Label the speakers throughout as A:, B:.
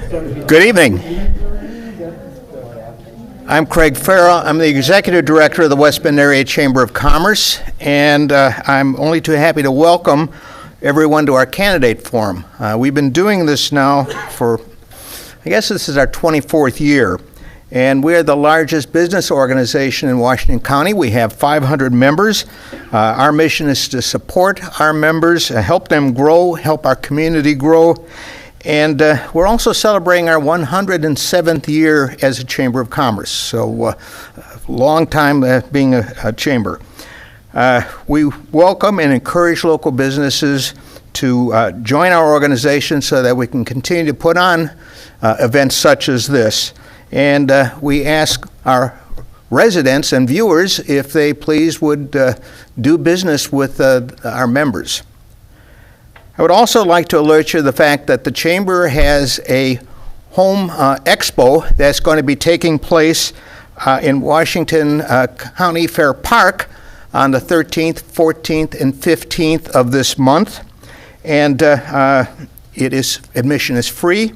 A: Good evening. I'm Craig Farrell. I'm the Executive Director of the West Bend Area Chamber of Commerce, and I'm only too happy to welcome everyone to our candidate forum. We've been doing this now for, I guess this is our 24th year, and we're the largest business organization in Washington County. We have 500 members. Our mission is to support our members, help them grow, help our community grow. And we're also celebrating our 107th year as a Chamber of Commerce, so long time being a chamber. We welcome and encourage local businesses to join our organization so that we can continue to put on events such as this. And we ask our residents and viewers if they please would do business with our members. I would also like to alert you to the fact that the Chamber has a home expo that's going to be taking place in Washington County Fair Park on the 13th, 14th, and 15th of this month. And admission is free.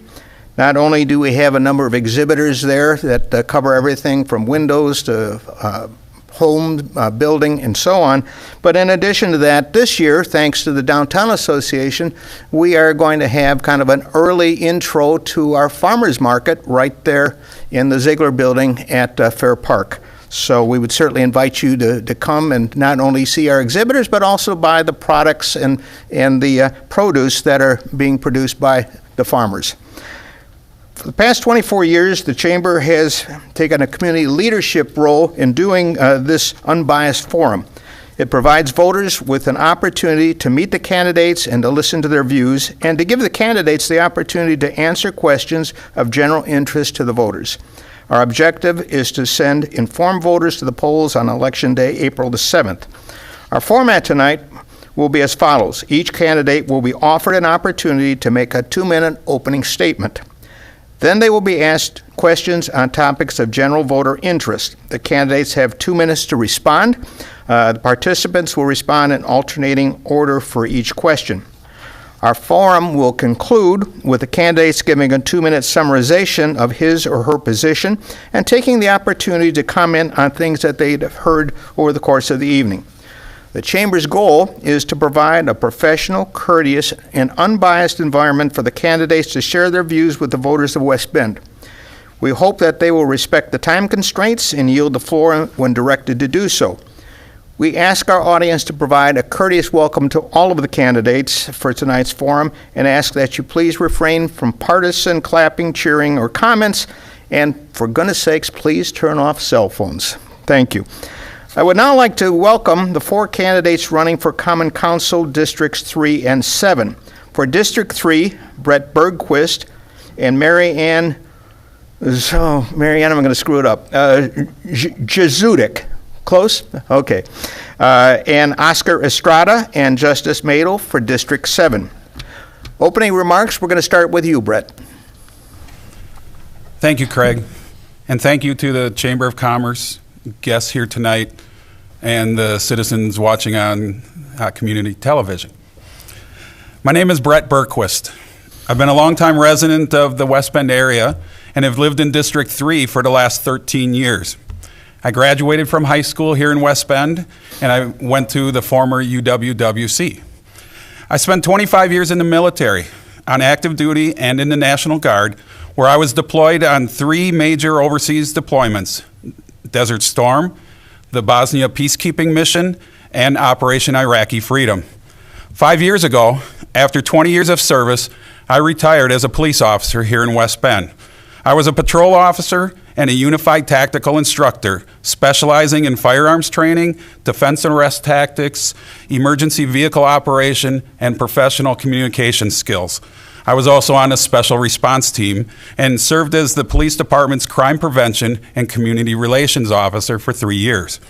A: Not only do we have a number of exhibitors there that cover everything from windows to home, building, and so on. But in addition to that, this year, thanks to the Downtown Association, we are going to have kind of an early intro to our farmers market right there in the Ziegler building at Fair Park. So we would certainly invite you to come and not only see our exhibitors, but also buy the products and the produce that are being produced by the farmers. For the past 24 years, the Chamber has taken a community leadership role in doing this unbiased forum. It provides voters with an opportunity to meet the candidates and to listen to their views, and to give the candidates the opportunity to answer questions of general interest to the voters. Our objective is to send informed voters to the polls on Election Day, April the 7th. Our format tonight will be as follows. Each candidate will be offered an opportunity to make a 2-minute opening statement. Then they will be asked questions on topics of general voter interest. The candidates have 2 minutes to respond. The participants will respond in alternating order for each question. Our forum will conclude with the candidates giving a 2-minute summarization of his or her position and taking the opportunity to comment on things that they've heard over the course of the evening. The Chamber's goal is to provide a professional, courteous, and unbiased environment for the candidates to share their views with the voters of West Bend. We hope that they will respect the time constraints and yield the floor when directed to do so. We ask our audience to provide a courteous welcome to all of the candidates for tonight's forum and ask that you please refrain from partisan clapping, cheering, or comments, and for goodness sakes, please turn off cell phones. Thank you. I would now like to welcome the 4 candidates running for Common Council Districts 3 and 7. For District 3, Brett Bergquist and Marianne, I'm going to screw it up, Jezudik. Close? Okay. And Oscar Estrada and Justice Madel for District 7. Opening remarks, we're going to start with you, Brett.
B: Thank you, Craig. And thank you to the Chamber of Commerce, guests here tonight, and the citizens watching on community television. My name is Brett Bergquist. I've been a longtime resident of the West Bend area and have lived in District 3 for the last 13 years. I graduated from high school here in West Bend, and I went to the former UWWC. I spent 25 years in the military, on active duty and in the National Guard, where I was deployed on 3 major overseas deployments: Desert Storm, the Bosnia Peacekeeping Mission, and Operation Iraqi Freedom. 5 years ago, after 20 years of service, I retired as a police officer here in West Bend. I was a patrol officer and a unified tactical instructor, specializing in firearms training, defense and arrest tactics, emergency vehicle operation, and professional communication skills. I was also on a special response team and served as the police department's crime prevention and community relations officer for 3 years.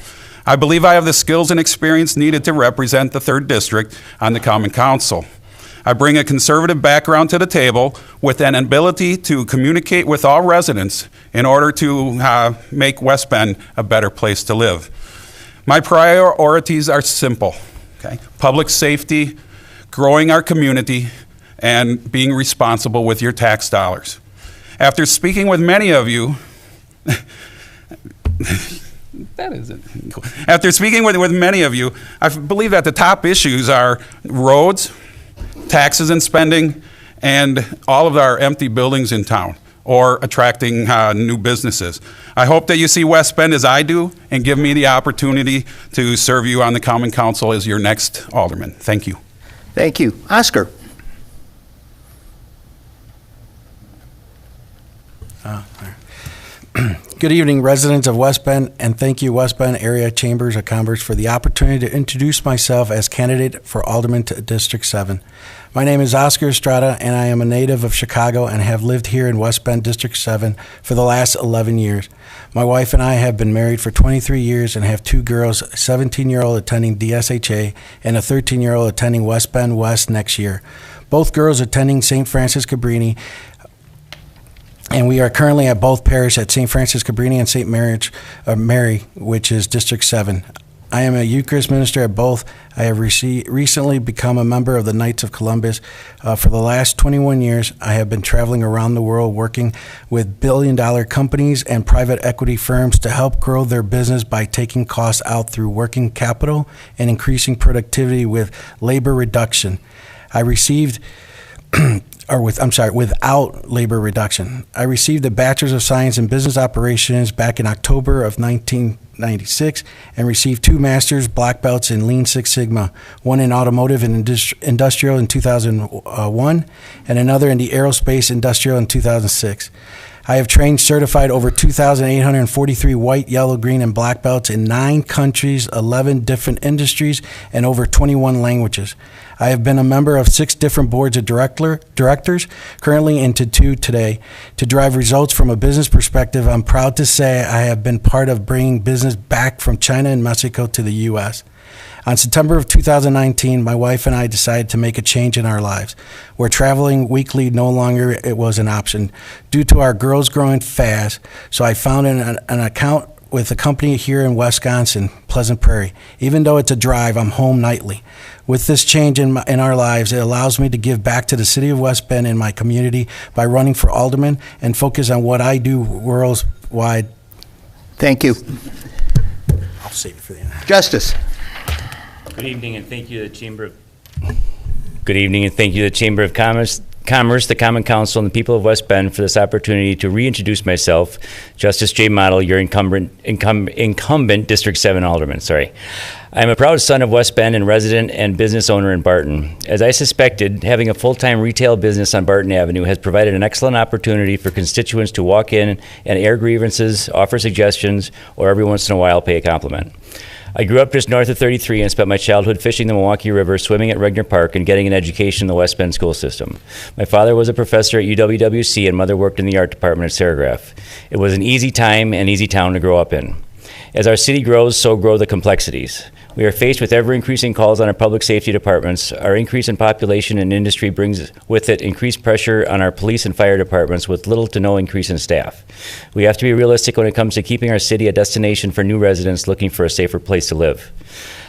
B: I believe I have the skills and experience needed to represent the 3rd District on the Common Council. I bring a conservative background to the table with an ability to communicate with all residents in order to make West Bend a better place to live. My priorities are simple: public safety, growing our community, and being responsible with your tax dollars. After speaking with many of you, that is it. Cool. After speaking with many of you, I believe that the top issues are roads, taxes and spending, and all of our empty buildings in town, or attracting new businesses. I hope that you see West Bend as I do and give me the opportunity to serve you on the Common Council as your next alderman. Thank you.
A: Thank you. Oscar?
C: Good evening, residents of West Bend, and thank you, West Bend Area Chambers of Commerce, for the opportunity to introduce myself as candidate for alderman to District 7. My name is Oscar Estrada, and I am a native of Chicago and have lived here in West Bend District 7 for the last 11 years. My wife and I have been married for 23 years and have two girls, a 17-year-old attending DSHA and a 13-year-old attending West Bend West next year. Both girls attending St. Francis Cabrini, and we are currently at both parish at St. Francis Cabrini and St. Mary, which is District 7. I am a Eucharist minister at both. I have recently become a member of the Knights of Columbus. For the last 21 years, I have been traveling around the world working with billion-dollar companies and private equity firms to help grow their business by taking costs out through working capital and increasing productivity with labor reduction. Without labor reduction. I received a Bachelor's of Science in Business Operations back in October of 1996 and received 2 Master's Black Belts in Lean Six Sigma, one in Automotive and Industrial in 2001, and another in the Aerospace Industrial in 2006. I have trained certified over 2,843 white, yellow, green, and black belts in 9 countries, 11 different industries, and over 21 languages. I have been a member of 6 different boards of directors, currently into 2 today. To drive results from a business perspective, I'm proud to say I have been part of bringing business back from China and Mexico to the U.S. On September of 2019, my wife and I decided to make a change in our lives, where traveling weekly no longer it was an option due to our girls growing fast. So I found an account with a company here in Wisconsin, Pleasant Prairie. Even though it's a drive, I'm home nightly. With this change in our lives, it allows me to give back to the city of West Bend and my community by running for alderman and focus on what I do worldwide.
A: Thank you.
C: I'll save it for the end.
A: Justice?
D: Good evening, and thank you to the Chamber of Commerce, the Common Council, and the people of West Bend for this opportunity to reintroduce myself, Justice J. Model, your incumbent District 7 alderman. I am a proud son of West Bend and resident and business owner in Barton. As I suspected, having a full-time retail business on Barton Avenue has provided an excellent opportunity for constituents to walk in and air grievances, offer suggestions, or every once in a while pay a compliment. I grew up just north of 33 and spent my childhood fishing the Milwaukee River, swimming at Regner Park, and getting an education in the West Bend school system. My father was a professor at UWWC and mother worked in the art department at Serigraph. It was an easy time and easy town to grow up in. As our city grows, so grow the complexities. We are faced with ever-increasing calls on our public safety departments. Our increase in population and industry brings with it increased pressure on our police and fire departments with little to no increase in staff. We have to be realistic when it comes to keeping our city a destination for new residents looking for a safer place to live.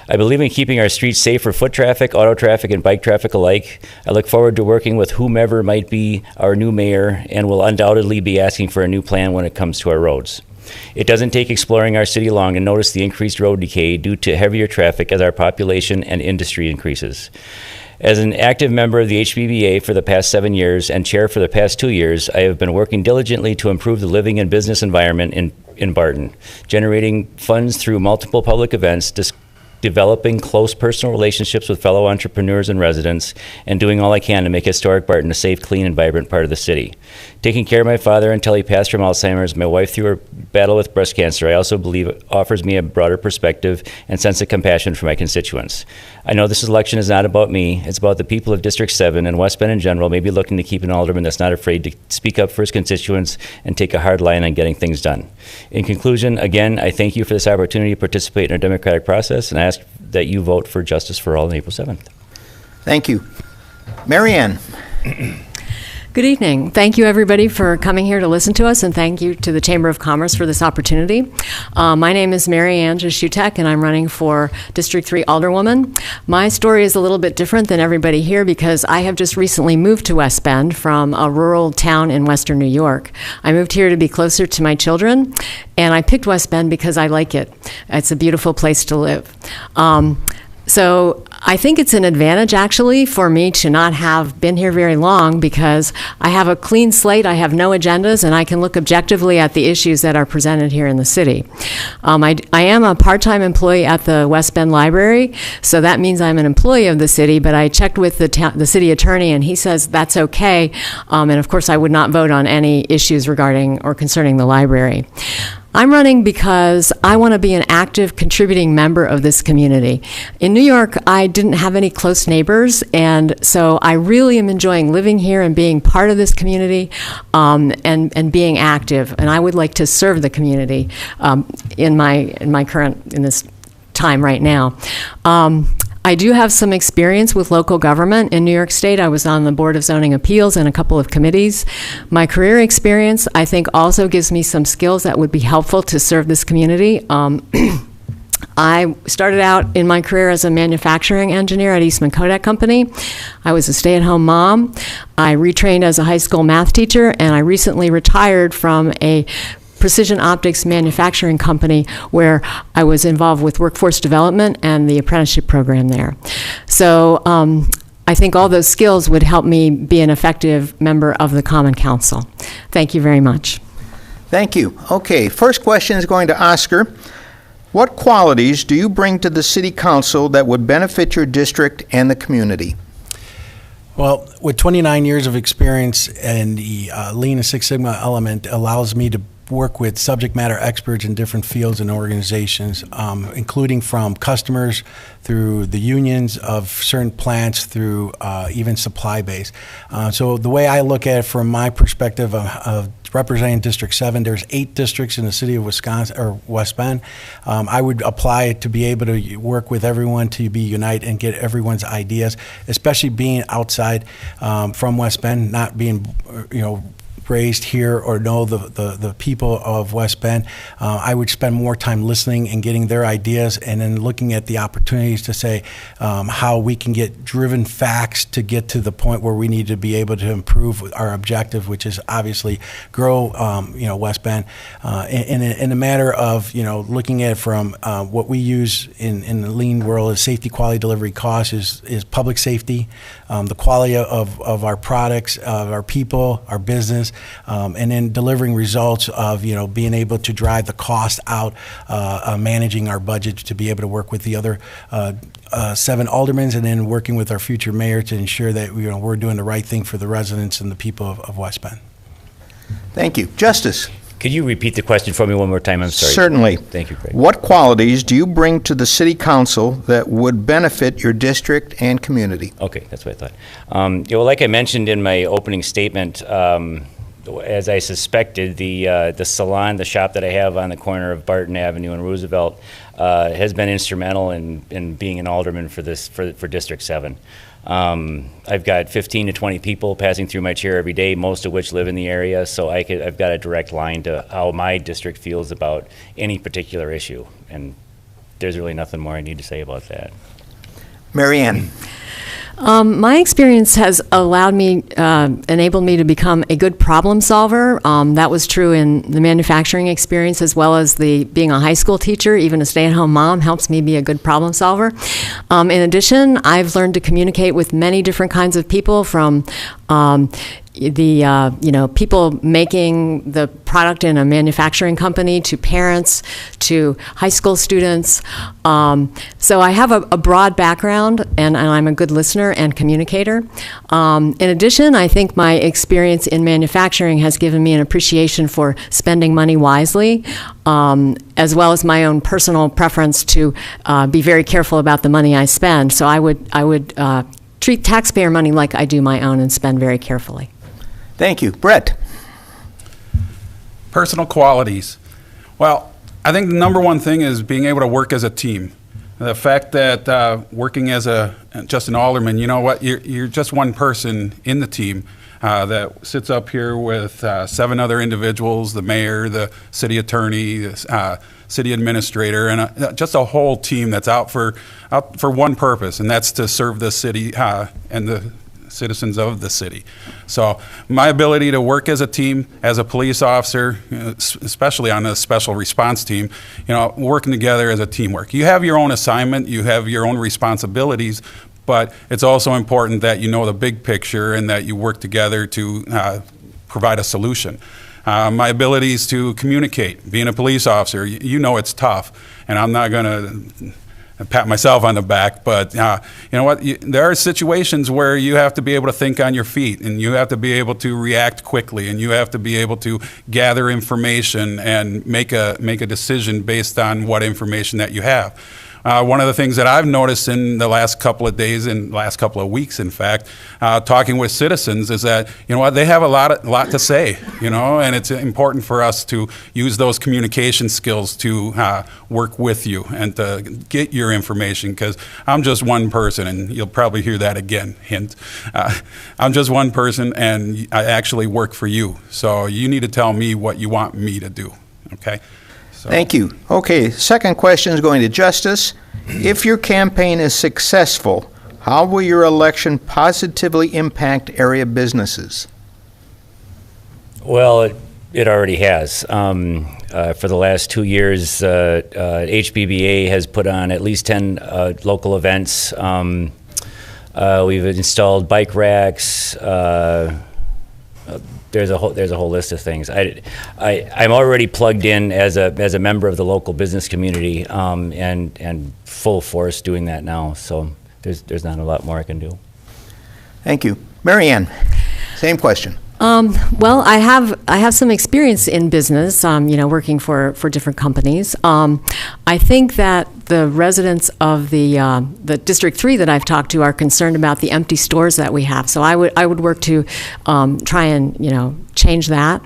D: I believe in keeping our streets safe for foot traffic, auto traffic, and bike traffic alike. I look forward to working with whomever might be our new mayor and will undoubtedly be asking for a new plan when it comes to our roads. It doesn't take exploring our city long to notice the increased road decay due to heavier traffic as our population and industry increases. As an active member of the HBBA for the past 7 years and chair for the past 2 years, I have been working diligently to improve the living and business environment in Barton, generating funds through multiple public events, developing close personal relationships with fellow entrepreneurs and residents, and doing all I can to make historic Barton a safe, clean, and vibrant part of the city. Taking care of my father until he passed from Alzheimer's, my wife through her battle with breast cancer, I also believe it offers me a broader perspective and sense of compassion for my constituents. I know this election is not about me, it's about the people of District 7 and West Bend in general, maybe looking to keep an alderman that's not afraid to speak up for his constituents and take a hard line on getting things done. In conclusion, again, I thank you for this opportunity to participate in our democratic process, and I ask that you vote for Justice for All on April 7th.
A: Thank you. Marianne?
E: Good evening. Thank you, everybody, for coming here to listen to us, and thank you to the Chamber of Commerce for this opportunity. My name is Marianne, Utech, and I'm running for District 3 Alderwoman. My story is a little bit different than everybody here because I have just recently moved to West Bend from a rural town in western New York. I moved here to be closer to my children, and I picked West Bend because I like it. It's a beautiful place to live. So I think it's an advantage, actually, for me to not have been here very long because I have a clean slate, I have no agendas, and I can look objectively at the issues that are presented here in the city. I am a part-time employee at the West Bend Library, so that means I'm an employee of the city, but I checked with the city attorney, and he says that's okay, and of course I would not vote on any issues regarding or concerning the library. I'm running because I want to be an active, contributing member of this community. In New York, I didn't have any close neighbors, and so I really am enjoying living here and being part of this community and being active. And I would like to serve the community in this time right now. I do have some experience with local government in New York State. I was on the Board of Zoning Appeals and a couple of committees. My career experience, I think, also gives me some skills that would be helpful to serve this community. I started out in my career as a manufacturing engineer at Eastman Kodak Company. I was a stay-at-home mom. I retrained as a high school math teacher, and I recently retired from a precision optics manufacturing company where I was involved with workforce development and the apprenticeship program there. So I think all those skills would help me be an effective member of the Common Council. Thank you very much.
A: Thank you. Okay, first question is going to Oscar. What qualities do you bring to the City Council that would benefit your district and the community?
C: Well, with 29 years of experience, and the Lean and Six Sigma element allows me to work with subject matter experts in different fields and organizations, including from customers through the unions of certain plants through even supply base. So the way I look at it from my perspective of representing District 7, there's 8 districts in the city of Wisconsin or West Bend. I would apply to be able to work with everyone to be unite and get everyone's ideas, especially being outside from West Bend, not being raised here or know the people of West Bend. I would spend more time listening and getting their ideas and then looking at the opportunities to say how we can get driven facts to get to the point where we need to be able to improve our objective, which is obviously grow West Bend. In a matter of looking at it from what we use in the lean world is safety, quality, delivery, cost is public safety, the quality of our products, of our people, our business, and then delivering results of being able to drive the cost out, managing our budget to be able to work with the other 7 aldermen, and then working with our future mayor to ensure that we're doing the right thing for the residents and the people of West Bend.
A: Thank you. Justice.
D: Could you repeat the question for me one more time? I'm sorry.
A: Certainly.
D: Thank you, Craig.
A: What qualities do you bring to the City Council that would benefit your district and community?
D: Okay, that's what I thought. Like I mentioned in my opening statement, as I suspected, the salon, the shop that I have on the corner of Barton Avenue and Roosevelt, has been instrumental in being an alderman for District 7. I've got 15 to 20 people passing through my chair every day, most of which live in the area, so I've got a direct line to how my district feels about any particular issue, and there's really nothing more I need to say about that.
A: Marianne.
E: My experience has allowed me, enabled me to become a good problem solver. That was true in the manufacturing experience as well as being a high school teacher. Even a stay-at-home mom helps me be a good problem solver. In addition, I've learned to communicate with many different kinds of people, from people making the product in a manufacturing company to parents to high school students. So I have a broad background, and I'm a good listener and communicator. In addition, I think my experience in manufacturing has given me an appreciation for spending money wisely, as well as my own personal preference to be very careful about the money I spend. So I would treat taxpayer money like I do my own and spend very carefully.
A: Thank you. Brett.
B: Personal qualities. Well, I think the number one thing is being able to work as a team. The fact that working as just an alderman, you know what, you're just one person in the team. that sits up here with 7 other individuals, the mayor, the city attorney, the city administrator, and just a whole team that's out for one purpose, and that's to serve the city and the citizens of the city. So my ability to work as a team, as a police officer, especially on a special response team, working together as a teamwork. You have your own assignment, you have your own responsibilities, but it's also important that you know the big picture and that you work together to provide a solution. My abilities to communicate, being a police officer, you know it's tough, and I'm not going to pat myself on the back, but you know what? There are situations where you have to be able to think on your feet, and you have to be able to react quickly, and you have to be able to gather information and make a decision based on what information that you have. One of the things that I've noticed in the last couple of days and last couple of weeks, in fact, talking with citizens, is that they have a lot to say, and it's important for us to use those communication skills to work with you and to get your information, because I'm just one person, and you'll probably hear that again, hint. I'm just one person, and I actually work for you, so you need to tell me what you want me to do, okay? So.
A: Thank you. Okay, second question is going to Justice. If your campaign is successful, how will your election positively impact area businesses?
D: Well, it already has. For the last 2 years, HBBA has put on at least 10 local events. We've installed bike racks. There's a whole list of things. I'm already plugged in as a member of the local business community, and full force doing that now. So there's not a lot more I can do.
A: Thank you. Marianne, same question.
E: Well, I have some experience in business, working for different companies. I think that the residents of the District 3 that I've talked to are concerned about the empty stores that we have. So I would work to try and change that.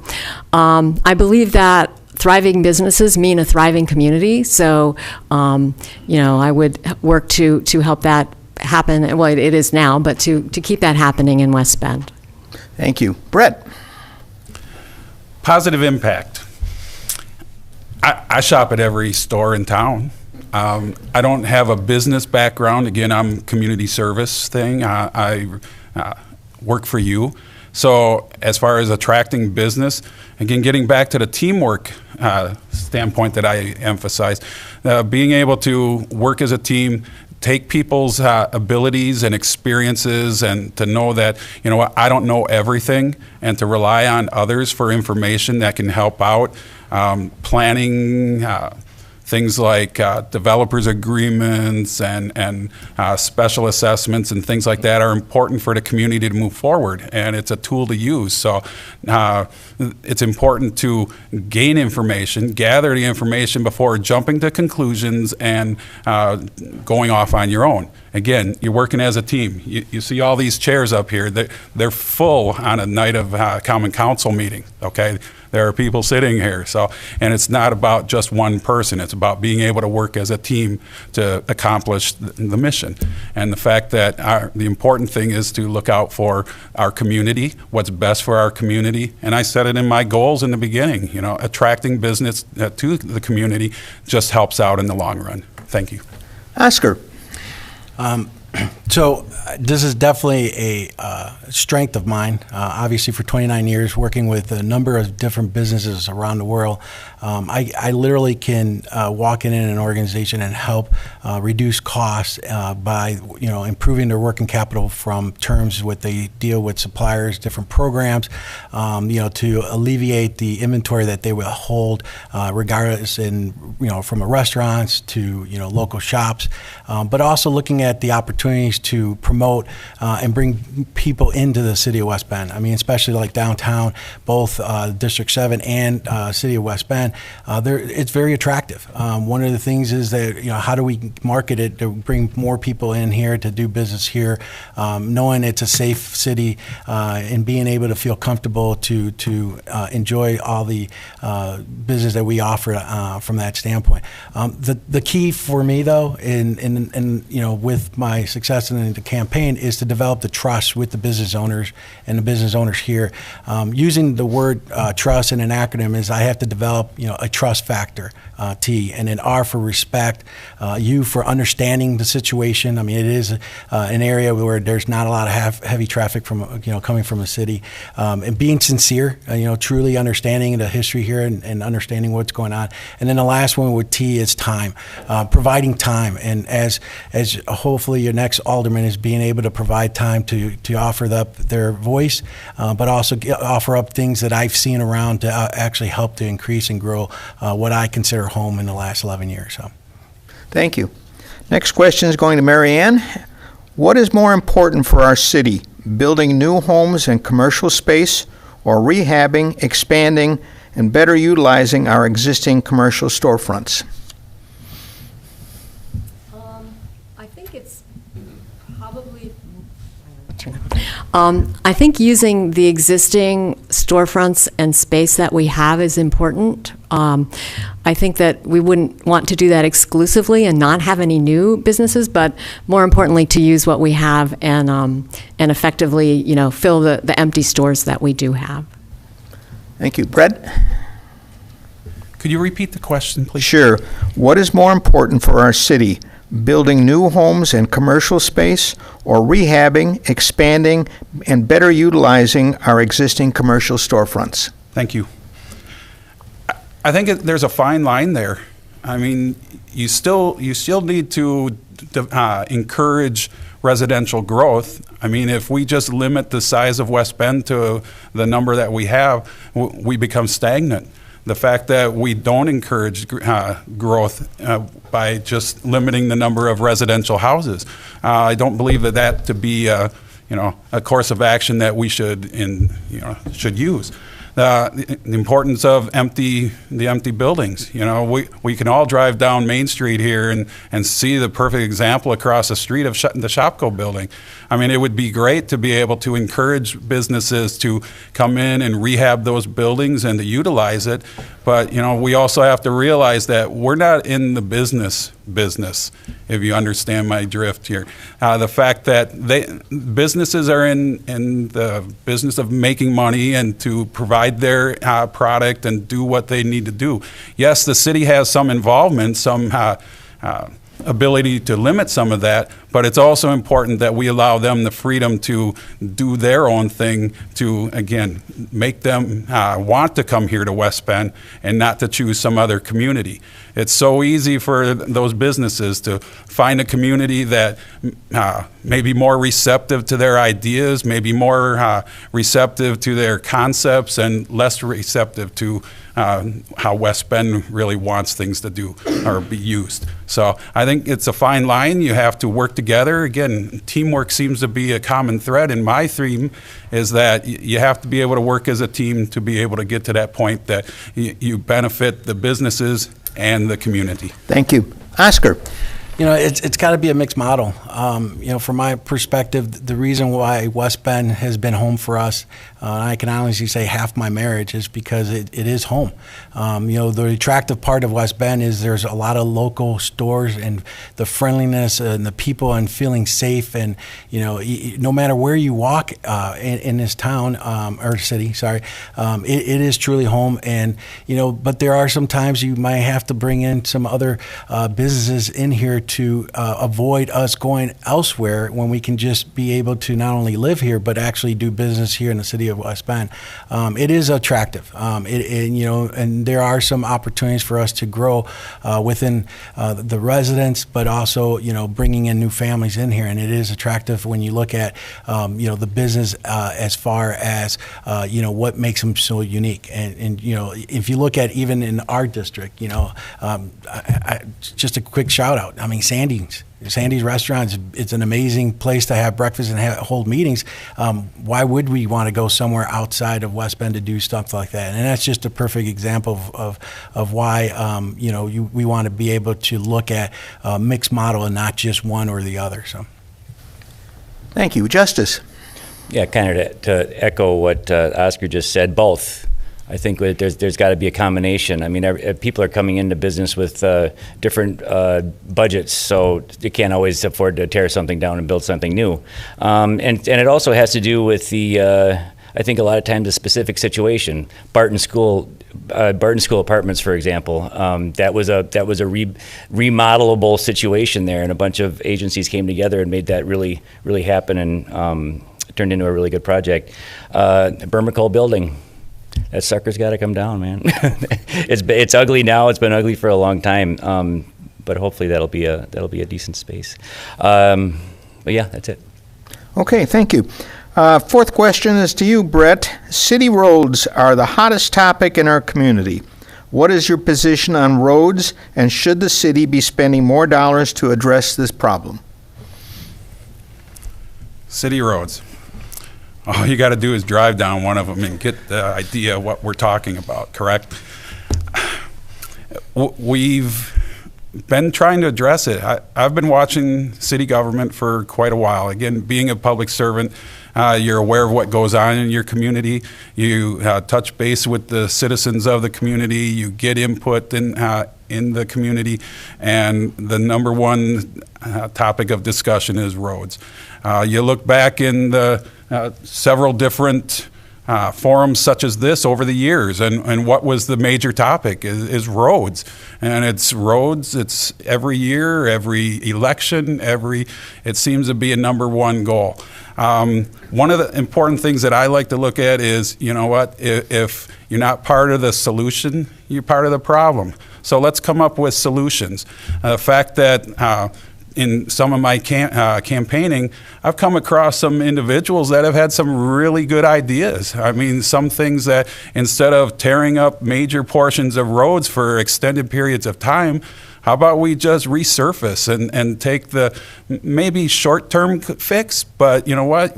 E: I believe that thriving businesses mean a thriving community. So I would work to help that happen. Well, it is now, but to keep that happening in West Bend.
A: Thank you. Brett.
B: Positive impact. I shop at every store in town. I don't have a business background. Again, I'm community service thing. I work for you. So as far as attracting business, again, getting back to the teamwork standpoint that I emphasize, being able to work as a team, take people's abilities and experiences, and to know that, I don't know everything, and to rely on others for information that can help out. Planning, things like developers agreements and special assessments and things like that are important for the community to move forward, and it's a tool to use. So it's important to gain information, gather the information before jumping to conclusions and going off on your own. Again, you're working as a team. You see all these chairs up here. They're full on a night of common council meeting, okay? There are people sitting here. And it's not about just one person. It's about being able to work as a team to accomplish the mission. And the fact that the important thing is to look out for our community, what's best for our community. And I said it in my goals in the beginning, attracting business to the community just helps out in the long run. Thank you.
A: Oscar.
C: So this is definitely a strength of mine. Obviously, for 29 years, working with a number of different businesses around the world, I literally can walk in an organization and help reduce costs by improving their working capital from terms what they deal with suppliers, different programs, to alleviate the inventory that they will hold, regardless from a restaurants to local shops, but also looking at the opportunities to promote and bring people into the city of West Bend. I mean, especially like downtown, both District 7 and city of West Bend, it's very attractive. One of the things is that, how do we market it to bring more people in here to do business here, knowing it's a safe city, and being able to feel comfortable to enjoy all the business that we offer from that standpoint. The key for me, though, in with my success in the campaign is to develop the trust with the business owners and the business owners here. Using the word trust in an acronym is I have to develop, a trust factor, T, and an R for respect, U for understanding the situation. I mean, it is an area where there's not a lot of heavy traffic from, coming from the city, and being sincere, truly understanding the history here and understanding what's going on. And then the last one with T is time, providing time. And as hopefully your next alderman is being able to provide time to offer up their voice, but also offer up things that I've seen around to actually help to increase and grow what I consider home in the last 11 years. So,
A: Thank you. Next question is going to Marianne. What is more important for our city, building new homes and commercial space, or rehabbing, expanding, and better utilizing our existing commercial storefronts?
E: I think it's probably. I think using the existing storefronts and space that we have is important. I think that we wouldn't want to do that exclusively and not have any new businesses, but more importantly, to use what we have and effectively, fill the empty stores that we do have.
A: Thank you. Brett?
B: Could you repeat the question, please?
A: Sure. What is more important for our city, building new homes and commercial space, or rehabbing, expanding, and better utilizing our existing commercial storefronts?
B: Thank you. I think there's a fine line there. I mean, you still need to encourage residential growth. I mean, if we just limit the size of West Bend to the number that we have, we become stagnant. The fact that we don't encourage growth by just limiting the number of residential houses, I don't believe that to be a course of action that we should use. The importance of the empty buildings. We can all drive down Main Street here and see the perfect example across the street of the Shopko building. I mean, it would be great to be able to encourage businesses to come in and rehab those buildings and to utilize it. But, we also have to realize that we're not in the business, if you understand my drift here. The fact that businesses are in the business of making money and to provide their product and do what they need to do. Yes, the city has some involvement, some ability to limit some of that, but it's also important that we allow them the freedom to do their own thing to, again, make them want to come here to West Bend and not to choose some other community. It's so easy for those businesses to find a community that may be more receptive to their ideas, maybe more receptive to their concepts, and less receptive to how West Bend really wants things to do or be used. So I think it's a fine line. You have to work together. Again, teamwork seems to be a common thread in my theme, is that you have to be able to work as a team to be able to get to that point that you benefit the businesses and the community.
A: Thank you. Oscar?
C: It's got to be a mixed model. From my perspective, the reason why West Bend has been home for us, I can honestly say half my marriage, is because it is home. The attractive part of West Bend is there's a lot of local stores and the friendliness and the people and feeling safe. And, no matter where you walk in this town or city, it is truly home. And, but there are some times you might have to bring in some other businesses in here to avoid us going elsewhere when we can just be able to not only live here but actually do business here in the city of West Bend. It is attractive, and there are some opportunities for us to grow within the residents, but also bringing in new families in here, and it is attractive when you look at the business as far as what makes them so unique. And if you look at even in our district, just a quick shout out. I mean, Sandy's restaurant, it's an amazing place to have breakfast and hold meetings. Why would we want to go somewhere outside of West Bend to do stuff like that? And that's just a perfect example of why we want to be able to look at a mixed model and not just one or the other. So,
A: thank you. Justice?
D: Yeah, kind of to echo what Oscar just said, both. I think there's got to be a combination. I mean, people are coming into business with different budgets, so you can't always afford to tear something down and build something new. And it also has to do with I think a lot of times the specific situation. Barton School Apartments, for example, that was a remodelable situation there, and a bunch of agencies came together and made that really happen, and turned into a really good project. Burmacole Building. That sucker's got to come down, man. It's ugly now. It's been ugly for a long time, but hopefully that'll be a decent space. But yeah, that's it.
A: Okay, thank you. Fourth question is to you, Brett. City roads are the hottest topic in our community. What is your position on roads, and should the city be spending more dollars to address this problem?
B: City roads. All you got to do is drive down one of them and get the idea of what we're talking about, correct? We've been trying to address it. I've been watching city government for quite a while. Again, being a public servant, you're aware of what goes on in your community. You touch base with the citizens of the community. You get input in the community, and the number one topic of discussion is roads. You look back in the several different forums such as this over the years, and what was the major topic is roads. And it's roads, it's every year, every election, it seems to be a number one goal. One of the important things that I like to look at is, you know what, if you're not part of the solution, you're part of the problem. So let's come up with solutions. The fact that in some of my campaigning, I've come across some individuals that have had some really good ideas. I mean, some things that instead of tearing up major portions of roads for extended periods of time, how about we just resurface and take the maybe short-term fix, but you know what?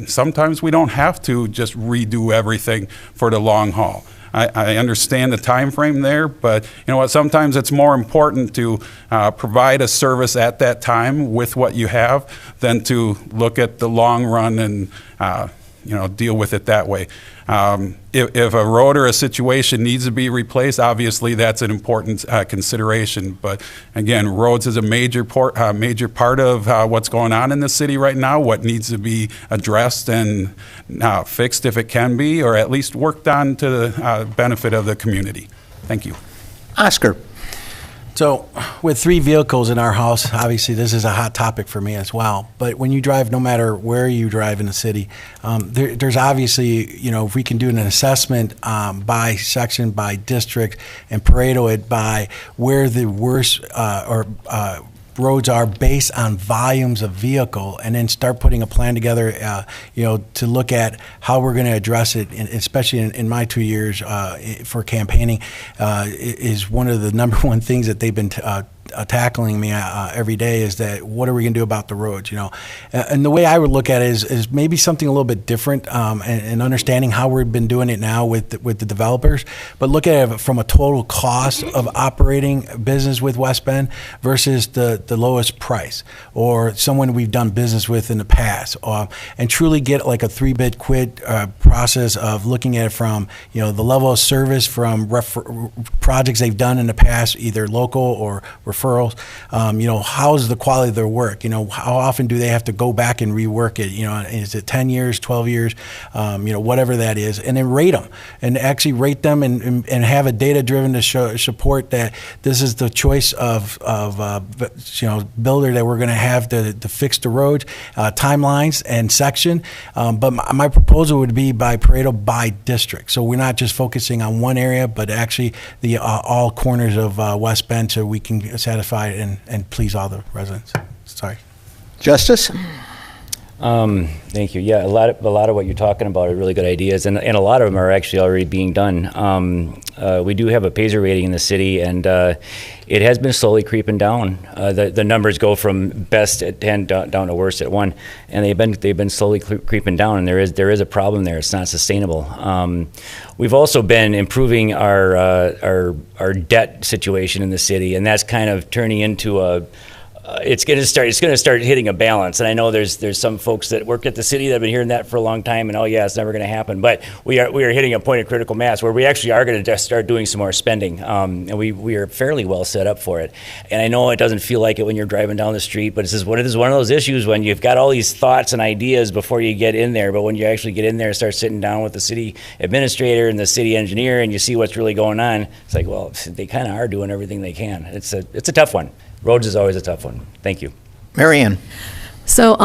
B: Sometimes we don't have to just redo everything for the long haul. I understand the time frame there, but you know what? Sometimes it's more important to provide a service at that time with what you have than to look at the long run and deal with it that way. If a road or a situation needs to be replaced, obviously that's an important consideration. But again, roads is a major part of what's going on in the city right now, what needs to be addressed and fixed if it can be, or at least worked on to the benefit of the community. Thank you.
A: Oscar.
C: So with 3 vehicles in our house, obviously this is a hot topic for me as well. But when you drive, no matter where you drive in the city, there's obviously, if we can do an assessment by section, by district, and Pareto it by where the worst roads are based on volumes of vehicle, and then start putting a plan together, to look at how we're going to address it, and especially in my 2 years for campaigning, is one of the number one things that they've been tackling me every day is that what are we going to do about the roads, and the way I would look at it is maybe something a little bit different, and understanding how we've been doing it now with the developers, but look at it from a total cost of operating business with West Bend versus the lowest price, or someone we've done business with in the past, and truly get like a 3-bid quid process of looking at it from the level of service from projects they've done in the past, either local or referrals. How's the quality of their work? How often do they have to go back and rework it? Is it 10 years, 12 years, whatever that is, and then rate them, and actually rate them and have a data-driven to support that this is the choice of builder that we're going to have to fix the roads, timelines and section. But my proposal would be by Pareto by district. So we're not just focusing on one area, but actually the all corners of West Bend, so we can satisfy and please all the residents. Sorry.
A: Justice?
D: Thank you. Yeah, a lot of what you're talking about are really good ideas, and a lot of them are actually already being done. We do have a PASER rating in the city, and it has been slowly creeping down. The numbers go from best at 10 down to worst at 1, and they've been slowly creeping down, and there is a problem there. It's not sustainable. We've also been improving our debt situation in the city, and that's kind of turning into it's going to start hitting a balance. And I know there's some folks that work at the city that have been hearing that for a long time, and it's never going to happen. But we are hitting a point of critical mass where we actually are going to just start doing some more spending, and we are fairly well set up for it. And I know it doesn't feel like it when you're driving down the street, but this is one of those issues when you've got all these thoughts and ideas before you get in there. But when you actually get in there and start sitting down with the city administrator and the city engineer, and you see what's really going on, it's like, well, they kind of are doing everything they can. It's a tough one. Roads is always a tough one. Thank you.
A: Marianne.
E: So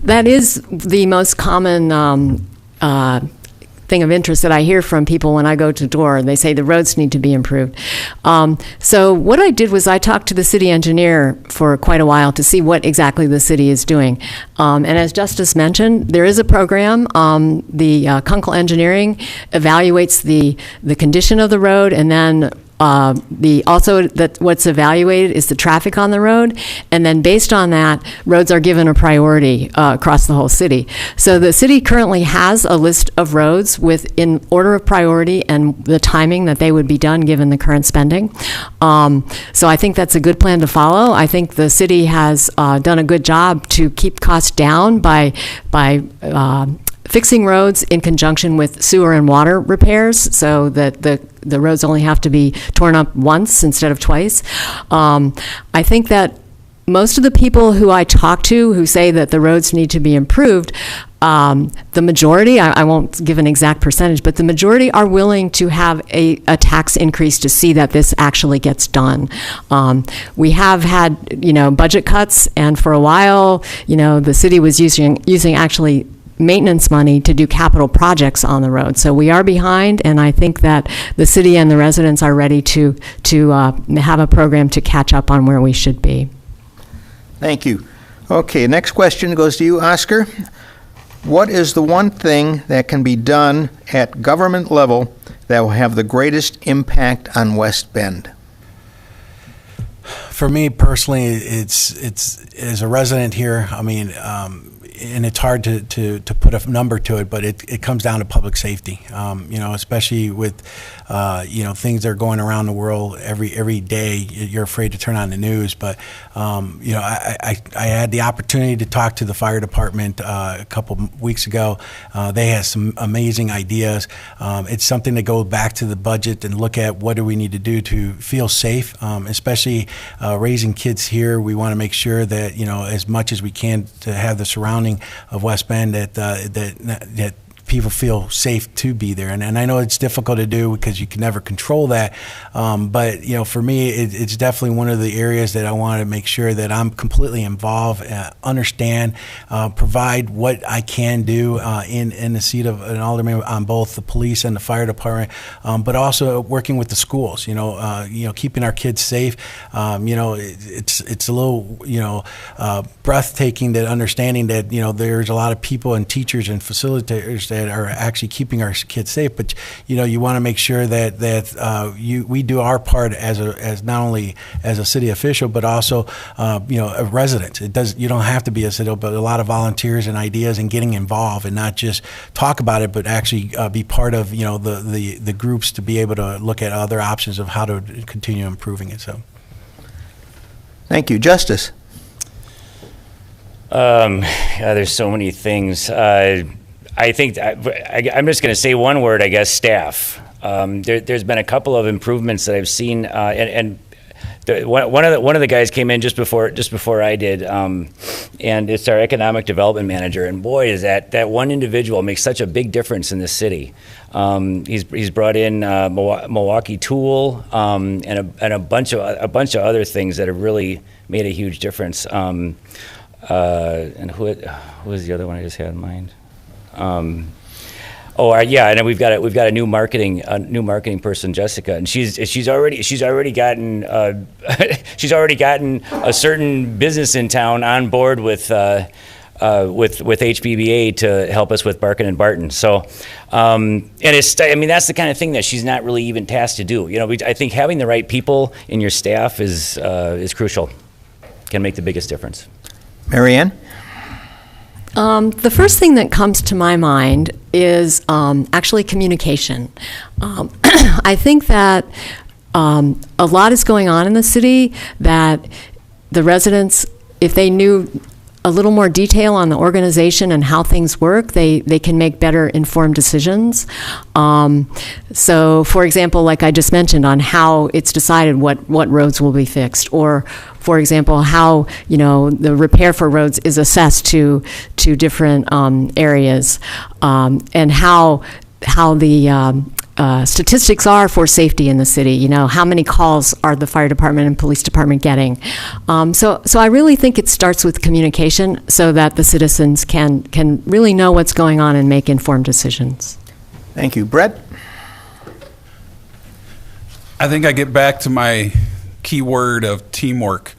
E: that is the most common thing of interest that I hear from people when I go to door. They say the roads need to be improved. So what I did was I talked to the city engineer for quite a while to see what exactly the city is doing. And as Justice mentioned, there is a program. The Kunkel Engineering evaluates the condition of the road, and then what's evaluated is the traffic on the road, and then based on that, roads are given a priority across the whole city. So the city currently has a list of roads in order of priority and the timing that they would be done given the current spending. So I think that's a good plan to follow. I think the city has done a good job to keep costs down by fixing roads in conjunction with sewer and water repairs, so that the roads only have to be torn up once instead of twice. I think that most of the people who I talk to who say that the roads need to be improved, the majority, I won't give an exact percentage, but the majority are willing to have a tax increase to see that this actually gets done. We have had, budget cuts, and for a while, the city was using actually maintenance money to do capital projects on the road. So we are behind, and I think that the city and the residents are ready to have a program to catch up on where we should be.
A: Thank you. Okay, next question goes to you, Oscar. What is the one thing that can be done at government level that will have the greatest impact on West Bend?
C: For me personally, it's as a resident here, and it's hard to put a number to it, but it comes down to public safety. Especially with things that are going around the world every day. You're afraid to turn on the news, but I had the opportunity to talk to the fire department a couple weeks ago. They have some amazing ideas. It's something to go back to the budget and look at what do we need to do to feel safe, especially raising kids here. We want to make sure that as much as we can to have the surrounding of West Bend that people feel safe to be there. And I know it's difficult to do because you can never control that. But, for me, it's definitely one of the areas that I want to make sure that I'm completely involved, understand, provide what I can do in the seat of an alderman on both the police and the fire department, but also working with the schools, keeping our kids safe. It's a little, breathtaking, that understanding that, there's a lot of people and teachers and facilitators that are actually keeping our kids safe, but you want to make sure that we do our part as not only as a city official, but also a resident. You don't have to be a city, but a lot of volunteers and ideas and getting involved, and not just talk about it, but actually be part of the groups to be able to look at other options of how to continue improving it. So,
A: thank you, Justice.
D: There's so many things. I think I'm just going to say one word, I guess, staff. There's been a couple of improvements that I've seen, and one of the guys came in just before I did, and it's our economic development manager. And boy, is that one individual makes such a big difference in this city. He's brought in Milwaukee Tool and a bunch of other things that have really made a huge difference. And who was the other one I just had in mind? And then we've got a new marketing person, Jessica, and she's already gotten a certain business in town on board with HBBA to help us with Barkin and Barton. So, and that's the kind of thing that she's not really even tasked to do. I think having the right people in your staff is crucial. Can make the biggest difference.
A: Marianne?
E: The first thing that comes to my mind is actually communication. I think that a lot is going on in the city that the residents if they knew a little more detail on the organization and how things work, they can make better informed decisions. So, for example, like I just mentioned, on how it's decided what roads will be fixed, or, for example, how the repair for roads is assessed to different areas, and how the statistics are for safety in the city. How many calls are the fire department and police department getting? So I really think it starts with communication, so that the citizens can really know what's going on and make informed decisions.
A: Thank you. Brett?
B: I think I get back to my key word of teamwork.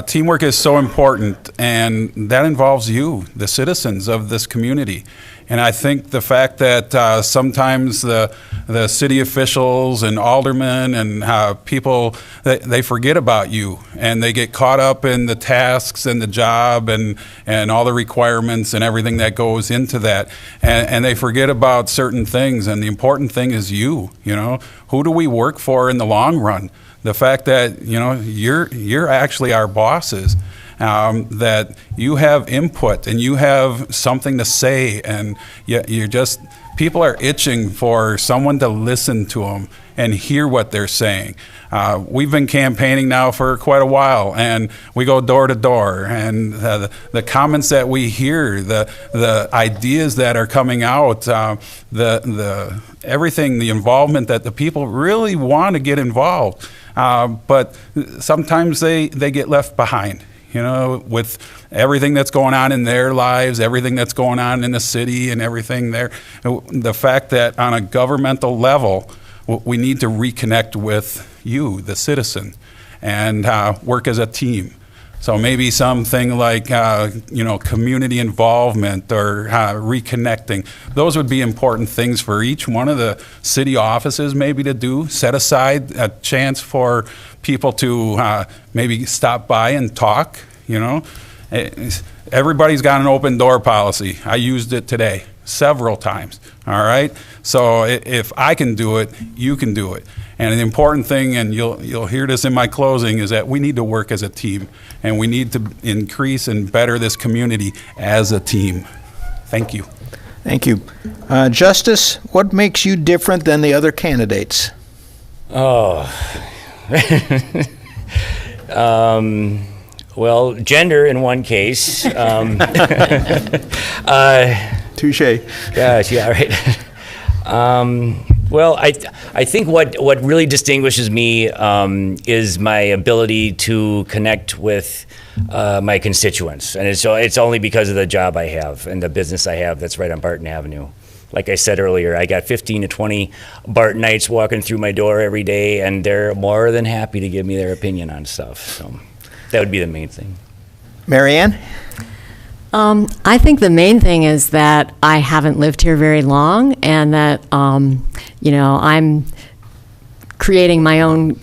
B: Teamwork is so important, and that involves you, the citizens of this community. And I think the fact that sometimes the city officials and aldermen and people, they forget about you, and they get caught up in the tasks and the job and all the requirements and everything that goes into that. And they forget about certain things, and the important thing is you. Who do we work for in the long run? The fact that, you're actually our bosses. That you have input and you have something to say, and people are itching for someone to listen to them and hear what they're saying. We've been campaigning now for quite a while, and we go door to door, and the comments that we hear, the ideas that are coming out, the everything, the involvement that the people really want to get involved, but sometimes they get left behind. With everything that's going on in their lives, everything that's going on in the city and everything there, the fact that on a governmental level, we need to reconnect with you, the citizen, and work as a team. So maybe something like, community involvement or reconnecting. Those would be important things for each one of the city offices maybe to do. Set aside a chance for people to maybe stop by and talk. Everybody's got an open door policy. I used it today several times. All right. So if I can do it, you can do it. And the important thing, and you'll hear this in my closing, is that we need to work as a team, and we need to increase and better this community as a team. Thank you.
A: Thank you. Justice, what makes you different than the other candidates?
D: Oh. Well, gender in one case.
A: Touche.
D: Gosh, yeah, right. Well, I think what really distinguishes me is my ability to connect with my constituents, and it's only because of the job I have and the business I have that's right on Barton Avenue. Like I said earlier, I got 15 to 20 Bartonites walking through my door every day, and they're more than happy to give me their opinion on stuff. So that would be the main thing.
A: Marianne?
E: I think the main thing is that I haven't lived here very long, and that, I'm creating my own,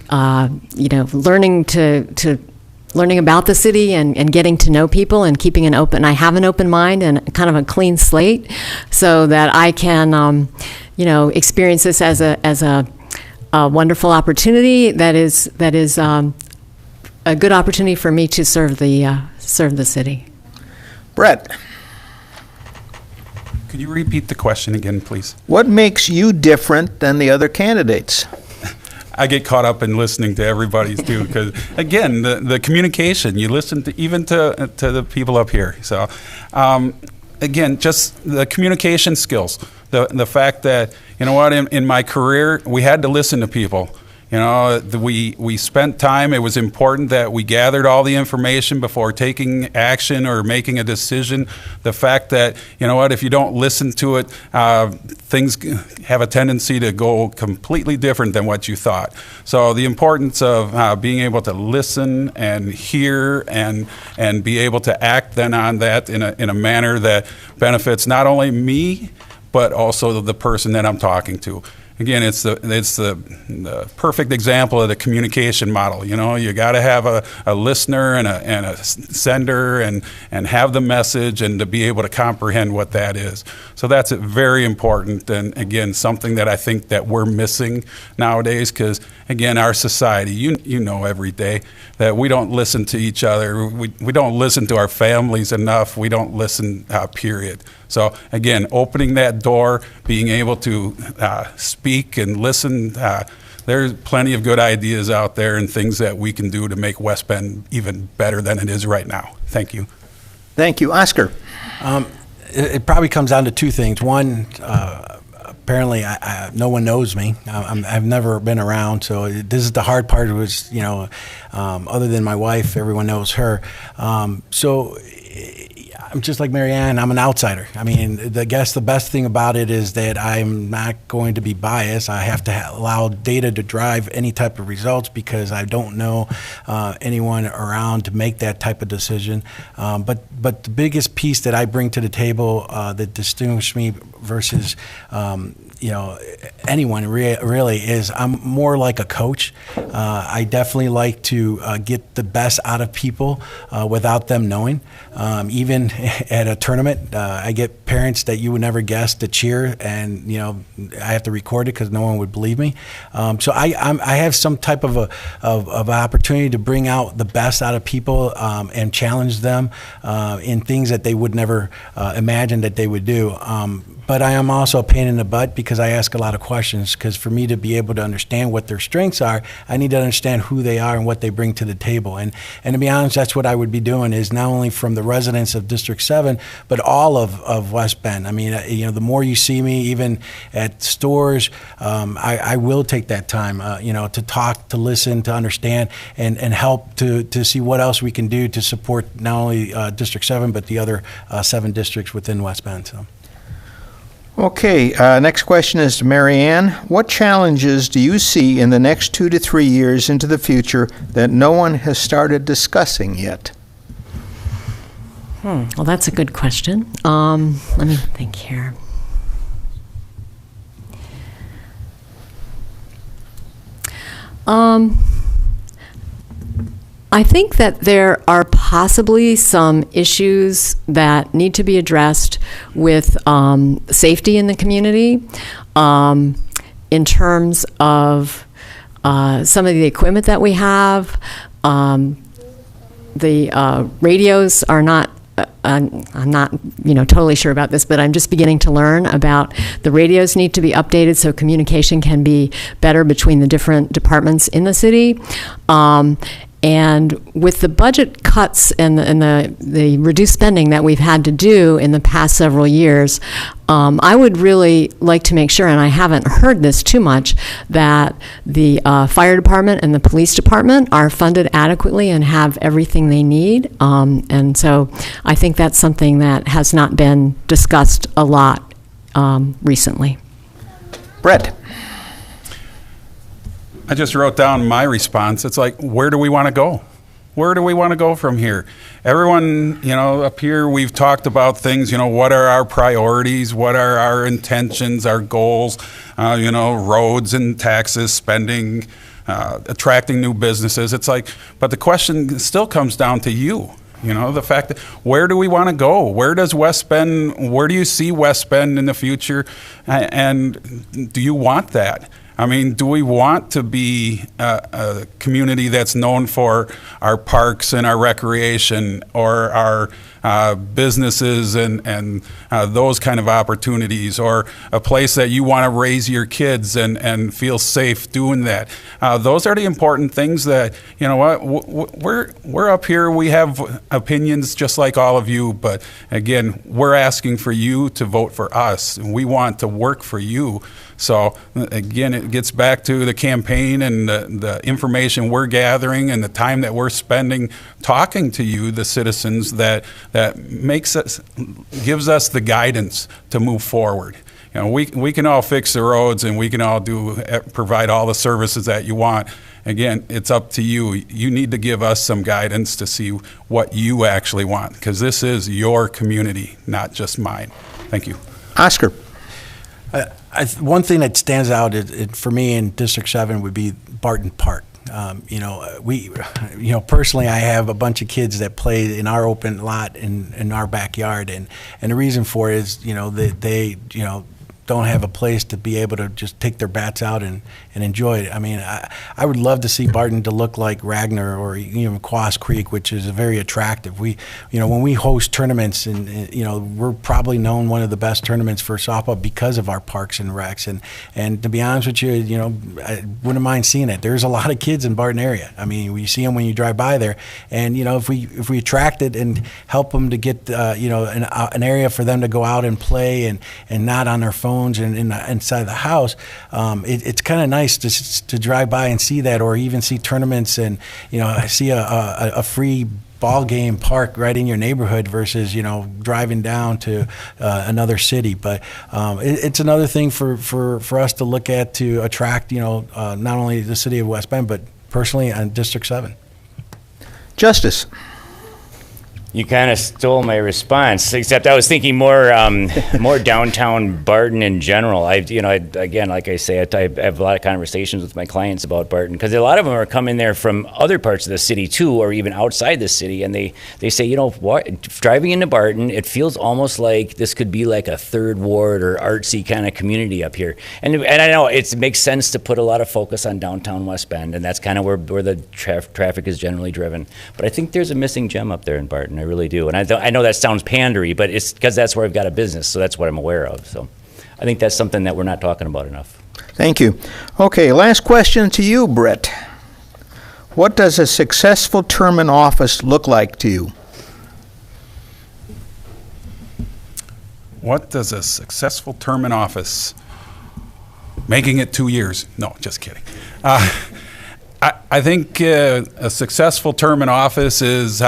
E: learning about the city and getting to know people and keeping I have an open mind and kind of a clean slate, so that I can, experience this as a wonderful opportunity that is a good opportunity for me to serve the city.
A: Brett?
B: Could you repeat the question again, please?
A: What makes you different than the other candidates?
B: I get caught up in listening to everybody's too, because again, the communication, you listen to even to the people up here. So again, just the communication skills, the fact that, in my career, we had to listen to people. We spent time. It was important that we gathered all the information before taking action or making a decision. The fact that, if you don't listen to it, things have a tendency to go completely different than what you thought. So the importance of being able to listen and hear and be able to act then on that in a manner that benefits not only me, but also the person that I'm talking to. again, it's the perfect example of the communication model. You know, you got to have a listener and a sender and have the message and to be able to comprehend what that is. So that's very important, and again, something that I think that we're missing nowadays, because again, our society, you know every day that we don't listen to each other. We don't listen to our families enough. We don't listen, period. So again, opening that door, being able to speak and listen, there's plenty of good ideas out there and things that we can do to make West Bend even better than it is right now. Thank you.
A: Thank you. Oscar?
C: It probably comes down to two things. One, apparently, no one knows me. I've never been around, so this is the hard part. Was other than my wife, everyone knows her. So I'm just like Marianne. I'm an outsider. I mean, I guess the best thing about it is that I'm not going to be biased. I have to allow data to drive any type of results because I don't know anyone around to make that type of decision. But the biggest piece that I bring to the table that distinguishes me versus anyone really is I'm more like a coach. I definitely like to get the best out of people without them knowing. Even at a tournament, I get parents that you would never guess to cheer, and I have to record it because no one would believe me. So I have some type of opportunity to bring out the best out of people and challenge them in things that they would never imagine that they would do. But I am also a pain in the butt because I ask a lot of questions, because for me to be able to understand what their strengths are, I need to understand who they are and what they bring to the table. And to be honest, that's what I would be doing, is not only from the residents of District 7, but all of West Bend. I mean, the more you see me, even at stores, I will take that time, to talk, to listen, to understand, and help to see what else we can do to support not only District 7, but the other 7 districts within West Bend. So.
A: Okay, next question is to Marianne. What challenges do you see in the next 2 to 3 years into the future that no one has started discussing yet?
E: Well, that's a good question. Let me think here. I think that there are possibly some issues that need to be addressed with safety in the community in terms of some of the equipment that we have. The radios are not, I'm not totally sure about this, but I'm just beginning to learn about the radios need to be updated so communication can be better between the different departments in the city. And with the budget cuts and the reduced spending that we've had to do in the past several years, I would really like to make sure, and I haven't heard this too much, that the fire department and the police department are funded adequately and have everything they need. And so I think that's something that has not been discussed a lot recently.
A: Brett?
B: I just wrote down my response. It's like, where do we want to go? Where do we want to go from here? Everyone, up here, we've talked about things, what are our priorities? What are our intentions, our goals? Roads and taxes, spending, attracting new businesses. It's like, but the question still comes down to you. The fact that where do we want to go? Where do you see West Bend in the future? And do you want that? I mean, do we want to be a community that's known for our parks and our recreation, or our businesses and those kind of opportunities, or a place that you want to raise your kids and feel safe doing that? Those are the important things that, we're up here, we have opinions just like all of you, but again, we're asking for you to vote for us, and we want to work for you. So again, it gets back to the campaign and the information we're gathering and the time that we're spending talking to you, the citizens, that gives us the guidance to move forward. We can all fix the roads and we can all provide all the services that you want. Again, it's up to you. You need to give us some guidance to see what you actually want, because this is your community, not just mine. Thank you.
A: Oscar?
C: One thing that stands out for me in District 7 would be Barton Park. Personally, I have a bunch of kids that play in our open lot in our backyard, and the reason for it is, they don't have a place to be able to just take their bats out and enjoy it. I mean, I would love to see Barton to look like Ragnar or even Quas Creek, which is very attractive. When we host tournaments, and we're probably known one of the best tournaments for softball because of our parks and recs. And to be honest with you, I wouldn't mind seeing it. There's a lot of kids in Barton area. I mean, we see them when you drive by there, and if we attract it and help them to get an area for them to go out and play and not on their phones and inside the house, it's kind of nice to drive by and see that, or even see tournaments and see a free ball game park right in your neighborhood versus driving down to another city. But it's another thing for us to look at to attract not only the city of West Bend but personally on District 7.
A: Justice.
D: You kind of stole my response, except I was thinking more downtown Barton in general. Again, like I say, I have a lot of conversations with my clients about Barton, because a lot of them are coming there from other parts of the city too, or even outside the city, and they say, what, driving into Barton, it feels almost like this could be like a third ward or artsy kind of community up here. And I know it makes sense to put a lot of focus on downtown West Bend, and that's kind of where the traffic is generally driven. But I think there's a missing gem up there in Barton. I really do. And I know that sounds pandery, but it's because that's where I've got a business, so that's what I'm aware of. So I think that's something that we're not talking about enough.
A: Thank you. Okay, last question to you, Brett. What does a successful term in office look like to you?
B: What does a successful term in office? Making it 2 years. No, just kidding. I think a successful term in office is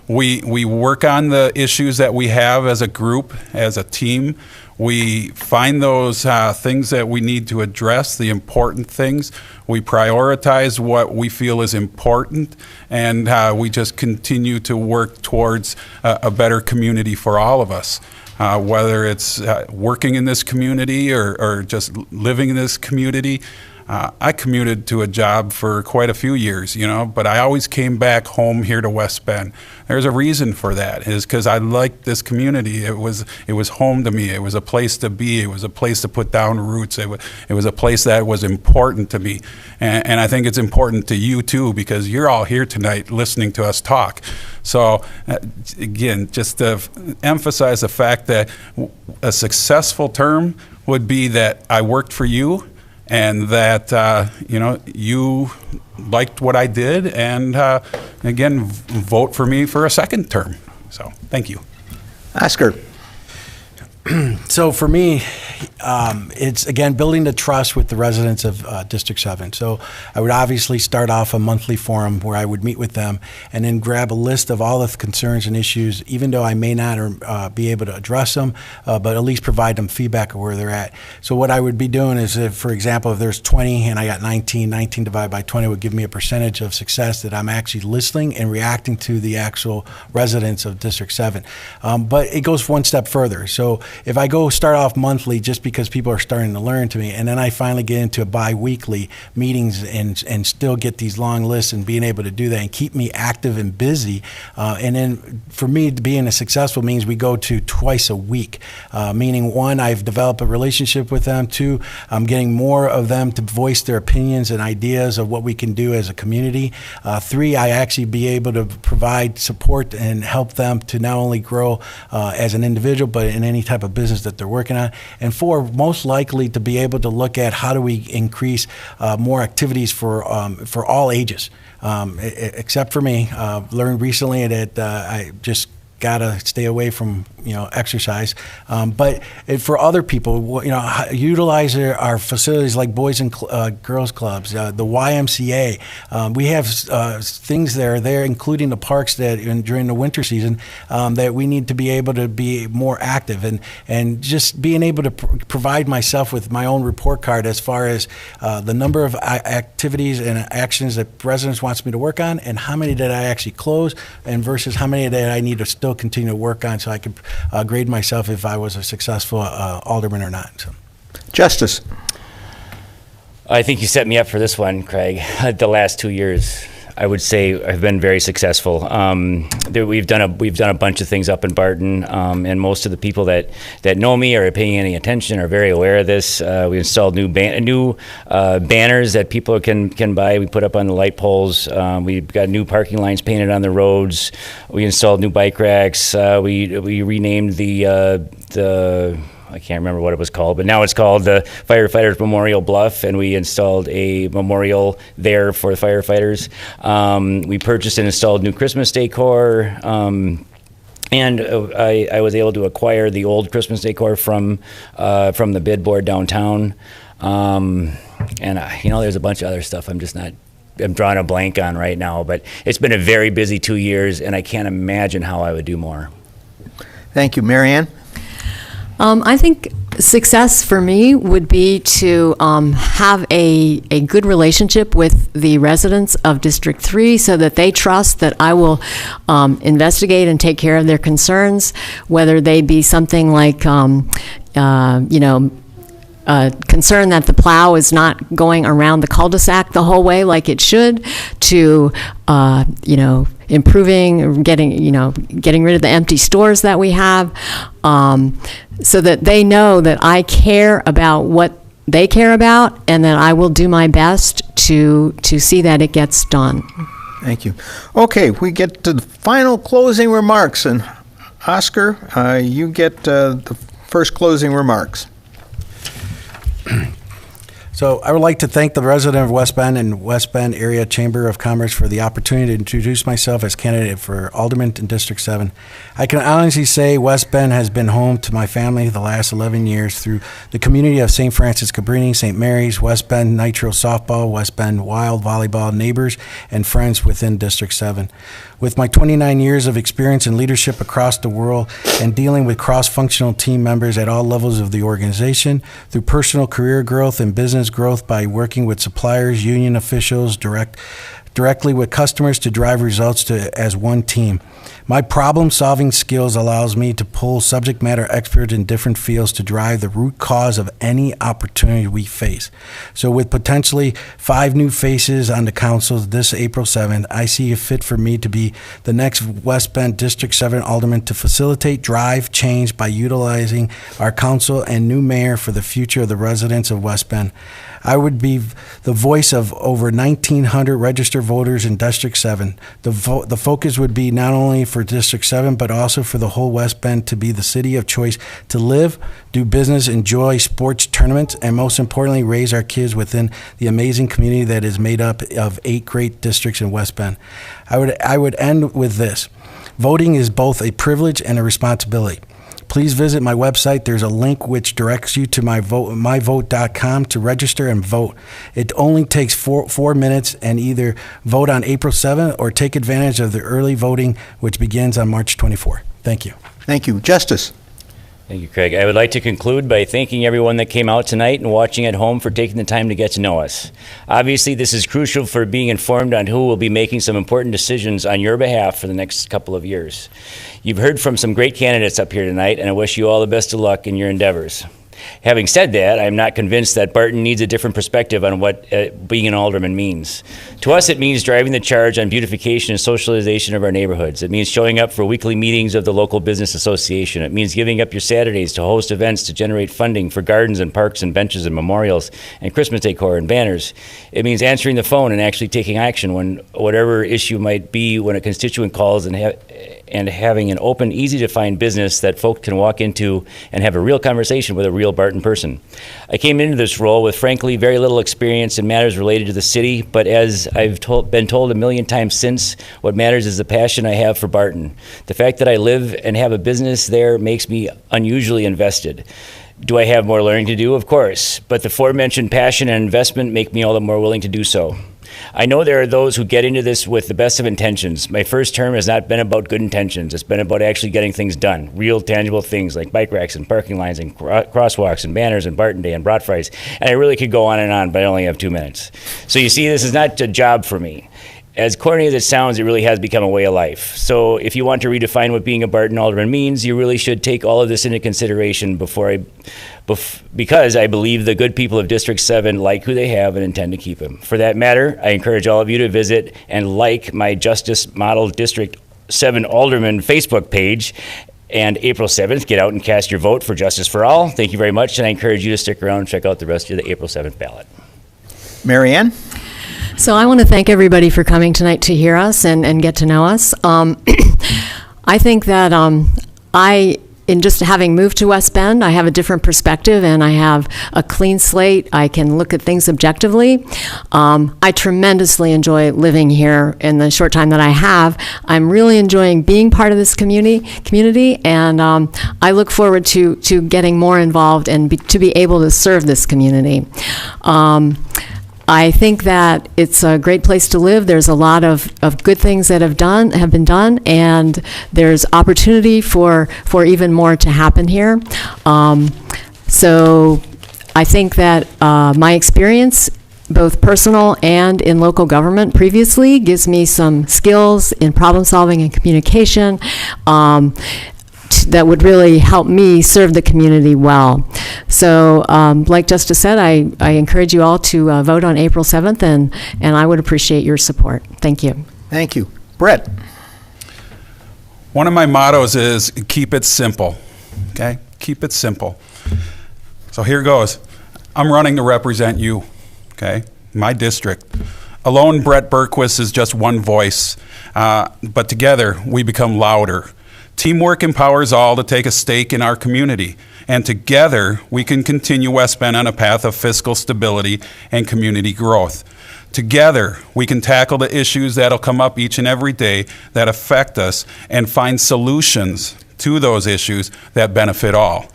B: we work on the issues that we have as a group, as a team. We find those things that we need to address, the important things. We prioritize what we feel is important, and we just continue to work towards a better community for all of us. Whether it's working in this community or just living in this community. I commuted to a job for quite a few years, but I always came back home here to West Bend. There's a reason for that, is because I liked this community. It was home to me. It was a place to be. It was a place to put down roots. It was a place that was important to me. And I think it's important to you too, because you're all here tonight listening to us talk. So again, just to emphasize the fact that a successful term would be that I worked for you, and that you liked what I did, and again, vote for me for a second term. So thank you.
A: Oscar.
C: So for me, it's, again, building the trust with the residents of District 7. So I would obviously start off a monthly forum where I would meet with them and then grab a list of all the concerns and issues, even though I may not be able to address them, but at least provide them feedback of where they're at. So what I would be doing is, if, for example, if there's 20 and I got 19 divided by 20 would give me a percentage of success that I'm actually listening and reacting to the actual residents of District 7. But it goes one step further. So if I go start off monthly just because people are starting to learn to me, and then I finally get into bi-weekly meetings and still get these long lists and being able to do that and keep me active and busy. And then for me, being a successful means we go to twice a week, meaning one, I've developed a relationship with them. Two, I'm getting more of them to voice their opinions and ideas of what we can do as a community. Three, I actually be able to provide support and help them to not only grow as an individual, but in any type of business that they're working on. And four, most likely to be able to look at how do we increase more activities for all ages. Except for me, learned recently that I just gotta stay away from exercise, but for other people, utilize our facilities like Boys and Girls Clubs, the YMCA. We have things there, including the parks that during the winter season that we need to be able to be more active, and just being able to provide myself with my own report card as far as the number of activities and actions that residents wants me to work on, and how many did I actually close, and versus how many that I need to still continue to work on, so I could grade myself if I was a successful alderman or not. So.
A: Justice.
D: I think you set me up for this one, Craig. The last 2 years, I would say, have been very successful. We've done a bunch of things up in Barton, and most of the people that know me or are paying any attention are very aware of this. We installed new banners that people can buy. We put up on the light poles. We've got new parking lines painted on the roads. We installed new bike racks. We renamed the I can't remember what it was called, but now it's called the Firefighters Memorial Bluff, and we installed a memorial there for the firefighters. We purchased and installed new Christmas decor, and I was able to acquire the old Christmas decor from the bid board downtown. There's a bunch of other stuff I'm drawing a blank on right now, but it's been a very busy 2 years, and I can't imagine how I would do more.
A: Thank you. Marianne?
E: I think success for me would be to have a good relationship with the residents of District 3 so that they trust that I will investigate and take care of their concerns, whether they be something like, concern that the plow is not going around the cul-de-sac the whole way like it should, to, improving, getting rid of the empty stores that we have, so that they know that I care about what they care about and that I will do my best to see that it gets done.
A: Thank you. Okay, we get to the final closing remarks, and Oscar, you get the first closing remarks.
C: So I would like to thank the resident of West Bend and West Bend Area Chamber of Commerce for the opportunity to introduce myself as candidate for Alderman in District 7. I can honestly say West Bend has been home to my family the last 11 years through the community of St. Francis Cabrini, St. Mary's, West Bend Nitro Softball, West Bend Wild Volleyball, neighbors, and friends within District 7. With my 29 years of experience in leadership across the world and dealing with cross-functional team members at all levels of the organization, through personal career growth and business growth by working with suppliers, union officials, directly with customers to drive results as one team. My problem-solving skills allows me to pull subject matter experts in different fields to drive the root cause of any opportunity we face. So with potentially 5 new faces on the council this April 7th, I see it fit for me to be the next West Bend District 7 Alderman to facilitate, drive change by utilizing our council and new mayor for the future of the residents of West Bend. I would be the voice of over 1,900 registered voters in District 7. The focus would be not only for District 7, but also for the whole West Bend to be the city of choice to live, do business, enjoy sports tournaments, and most importantly, raise our kids within the amazing community that is made up of 8 great districts in West Bend. I would end with this. Voting is both a privilege and a responsibility. Please visit my website. There's a link which directs you to myvote.com to register and vote. It only takes 4 minutes, and either vote on April 7th or take advantage of the early voting, which begins on March 24th. Thank you.
A: Thank you. Justice.
D: Thank you, Craig. I would like to conclude by thanking everyone that came out tonight and watching at home for taking the time to get to know us. Obviously, this is crucial for being informed on who will be making some important decisions on your behalf for the next couple of years. You've heard from some great candidates up here tonight, and I wish you all the best of luck in your endeavors. Having said that, I'm not convinced that Barton needs a different perspective on what being an alderman means. To us, it means driving the charge on beautification and socialization of our neighborhoods. It means showing up for weekly meetings of the local business association. It means giving up your Saturdays to host events to generate funding for gardens and parks and benches and memorials and Christmas decor and banners. It means answering the phone and actually taking action when whatever issue might be when a constituent calls, and having an open, easy-to-find business that folk can walk into and have a real conversation with a real Barton person. I came into this role with, frankly, very little experience in matters related to the city, but as I've been told a million times since, what matters is the passion I have for Barton. The fact that I live and have a business there makes me unusually invested. Do I have more learning to do? Of course, but the aforementioned passion and investment make me all the more willing to do so. I know there are those who get into this with the best of intentions. My first term has not been about good intentions. It's been about actually getting things done, real tangible things like bike racks and parking lines and crosswalks and banners and Barton Day and brat fries. And I really could go on and on, but I only have 2 minutes. So you see, this is not a job for me. As corny as it sounds, it really has become a way of life. So if you want to redefine what being a Barton alderman means, you really should take all of this into consideration before because I believe the good people of District 7 like who they have and intend to keep them. For that matter, I encourage all of you to visit and like my Justice Model District 7 Alderman Facebook page. And April 7th, get out and cast your vote for Justice for All. Thank you very much, and I encourage you to stick around and check out the rest of the April 7th ballot.
A: Marianne?
E: So I want to thank everybody for coming tonight to hear us and get to know us. I think that in just having moved to West Bend, I have a different perspective and I have a clean slate. I can look at things objectively. I tremendously enjoy living here in the short time that I have. I'm really enjoying being part of this community, and I look forward to getting more involved and to be able to serve this community. I think that it's a great place to live. There's a lot of good things that have been done, and there's opportunity for even more to happen here. So I think that my experience, both personal and in local government previously, gives me some skills in problem solving and communication that would really help me serve the community well. So like Justice said, I encourage you all to vote on April 7th, and I would appreciate your support. Thank you.
A: Thank you. Brett?
B: One of my mottos is keep it simple, okay? Keep it simple. So here goes. I'm running to represent you, okay? My district. Alone, Brett Berquist is just one voice, but together we become louder. Teamwork empowers all to take a stake in our community, and together we can continue West Bend on a path of fiscal stability and community growth. Together we can tackle the issues that'll come up each and every day that affect us and find solutions to those issues that benefit all.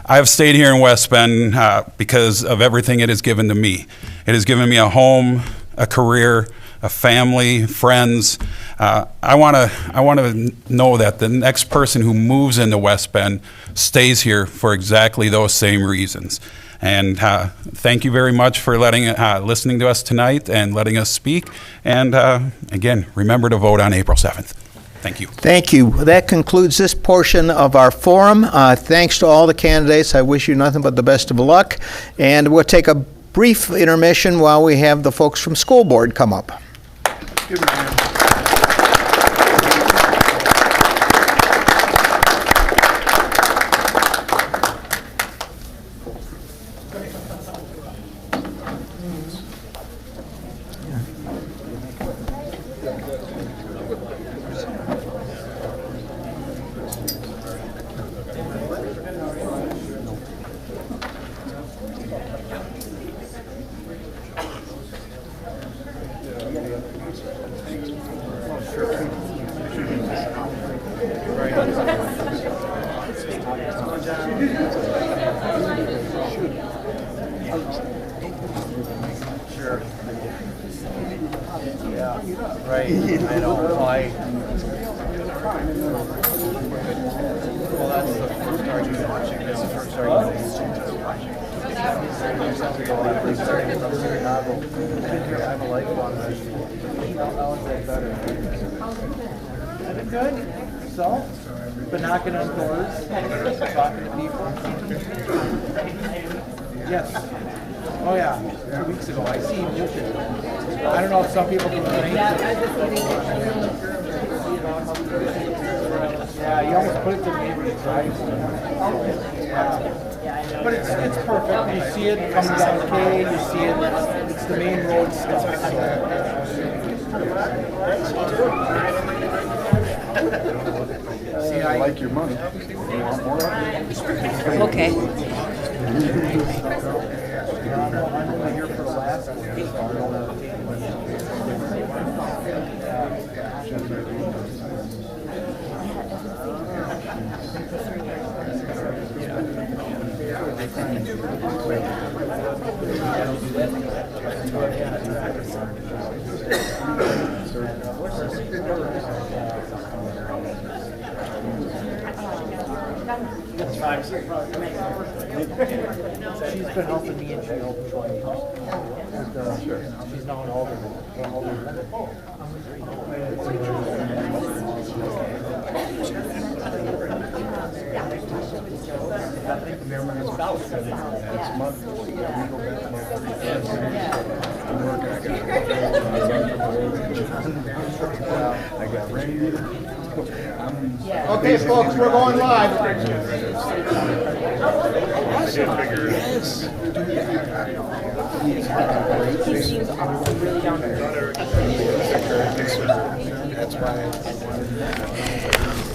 B: I have stayed here in West Bend because of everything it has given to me. It has given me a home, a career, a family, friends. I want to know that the next person who moves into West Bend stays here for exactly those same reasons. And thank you very much for listening to us tonight and letting us speak. And again, remember to vote on April 7th. Thank you.
A: Thank you. That concludes this portion of our forum. Thanks to all the candidates. I wish you nothing but the best of luck. And we'll take a brief intermission while we have the folks from school board come up.
F: Been knocking on doors, talking to people. Yes. Oh yeah, 2 weeks ago. I see you moved it. I don't know if some people can drink. Yeah, you almost put it to neighbors, right? But it's perfect. You see it coming down K, you see it. It's the main road stuff. See, I like your money. You want more of it?
E: Okay.
F: I'm only here for the last one. She's been helping me and she helped Troy. She's now an alderman.
A: Okay, folks, we're going live.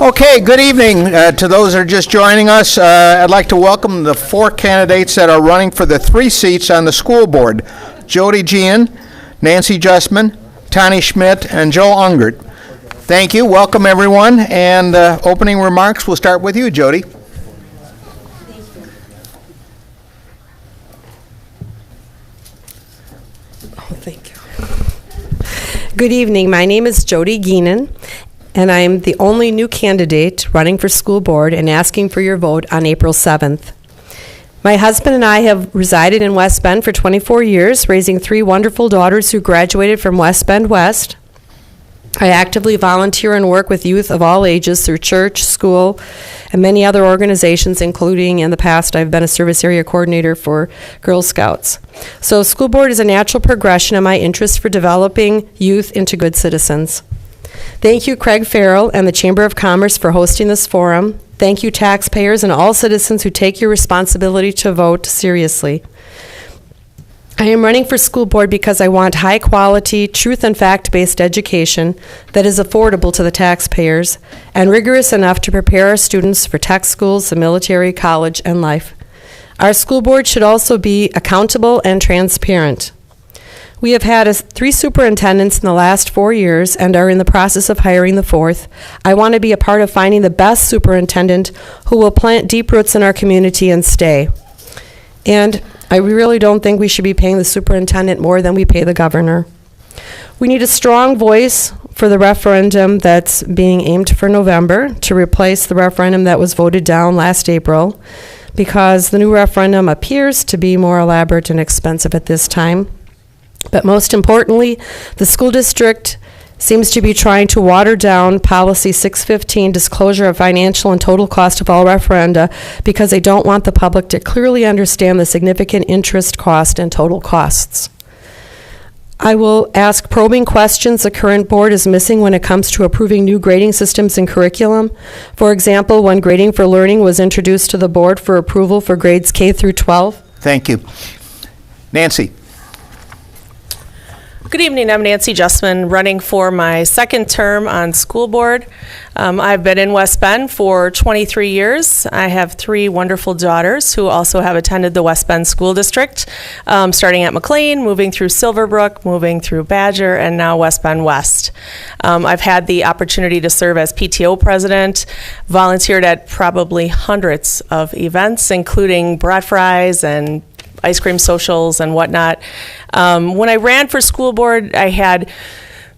A: Okay, good evening to those that are just joining us. I'd like to welcome the 4 candidates that are running for the 3 seats on the school board: Jody Gian, Nancy Justman, Tani Schmidt, and Joe Ungert. Thank you. Welcome, everyone. And opening remarks, we'll start with you, Jody.
G: Thank you. Good evening. My name is Jody Geenan, and I'm the only new candidate running for school board and asking for your vote on April 7th. My husband and I have resided in West Bend for 24 years, raising 3 wonderful daughters who graduated from West Bend West. I actively volunteer and work with youth of all ages through church, school, and many other organizations, including in the past I've been a service area coordinator for Girl Scouts. So school board is a natural progression of my interest for developing youth into good citizens. Thank you, Craig Farrell and the Chamber of Commerce for hosting this forum. Thank you, taxpayers and all citizens who take your responsibility to vote seriously. I am running for school board because I want high-quality, truth and fact-based education that is affordable to the taxpayers and rigorous enough to prepare our students for tech schools, the military, college, and life. Our school board should also be accountable and transparent. We have had 3 superintendents in the last 4 years and are in the process of hiring the 4th. I want to be a part of finding the best superintendent who will plant deep roots in our community and stay. And I really don't think we should be paying the superintendent more than we pay the governor. We need a strong voice for the referendum that's being aimed for November to replace the referendum that was voted down last April, because the new referendum appears to be more elaborate and expensive at this time. But most importantly, the school district seems to be trying to water down Policy 615, disclosure of financial and total cost of all referenda, because they don't want the public to clearly understand the significant interest cost and total costs. I will ask probing questions the current board is missing when it comes to approving new grading systems and curriculum. For example, when grading for learning was introduced to the board for approval for grades K through 12.
A: Thank you. Nancy.
H: Good evening, I'm Nancy Justman, running for my 2nd term on school board. I've been in West Bend for 23 years. I have 3 wonderful daughters who also have attended the West Bend School District, starting at McLean, moving through Silverbrook, moving through Badger, and now West Bend West. I've had the opportunity to serve as PTO president, volunteered at probably hundreds of events, including brat fries and ice cream socials and whatnot. When I ran for school board, I had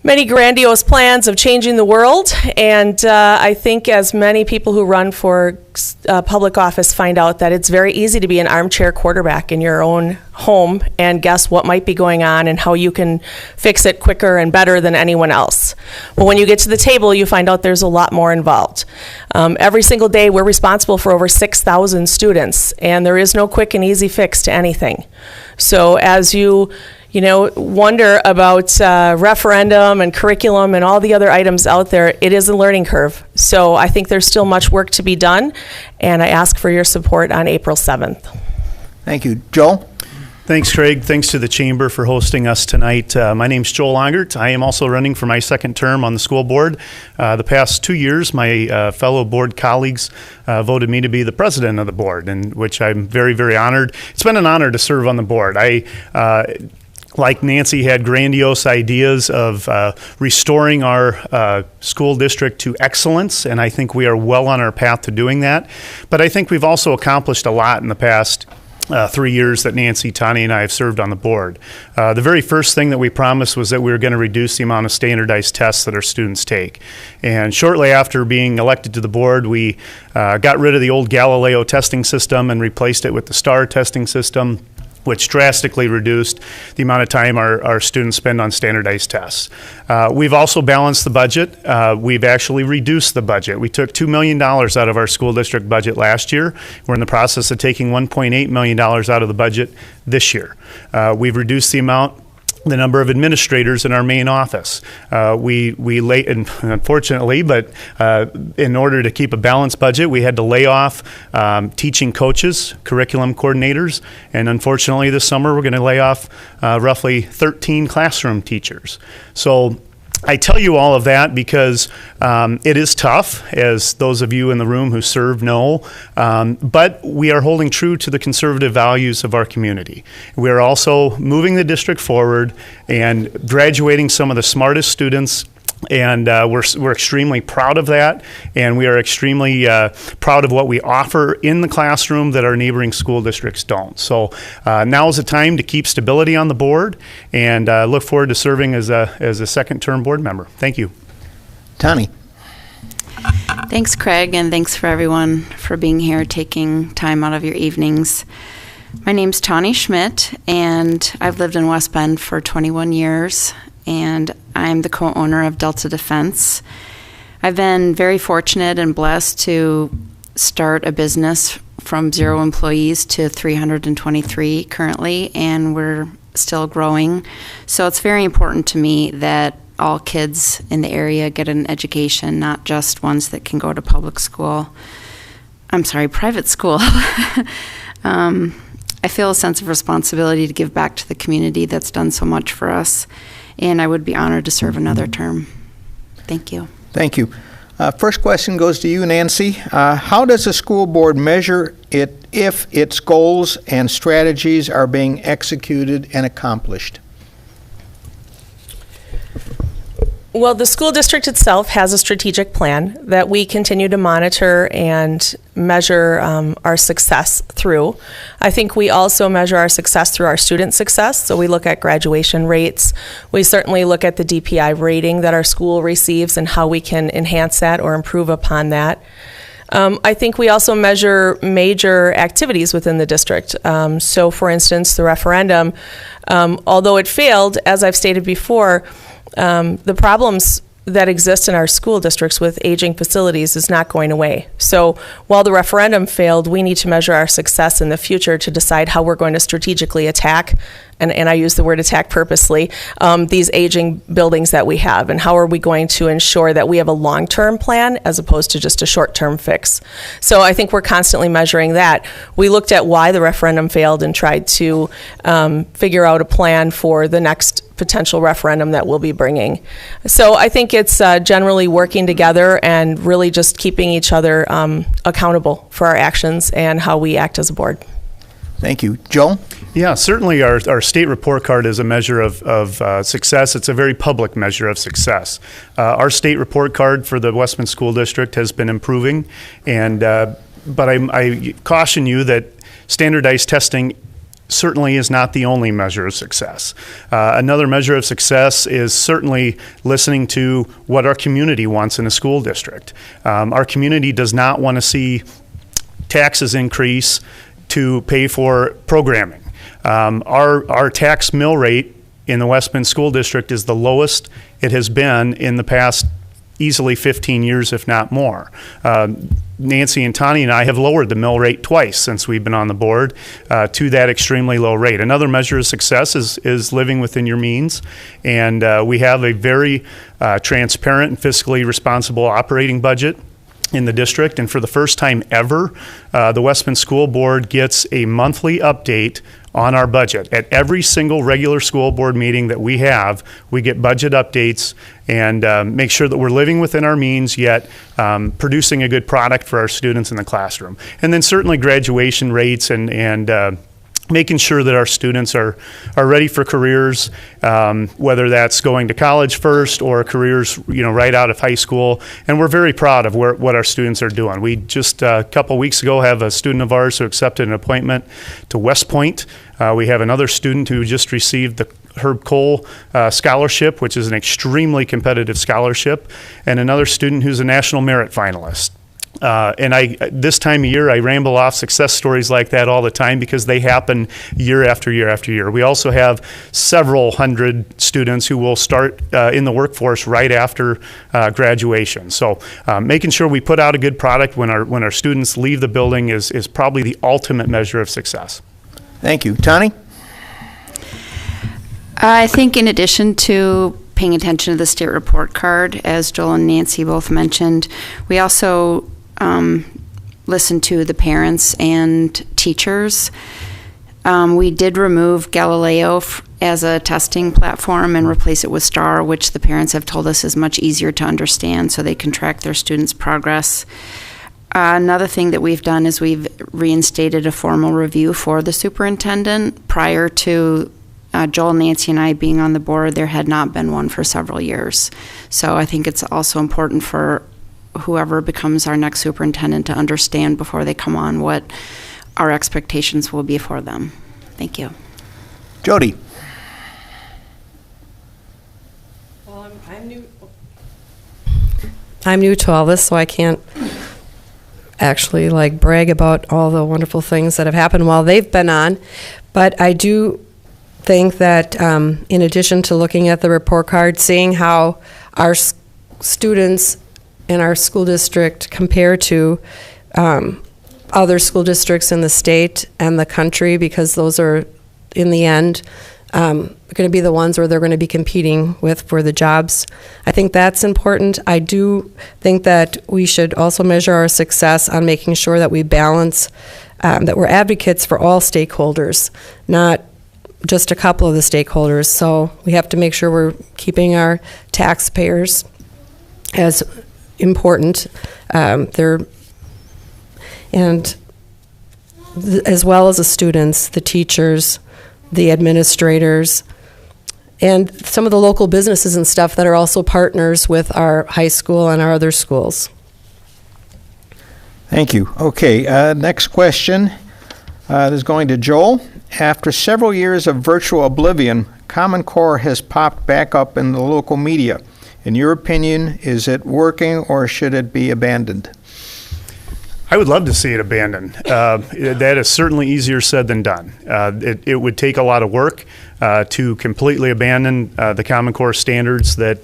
H: many grandiose plans of changing the world, and I think as many people who run for public office find out that it's very easy to be an armchair quarterback in your own home and guess what might be going on and how you can fix it quicker and better than anyone else. Well, when you get to the table, you find out there's a lot more involved. Every single day, we're responsible for over 6,000 students, and there is no quick and easy fix to anything. So as you wonder about referendum and curriculum and all the other items out there, it is a learning curve. So I think there's still much work to be done, and I ask for your support on April 7th.
A: Thank you. Joel?
I: Thanks, Craig. Thanks to the Chamber for hosting us tonight. My name's Joel Ongert. I am also running for my 2nd term on the school board. The past 2 years, my fellow board colleagues voted me to be the president of the board, and which I'm very, very honored. It's been an honor to serve on the board. Like Nancy, had grandiose ideas of restoring our school district to excellence, and I think we are well on our path to doing that. But I think we've also accomplished a lot in the past 3 years that Nancy, Tani, and I have served on the board. The very first thing that we promised was that we were going to reduce the amount of standardized tests that our students take. And shortly after being elected to the board, we got rid of the old Galileo testing system and replaced it with the STAR testing system. which drastically reduced the amount of time our students spend on standardized tests. We've also balanced the budget. We've actually reduced the budget. We took $2 million out of our school district budget last year. We're in the process of taking $1.8 million out of the budget this year. We've reduced the number of administrators in our main office. Unfortunately, but in order to keep a balanced budget, we had to lay off teaching coaches, curriculum coordinators, and unfortunately this summer we're going to lay off roughly 13 classroom teachers. So I tell you all of that because it is tough, as those of you in the room who serve know, but we are holding true to the conservative values of our community. We are also moving the district forward and graduating some of the smartest students, and we're extremely proud of that, and we are extremely proud of what we offer in the classroom that our neighboring school districts don't. So now is the time to keep stability on the board, and look forward to serving as a second-term board member. Thank you.
A: Tani.
J: Thanks, Craig, and thanks for everyone for being here, taking time out of your evenings. My name's Tani Schmidt, and I've lived in West Bend for 21 years, and I'm the co-owner of Delta Defense. I've been very fortunate and blessed to start a business from 0 employees to 323 currently, and we're still growing. So it's very important to me that all kids in the area get an education, not just ones that can go to private school. I feel a sense of responsibility to give back to the community that's done so much for us, and I would be honored to serve another term. Thank you.
A: Thank you. First question goes to you, Nancy. How does the school board measure if its goals and strategies are being executed and accomplished?
H: Well, the school district itself has a strategic plan that we continue to monitor and measure our success through. I think we also measure our success through our student success. So we look at graduation rates. We certainly look at the DPI rating that our school receives and how we can enhance that or improve upon that. I think we also measure major activities within the district. So for instance, the referendum, although it failed, as I've stated before, the problems that exist in our school districts with aging facilities is not going away. So while the referendum failed, we need to measure our success in the future to decide how we're going to strategically attack, and I use the word attack purposely, these aging buildings that we have, and how are we going to ensure that we have a long-term plan as opposed to just a short-term fix. So I think we're constantly measuring that. We looked at why the referendum failed and tried to figure out a plan for the next potential referendum that we'll be bringing. So I think it's generally working together and really just keeping each other accountable for our actions and how we act as a board.
A: Thank you. Joe?
I: Yeah, certainly our state report card is a measure of success. It's a very public measure of success. Our state report card for the West Bend School District has been improving, and but I caution you that standardized testing certainly is not the only measure of success. Another measure of success is certainly listening to what our community wants in a school district. Our community does not want to see taxes increase to pay for programming. Our tax mill rate in the West Bend School District is the lowest it has been in the past easily 15 years, if not more. Nancy and Tani and I have lowered the mill rate twice since we've been on the board to that extremely low rate. Another measure of success is living within your means, and we have a very transparent and fiscally responsible operating budget in the district, and for the first time ever, the West Bend School Board gets a monthly update on our budget. At every single regular school board meeting that we have, we get budget updates and make sure that we're living within our means, yet producing a good product for our students in the classroom. And then certainly graduation rates and making sure that our students are ready for careers, whether that's going to college first or careers, right out of high school. And we're very proud of what our students are doing. We just a couple weeks ago have a student of ours who accepted an appointment to West Point. We have another student who just received the Herb Cole Scholarship, which is an extremely competitive scholarship, and another student who's a National Merit finalist. And this time of year, I ramble off success stories like that all the time because they happen year after year after year. We also have several hundred students who will start in the workforce right after graduation. So making sure we put out a good product when our students leave the building is probably the ultimate measure of success.
A: Thank you. Tani?
J: I think in addition to paying attention to the state report card, as Joel and Nancy both mentioned, we also listen to the parents and teachers. We did remove Galileo as a testing platform and replace it with STAR, which the parents have told us is much easier to understand so they can track their students' progress. Another thing that we've done is we've reinstated a formal review for the superintendent. Prior to Joel, Nancy, and I being on the board, there had not been one for several years. So I think it's also important for whoever becomes our next superintendent to understand before they come on what our expectations will be for them. Thank you.
A: Jody?
G: Well, I'm new to all this, so I can't actually brag about all the wonderful things that have happened while they've been on. But I do think that in addition to looking at the report card, seeing how our students in our school district compare to other school districts in the state and the country, because those are, in the end, going to be the ones where they're going to be competing with for the jobs. I think that's important. I do think that we should also measure our success on making sure that we balance, that we're advocates for all stakeholders, not just a couple of the stakeholders. So we have to make sure we're keeping our taxpayers as important. As well as the students, the teachers, the administrators, and some of the local businesses and stuff that are also partners with our high school and our other schools.
A: Thank you. Okay, next question is going to Joel. After several years of virtual oblivion, Common Core has popped back up in the local media. In your opinion, is it working or should it be abandoned?
I: I would love to see it abandoned. That is certainly easier said than done. It would take a lot of work to completely abandon the Common Core standards that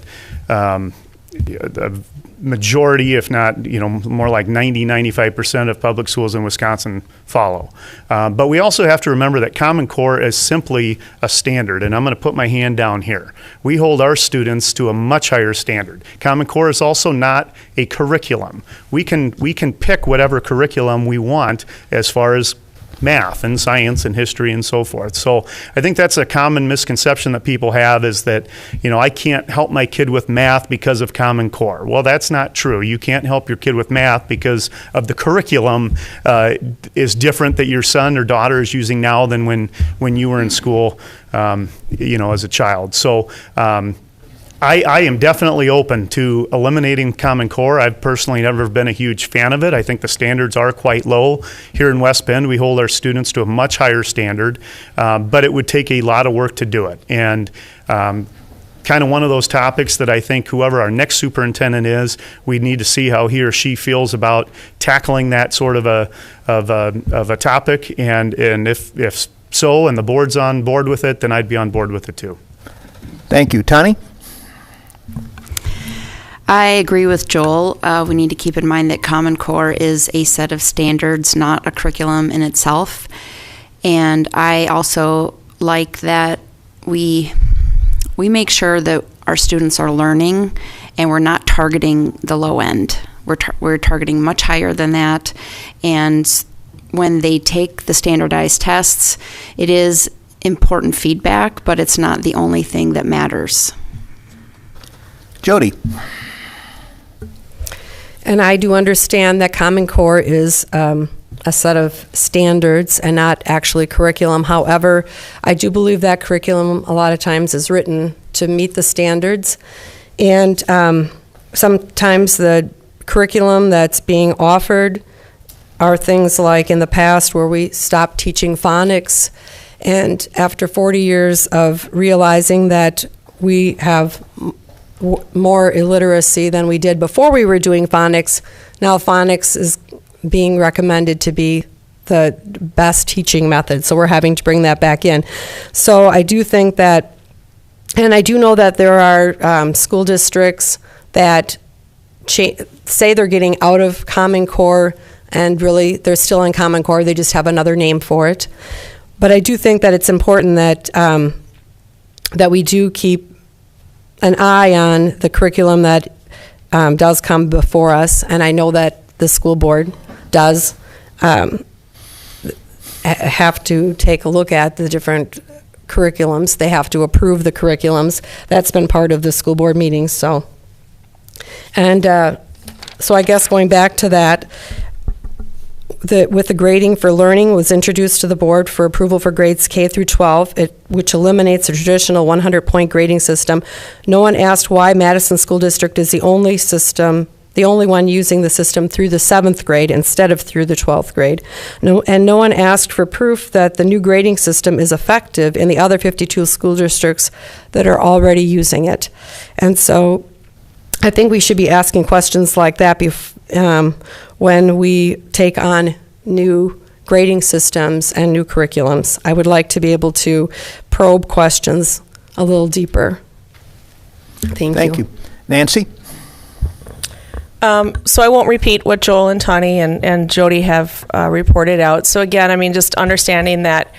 I: the majority, if not, more like 95% of public schools in Wisconsin follow. But we also have to remember that Common Core is simply a standard, and I'm going to put my hand down here. We hold our students to a much higher standard. Common Core is also not a curriculum. We can pick whatever curriculum we want as far as math and science and history and so forth. So I think that's a common misconception that people have, is that, I can't help my kid with math because of Common Core. Well, that's not true. You can't help your kid with math because of the curriculum is different that your son or daughter is using now than when you were in school, as a child. So I am definitely open to eliminating Common Core. I've personally never been a huge fan of it. I think the standards are quite low. Here in West Bend, we hold our students to a much higher standard, but it would take a lot of work to do it. And kind of one of those topics that I think whoever our next superintendent is, we need to see how he or she feels about tackling that sort of a topic. And if so, and the board's on board with it, then I'd be on board with it too.
A: Thank you. Tani?
J: I agree with Joel. We need to keep in mind that Common Core is a set of standards, not a curriculum in itself. And I also like that we make sure that our students are learning and we're not targeting the low end. We're targeting much higher than that. And when they take the standardized tests, it is important feedback, but it's not the only thing that matters.
A: Jody?
G: And I do understand that Common Core is a set of standards and not actually curriculum. However, I do believe that curriculum a lot of times is written to meet the standards. And sometimes the curriculum that's being offered are things like in the past where we stopped teaching phonics. And after 40 years of realizing that we have more illiteracy than we did before we were doing phonics. Now phonics is being recommended to be the best teaching method, so we're having to bring that back in. So I do think that, and I do know that there are school districts that say they're getting out of Common Core, and really they're still in Common Core, they just have another name for it. But I do think that it's important that that we do keep an eye on the curriculum that does come before us, and I know that the school board does have to take a look at the different curriculums. They have to approve the curriculums. That's been part of the school board meetings. So I guess going back to that, with the grading for learning was introduced to the board for approval for grades K through 12, which eliminates the traditional 100-point grading system. No one asked why Madison School District is the only one using the system through the 7th grade instead of through the 12th grade. No one asked for proof that the new grading system is effective in the other 52 school districts that are already using it. And so I think we should be asking questions like that when we take on new grading systems and new curriculums. I would like to be able to probe questions a little deeper. Thank you.
A: Nancy?
H: So I won't repeat what Joel and Tani and Jody have reported out. So again, I mean, just understanding that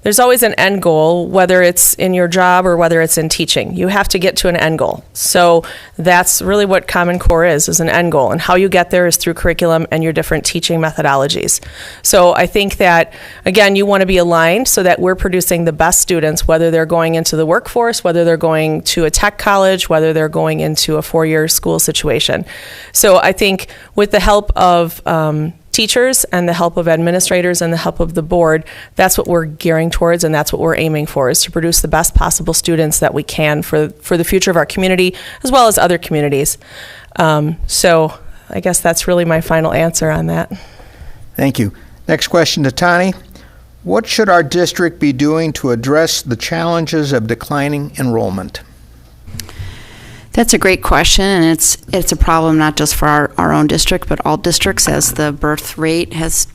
H: there's always an end goal, whether it's in your job or whether it's in teaching. You have to get to an end goal. So that's really what Common Core is an end goal. And how you get there is through curriculum and your different teaching methodologies. So I think that, again, you want to be aligned so that we're producing the best students, whether they're going into the workforce, whether they're going to a tech college, whether they're going into a 4-year school situation. So I think with the help of teachers and the help of administrators and the help of the board, that's what we're gearing towards, and that's what we're aiming for, is to produce the best possible students that we can for the future of our community as well as other communities. So I guess that's really my final answer on that.
A: Thank you. Next question to Tani. What should our district be doing to address the challenges of declining enrollment?
J: That's a great question, and it's a problem not just for our own district, but all districts, as the birth rate has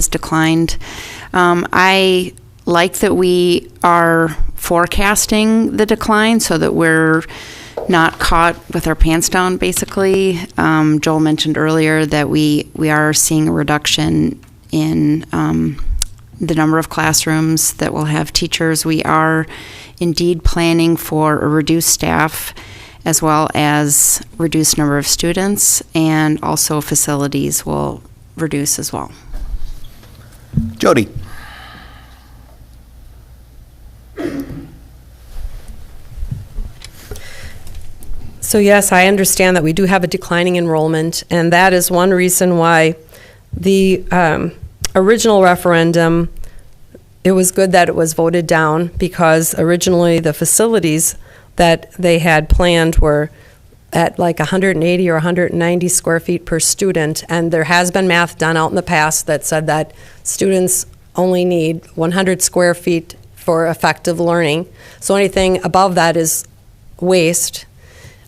J: declined. I like that we are forecasting the decline so that we're not caught with our pants down, basically. Joel mentioned earlier that we are seeing a reduction in the number of classrooms that will have teachers. We are indeed planning for a reduced staff, as well as reduced number of students, and also facilities will reduce as well.
A: Jody.
G: So yes, I understand that we do have a declining enrollment, and that is one reason why the original referendum, it was good that it was voted down, because originally the facilities that they had planned were at like 180 or 190 square feet per student, and there has been math done out in the past that said that students only need 100 square feet for effective learning. So anything above that is waste.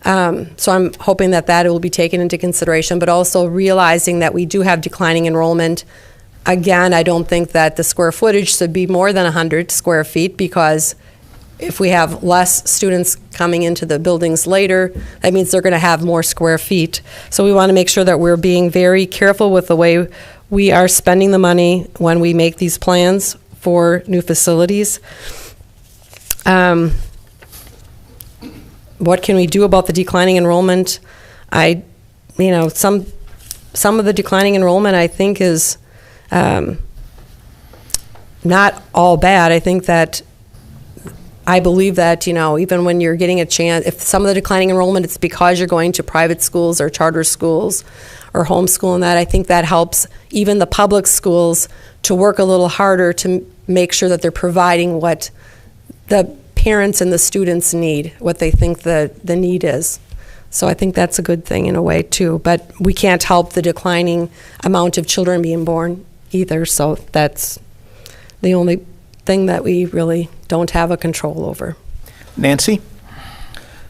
G: So I'm hoping that will be taken into consideration, but also realizing that we do have declining enrollment. Again, I don't think that the square footage should be more than 100 square feet, because if we have less students coming into the buildings later, that means they're going to have more square feet. So we want to make sure that we're being very careful with the way we are spending the money when we make these plans for new facilities. What can we do about the declining enrollment? Some of the declining enrollment, I think, is not all bad. I believe that, even when you're getting a chance, if some of the declining enrollment, it's because you're going to private schools or charter schools or homeschool, and that I think that helps even the public schools to work a little harder to make sure that they're providing what the parents and the students need, what they think the need is. So I think that's a good thing in a way too, but we can't help the declining amount of children being born either, so that's the only thing that we really don't have a control over.
A: Nancy?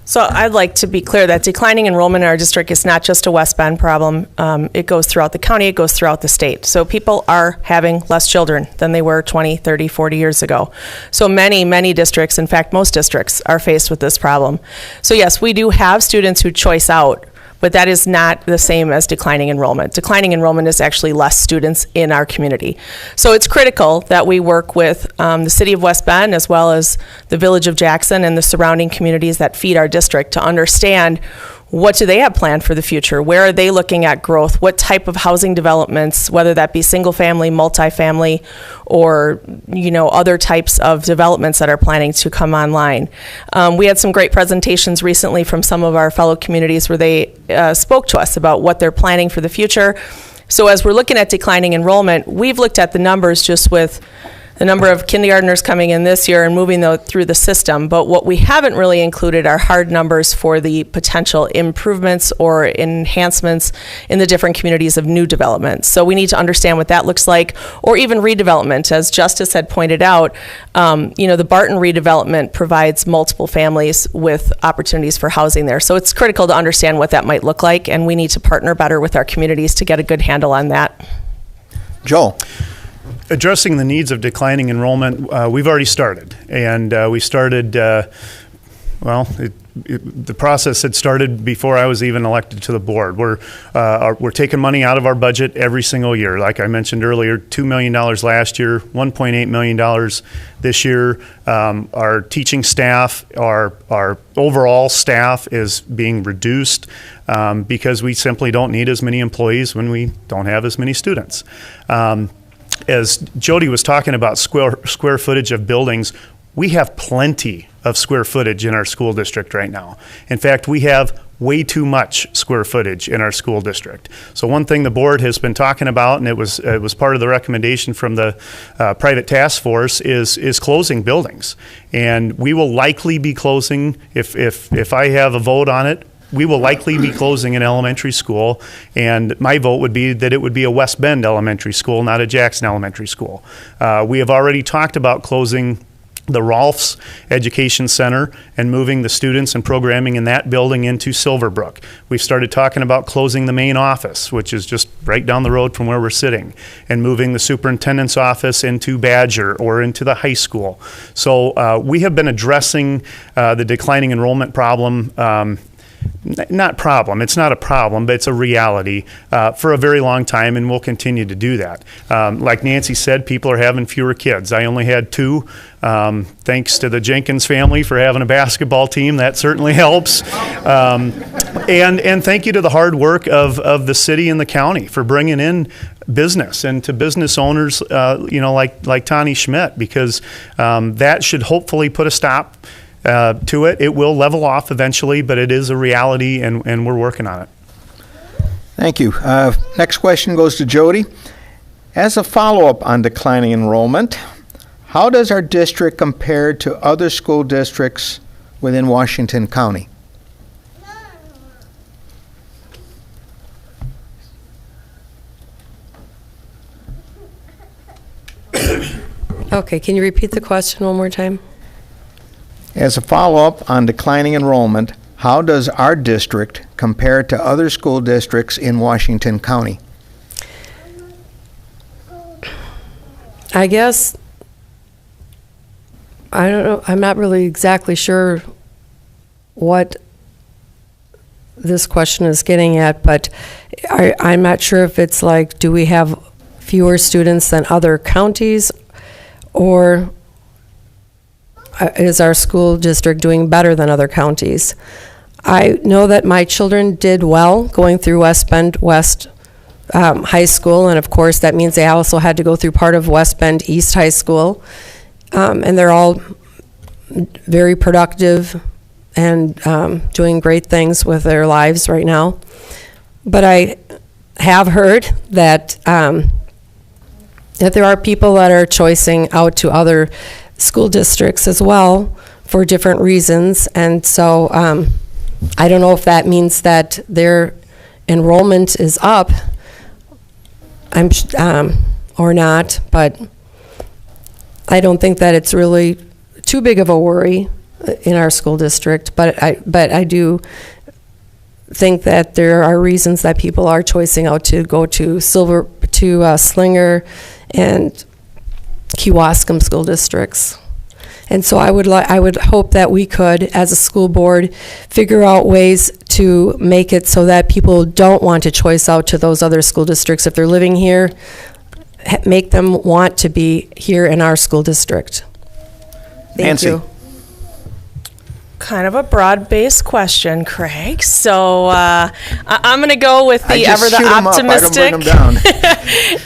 H: So I'd like to be clear that declining enrollment in our district is not just a West Bend problem. It goes throughout the county, it goes throughout the state. So people are having less children than they were 20, 30, 40 years ago. So many districts, in fact, most districts are faced with this problem. So yes, we do have students who choice out, but that is not the same as declining enrollment. Declining enrollment is actually less students in our community. So it's critical that we work with the city of West Bend as well as the village of Jackson and the surrounding communities that feed our district to understand what do they have planned for the future? Where are they looking at growth? What type of housing developments, whether that be single family, multifamily, or other types of developments that are planning to come online. We had some great presentations recently from some of our fellow communities where they spoke to us about what they're planning for the future. So as we're looking at declining enrollment, we've looked at the numbers just with the number of kindergartners coming in this year and moving through the system. But what we haven't really included are hard numbers for the potential improvements or enhancements in the different communities of new development. So we need to understand what that looks like, or even redevelopment. As Justice had pointed out, the Barton redevelopment provides multiple families with opportunities for housing there. So it's critical to understand what that might look like, and we need to partner better with our communities to get a good handle on that.
A: Joel.
I: Addressing the needs of declining enrollment, we've already started, and we started. The process had started before I was even elected to the board. We're taking money out of our budget every single year. Like I mentioned earlier, $2 million last year, $1.8 million this year. Our teaching staff, our overall staff is being reduced because we simply don't need as many employees when we don't have as many students. As Jody was talking about square footage of buildings, we have plenty of square footage in our school district right now. In fact, we have way too much square footage in our school district. So one thing the board has been talking about, and it was part of the recommendation from the private task force, is closing buildings. And we will likely be closing, if I have a vote on it, we will likely be closing an elementary school, and my vote would be that it would be a West Bend elementary school, not a Jackson elementary school. We have already talked about closing the Rolfs Education Center and moving the students and programming in that building into Silverbrook. We've started talking about closing the main office, which is just right down the road from where we're sitting, and moving the superintendent's office into Badger or into the high school. So we have been addressing the declining enrollment problem. It's not a problem, but it's a reality for a very long time, and we'll continue to do that. Like Nancy said, people are having fewer kids. I only had 2. Thanks to the Jenkins family for having a basketball team. That certainly helps. And thank you to the hard work of the city and the county for bringing in business, and to business owners, like Tani Schmidt, because that should hopefully put a stop to it. It will level off eventually, but it is a reality, and we're working on it.
A: Thank you. Next question goes to Jody. As a follow-up on declining enrollment, how does our district compare to other school districts within Washington County?
G: Okay, can you repeat the question one more time?
A: As a follow-up on declining enrollment, how does our district compare to other school districts in Washington County?
G: I guess, I don't know, I'm not really exactly sure what this question is getting at, but I'm not sure if it's like, do we have fewer students than other counties, or is our school district doing better than other counties? I know that my children did well going through West Bend West High School, and of course that means they also had to go through part of West Bend East High School, and they're all very productive and doing great things with their lives right now. But I have heard that that there are people that are choicing out to other school districts as well for different reasons, and so I don't know if that means that their enrollment is up or not, but I don't think that it's really too big of a worry. in our school district. But I do think that there are reasons that people are choicing out to go to Slinger and Kewaskum school districts. And so I would hope that we could, as a school board, figure out ways to make it so that people don't want to choice out to those other school districts. If they're living here, make them want to be here in our school district. Thank
A: Nancy.
G: you.
H: Kind of a broad-based question, Craig. So I'm going to go with the optimistic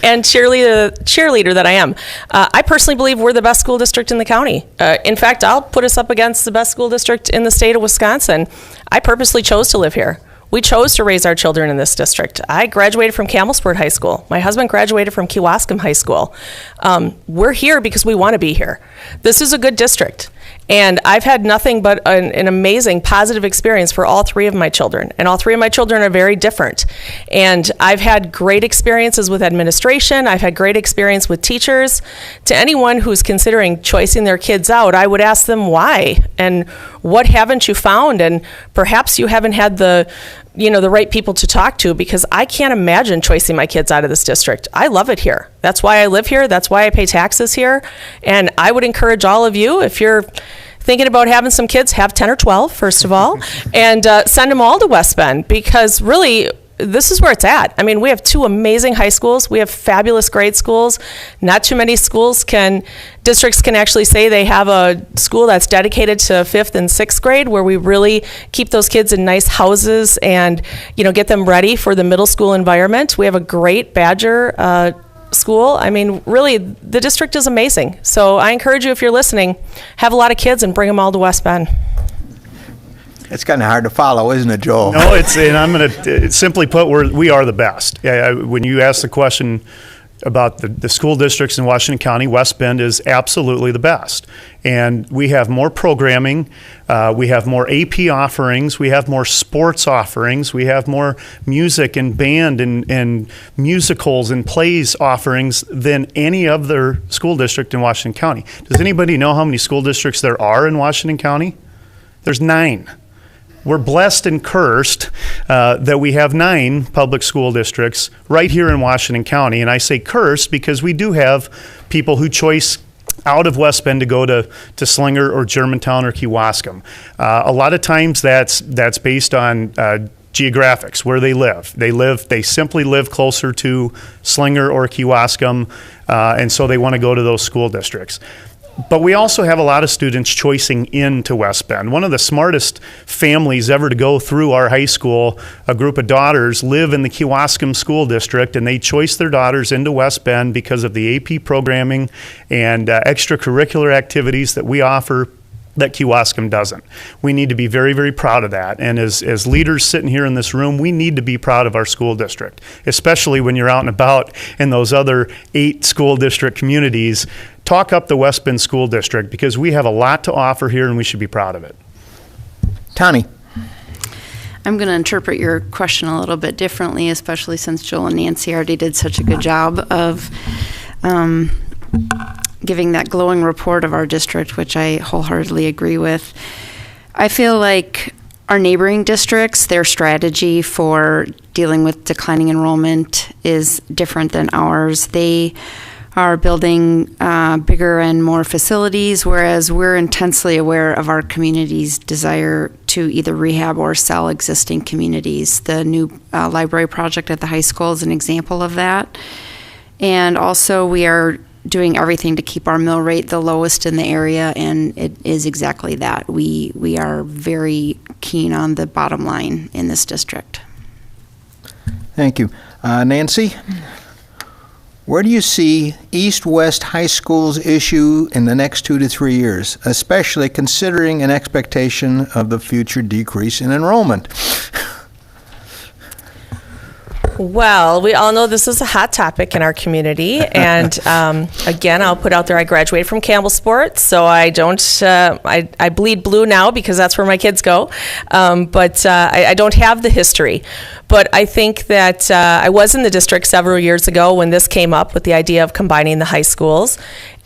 H: and cheerleader that I am. I personally believe we're the best school district in the county. In fact, I'll put us up against the best school district in the state of Wisconsin. I purposely chose to live here. We chose to raise our children in this district. I graduated from Campbellsport High School. My husband graduated from Kewaskum High School. We're here because we want to be here. This is a good district. And I've had nothing but an amazing positive experience for all three of my children. And all three of my children are very different. And I've had great experiences with administration. I've had great experience with teachers. To anyone who's considering choicing their kids out, I would ask them why and what haven't you found? And perhaps you haven't had the right people to talk to, because I can't imagine choicing my kids out of this district. I love it here. That's why I live here. That's why I pay taxes here. And I would encourage all of you, if you're thinking about having some kids, have 10 or 12, first of all, and send them all to West Bend, because really, this is where it's at. I mean, we have two amazing high schools. We have fabulous grade schools. Not too many districts can actually say they have a school that's dedicated to 5th and 6th grade, where we really keep those kids in nice houses and, get them ready for the middle school environment. We have a great Badger school. I mean, really, the district is amazing. So I encourage you, if you're listening, have a lot of kids and bring them all to West Bend.
A: It's kind of hard to follow, isn't it, Joel?
I: No, and I'm going to simply put, we are the best. When you ask the question about the school districts in Washington County, West Bend is absolutely the best. And we have more programming, we have more AP offerings, we have more sports offerings, we have more music and band and musicals and plays offerings than any other school district in Washington County. Does anybody know how many school districts there are in Washington County? There's 9. We're blessed and cursed that we have 9 public school districts right here in Washington County. And I say cursed because we do have people who choice out of West Bend to go to Slinger or Germantown or Kewaskum. A lot of times that's based on geographics, where they live. They simply live closer to Slinger or Kewaskum, and so they want to go to those school districts. But we also have a lot of students choicing into West Bend. One of the smartest families ever to go through our high school, a group of daughters, live in the Kewaskum School District, and they choice their daughters into West Bend because of the AP programming and extracurricular activities that we offer that Kewaskum doesn't. We need to be very, very proud of that. And as leaders sitting here in this room, we need to be proud of our school district, especially when you're out and about in those other 8 school district communities. Talk up the West Bend School District, because we have a lot to offer here and we should be proud of it.
A: Tani.
J: I'm going to interpret your question a little bit differently, especially since Joel and Nancy already did such a good job of giving that glowing report of our district, which I wholeheartedly agree with. I feel like our neighboring districts, their strategy for dealing with declining enrollment is different than ours. They are building bigger and more facilities, whereas we're intensely aware of our community's desire to either rehab or sell existing communities. The new library project at the high school is an example of that. And also we are doing everything to keep our mill rate the lowest in the area, and it is exactly that. We are very keen on the bottom line in this district.
A: Thank you. Nancy? Where do you see East-West high schools issue in the next 2 to 3 years, especially considering an expectation of the future decrease in enrollment?
H: Well, we all know this is a hot topic in our community, and again, I'll put out there I graduated from Campbellsport, so I don't, I bleed blue now because that's where my kids go, but I don't have the history. But I think that I was in the district several years ago when this came up with the idea of combining the high schools,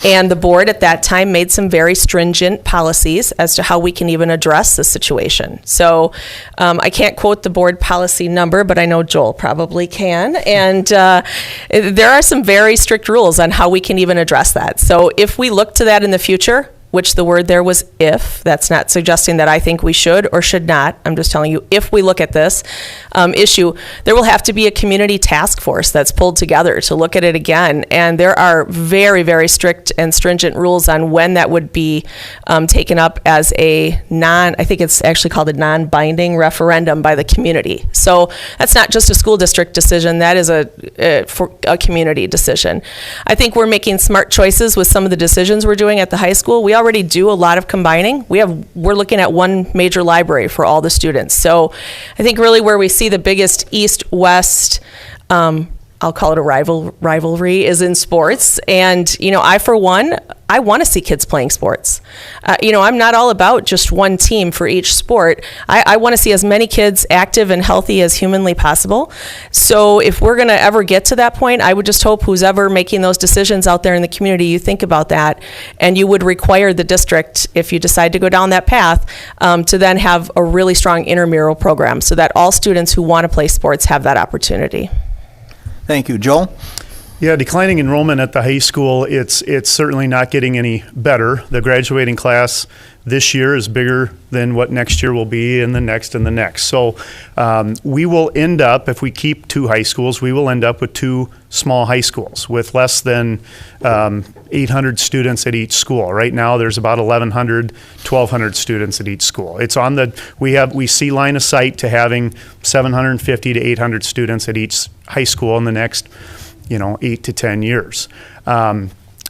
H: And the board at that time made some very stringent policies as to how we can even address the situation. So I can't quote the board policy number, but I know Joel probably can. And there are some very strict rules on how we can even address that. So if we look to that in the future, which the word there was if. That's not suggesting that I think we should or should not. I'm just telling you, if we look at this issue, there will have to be a community task force that's pulled together to look at it again. And there are very, very strict and stringent rules on when that would be taken up as I think it's actually called a non-binding referendum by the community. So that's not just a school district decision, that is a community decision. I think we're making smart choices with some of the decisions we're doing at the high school. We already do a lot of combining. We're looking at one major library for all the students. So I think really where we see the biggest east-west, I'll call it a rivalry, is in sports. And, I, for one, I want to see kids playing sports. I'm not all about just one team for each sport. I want to see as many kids active and healthy as humanly possible. So if we're going to ever get to that point, I would just hope who's ever making those decisions out there in the community, you think about that, and you would require the district, if you decide to go down that path, to then have a really strong intramural program so that all students who want to play sports have that opportunity.
A: Thank you. Joel?
I: Yeah, declining enrollment at the high school, it's certainly not getting any better. The graduating class this year is bigger than what next year will be, and the next and the next. So we will end up, if we keep 2 high schools, we will end up with 2 small high schools with less than 800 students at each school. Right now, there's about 1,100, 1,200 students at each school. It's on we see line of sight to having 750 to 800 students at each high school in the next 8 to 10 years.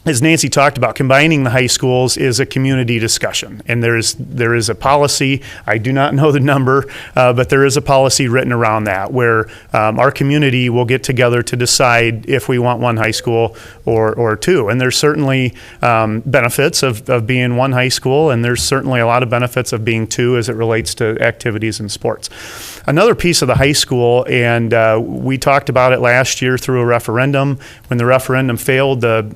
I: As Nancy talked about, combining the high schools is a community discussion, and there is a policy. I do not know the number, but there is a policy written around that where our community will get together to decide if we want 1 high school or 2. And there's certainly benefits of being 1 high school, and there's certainly a lot of benefits of being 2 as it relates to activities and sports. Another piece of the high school, and we talked about it last year through a referendum. When the referendum failed, the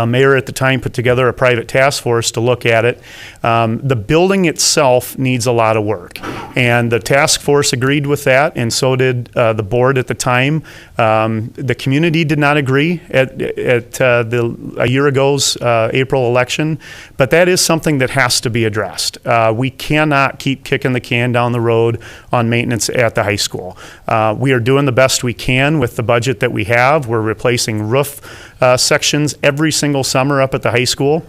I: mayor at the time put together a private task force to look at it. The building itself needs a lot of work, and the task force agreed with that, and so did the board at the time. The community did not agree at a year ago's April election, but that is something that has to be addressed. We cannot keep kicking the can down the road on maintenance at the high school. We are doing the best we can with the budget that we have. We're replacing roof sections every single summer up at the high school.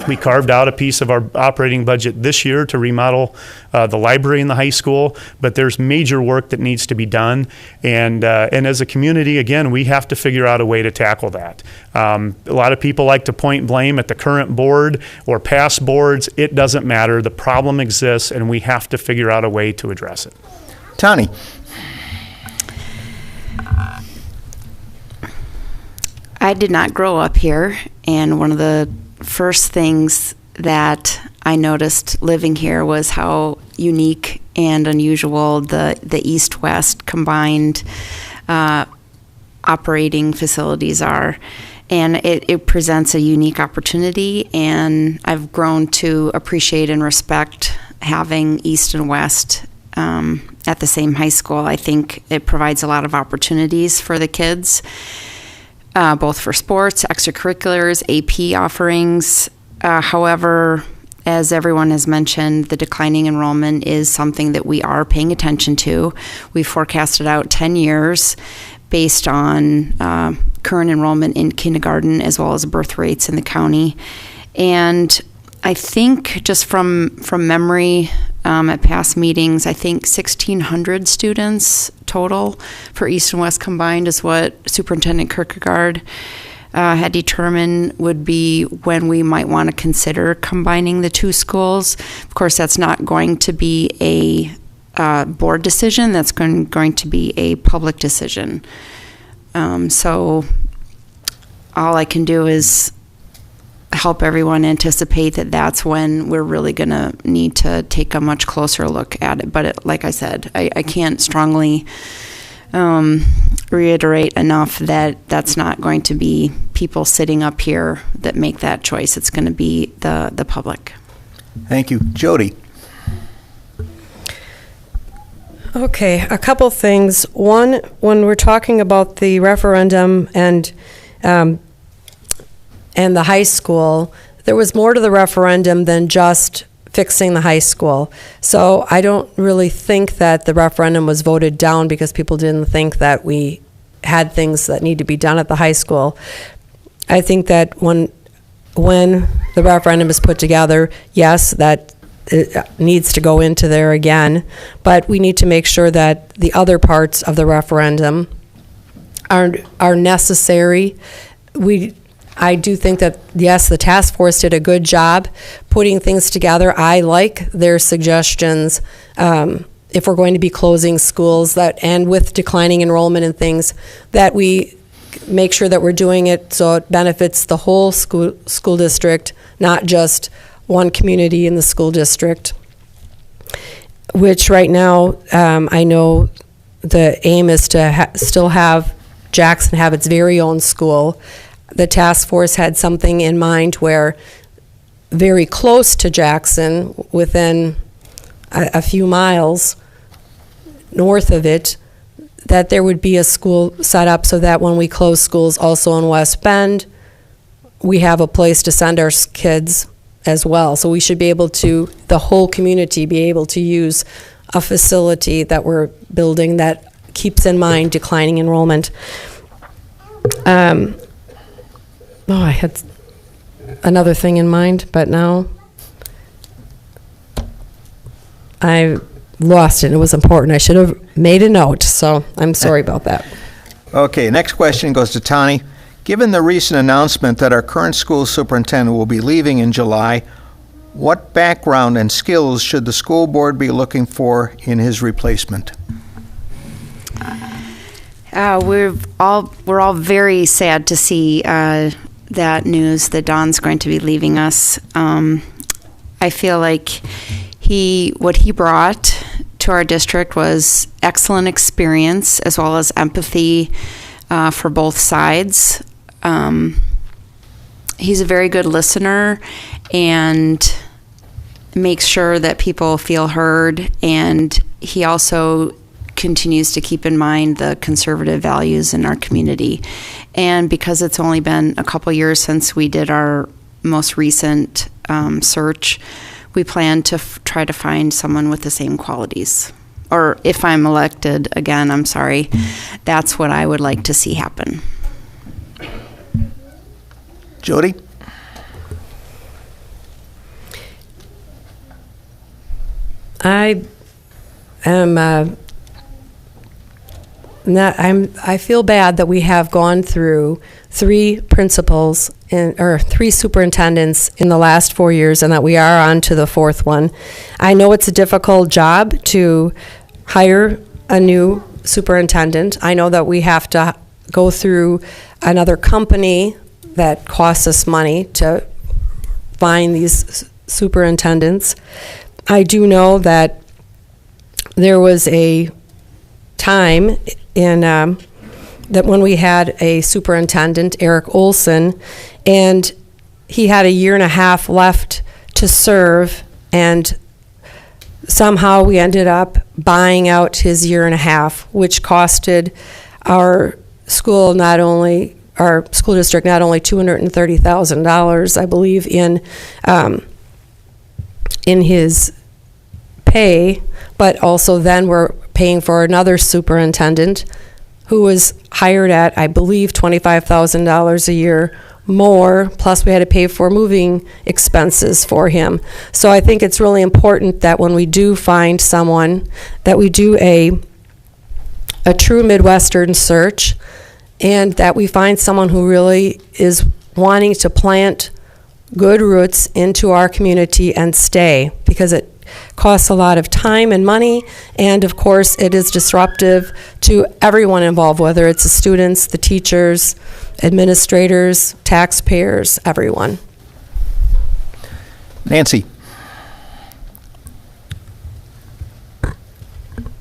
I: We carved out a piece of our operating budget this year to remodel the library in the high school, but there's major work that needs to be done. And as a community, again, we have to figure out a way to tackle that. A lot of people like to point blame at the current board or past boards. It doesn't matter. The problem exists, and we have to figure out a way to address it.
A: Tani?
J: I did not grow up here, and one of the first things that I noticed living here was how unique and unusual the East-West combined operating facilities are. And it presents a unique opportunity, and I've grown to appreciate and respect having East and West at the same high school. I think it provides a lot of opportunities for the kids. Both for sports, extracurriculars, AP offerings. However, as everyone has mentioned, the declining enrollment is something that we are paying attention to. We forecasted out 10 years based on current enrollment in kindergarten as well as birth rates in the county. And I think just from memory at past meetings, I think 1,600 students total for East and West combined is what Superintendent Kierkegaard had determined would be when we might want to consider combining the 2 schools. Of course, that's not going to be a board decision. That's going to be a public decision. So all I can do is help everyone anticipate that that's when we're really going to need to take a much closer look at it. But like I said, I can't strongly reiterate enough that that's not going to be people sitting up here that make that choice. It's going to be the public.
A: Thank you. Jody?
G: Okay, a couple things. One, when we're talking about the referendum and the high school, there was more to the referendum than just fixing the high school. So I don't really think that the referendum was voted down because people didn't think that we had things that need to be done at the high school. I think that when the referendum is put together, yes, that it needs to go into there again, but we need to make sure that the other parts of the referendum are necessary. I do think that, yes, the task force did a good job putting things together. I like their suggestions if we're going to be closing schools, and with declining enrollment and things, that we make sure that we're doing it so it benefits the whole school district, not just one community in the school district, which right now I know the aim is to still have Jackson have its very own school. The task force had something in mind where very close to Jackson, within a few miles north of it, that there would be a school set up so that when we close schools also in West Bend, we have a place to send our kids as well. So we should be able to, the whole community, be able to use a facility that we're building that keeps in mind declining enrollment. I had another thing in mind, but now I lost it. It was important. I should have made a note, so I'm sorry about that.
A: Okay, next question goes to Tani. Given the recent announcement that our current school superintendent will be leaving in July, what background and skills should the school board be looking for in his replacement?
J: We're all very sad to see that news that Don's going to be leaving us. I feel like what he brought to our district was excellent experience as well as empathy for both sides. He's a very good listener and makes sure that people feel heard, and he also continues to keep in mind the conservative values in our community. And because it's only been a couple years since we did our most recent search, we plan to try to find someone with the same qualities. Or if I'm elected again, I'm sorry, that's what I would like to see happen.
A: Jody?
G: I feel bad that we have gone through three principals or three superintendents in the last 4 years, and that we are on to the fourth one. I know it's a difficult job to hire a new superintendent. I know that we have to go through another company that costs us money to find these superintendents. I do know that there was a time in that when we had a superintendent, Eric Olson, and he had 1.5 years left to serve, and somehow we ended up buying out his 1.5 years, which costed our school district not only $230,000, I believe, in his pay, but also then we're paying for another superintendent who was hired at, I believe, $25,000 a year more, plus we had to pay for moving expenses for him. So I think it's really important that when we do find someone, that we do a true Midwestern search, and that we find someone who really is wanting to plant good roots into our community and stay, because it costs a lot of time and money, and of course it is disruptive to everyone involved, whether it's the students, the teachers, administrators, taxpayers, everyone.
A: Nancy?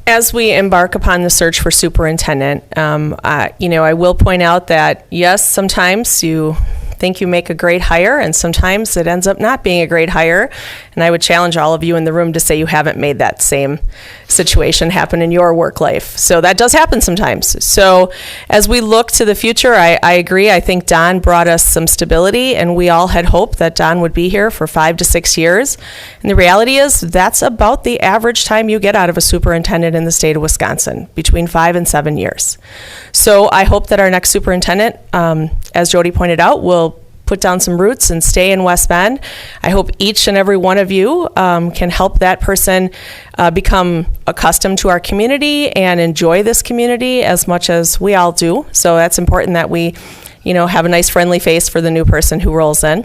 H: As we embark upon the search for superintendent, I will point out that, yes, sometimes you think you make a great hire, and sometimes it ends up not being a great hire. And I would challenge all of you in the room to say you haven't made that same situation happen in your work life. So that does happen sometimes. So as we look to the future, I agree. I think Don brought us some stability, and we all had hoped that Don would be here for 5 to 6 years. And the reality is that's about the average time you get out of a superintendent in the state of Wisconsin, between 5 and 7 years. So I hope that our next superintendent, as Jody pointed out, will put down some roots and stay in West Bend. I hope each and every one of you can help that person become accustomed to our community and enjoy this community as much as we all do. So that's important that we have a nice friendly face for the new person who rolls in.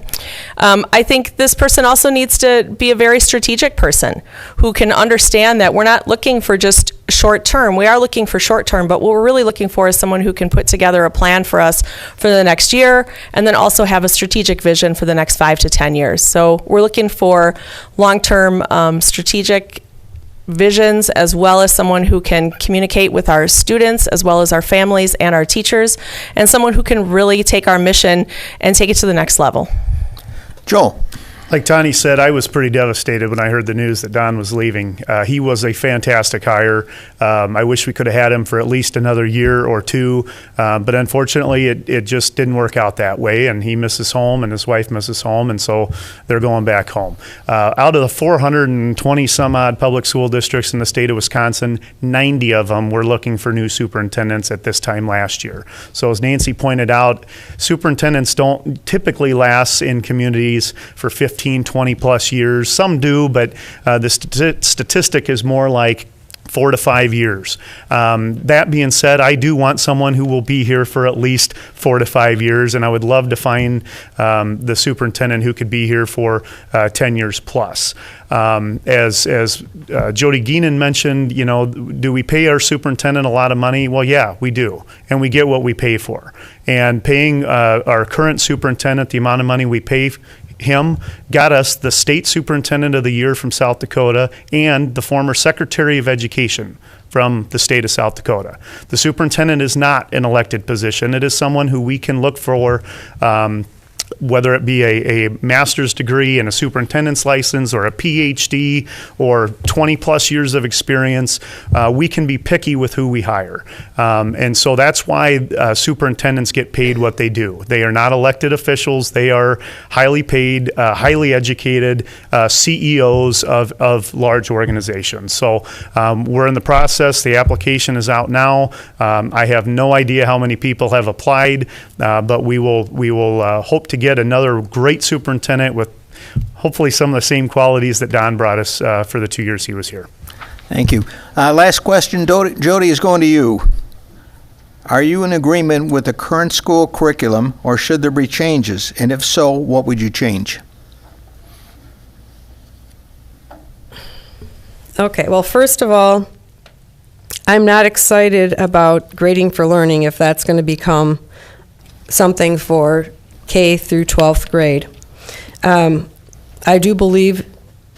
H: I think this person also needs to be a very strategic person who can understand that we're not looking for just short term. We are looking for short term, but what we're really looking for is someone who can put together a plan for us for the next year, and then also have a strategic vision for the next 5 to 10 years. So we're looking for long-term strategic visions, as well as someone who can communicate with our students, as well as our families and our teachers, and someone who can really take our mission and take it to the next level.
A: Joel.
I: Like Tani said, I was pretty devastated when I heard the news that Don was leaving. He was a fantastic hire. I wish we could have had him for at least another year or two, but unfortunately it just didn't work out that way, and he misses home and his wife misses home, and so they're going back home. Out of the 420 some odd public school districts in the state of Wisconsin, 90 of them were looking for new superintendents at this time last year. So as Nancy pointed out, superintendents don't typically last in communities for 15, 20 plus years. Some do, but the statistic is more like 4 to 5 years. That being said, I do want someone who will be here for at least 4 to 5 years, and I would love to find the superintendent who could be here for 10 years plus. As Jody Geenan mentioned, do we pay our superintendent a lot of money? Well, yeah, we do, and we get what we pay for. And paying our current superintendent the amount of money we pay him got us the state superintendent of the year from South Dakota and the former secretary of education from the state of South Dakota. The superintendent is not an elected position. It is someone who we can look for, whether it be a master's degree and a superintendent's license or a PhD or 20 plus years of experience. We can be picky with who we hire. And so that's why superintendents get paid what they do. They are not elected officials. They are highly paid, highly educated CEOs of large organizations. So we're in the process. The application is out now. I have no idea how many people have applied, but we will hope to get another great superintendent with hopefully some of the same qualities that Don brought us for the 2 years he was here.
A: Thank you. Last question, Jody, is going to you. Are you in agreement with the current school curriculum, or should there be changes? And if so, what would you change?
G: Okay, well, first of all, I'm not excited about grading for learning if that's going to become something for K through 12th grade. I do believe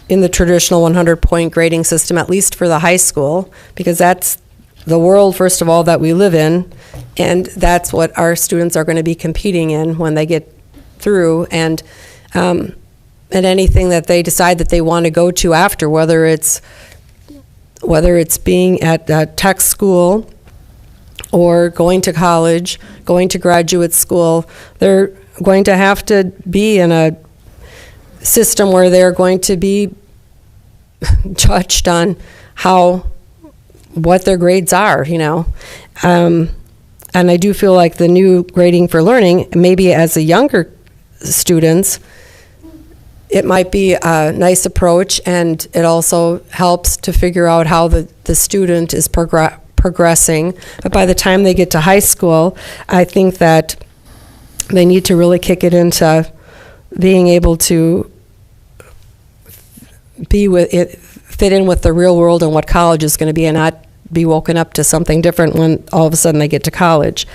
G: in the traditional 100-point grading system, at least for the high school, because that's the world, first of all, that we live in, and that's what our students are going to be competing in when they get through, and anything that they decide that they want to go to after, whether it's being at a tech school or going to college, going to graduate school, they're going to have to be in a system where they're going to be judged on what their grades are, and I do feel like the new grading for learning, maybe as a younger students, it might be a nice approach, and it also helps to figure out how the student is progressing. But by the time they get to high school, I think that they need to really kick it into being able to fit in with the real world and what college is going to be, and not be woken up to something different when all of a sudden they get to college.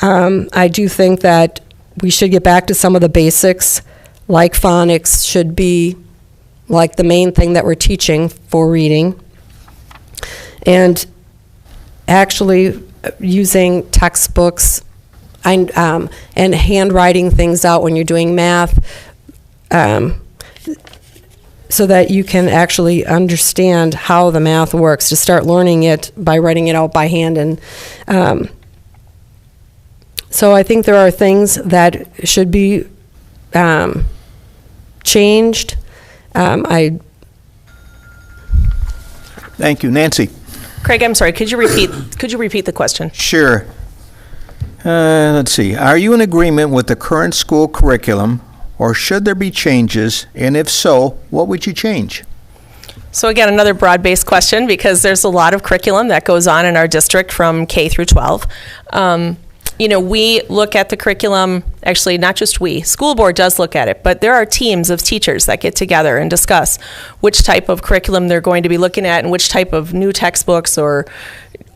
G: I do think that we should get back to some of the basics, like phonics should be like the main thing that we're teaching for reading. and actually using textbooks and handwriting things out when you're doing math, so that you can actually understand how the math works, to start learning it by writing it out by hand. And so I think there are things that should be changed.
A: Thank you. Nancy?
H: Craig, I'm sorry, could you repeat the question?
A: Sure. Let's see. Are you in agreement with the current school curriculum, or should there be changes? And if so, what would you change?
H: So again, another broad-based question, because there's a lot of curriculum that goes on in our district from K through 12. We look at the curriculum, actually not just we, school board does look at it, but there are teams of teachers that get together and discuss which type of curriculum they're going to be looking at and which type of new textbooks or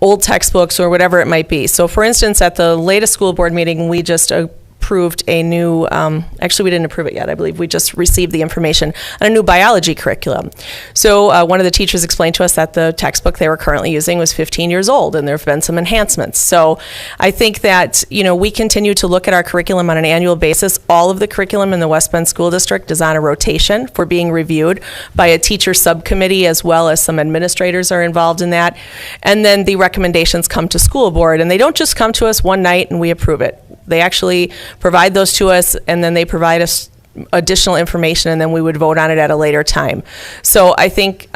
H: old textbooks or whatever it might be. So for instance, at the latest school board meeting, we just approved a new, actually we didn't approve it yet, I believe we just received the information on a new biology curriculum. So one of the teachers explained to us that the textbook they were currently using was 15 years old, and there have been some enhancements. So I think that, we continue to look at our curriculum on an annual basis. All of the curriculum in the West Bend School District is on a rotation for being reviewed by a teacher subcommittee, as well as some administrators are involved in that. And then the recommendations come to school board, and they don't just come to us one night and we approve it. They actually provide those to us, and then they provide us additional information, and then we would vote on it at a later time. So I think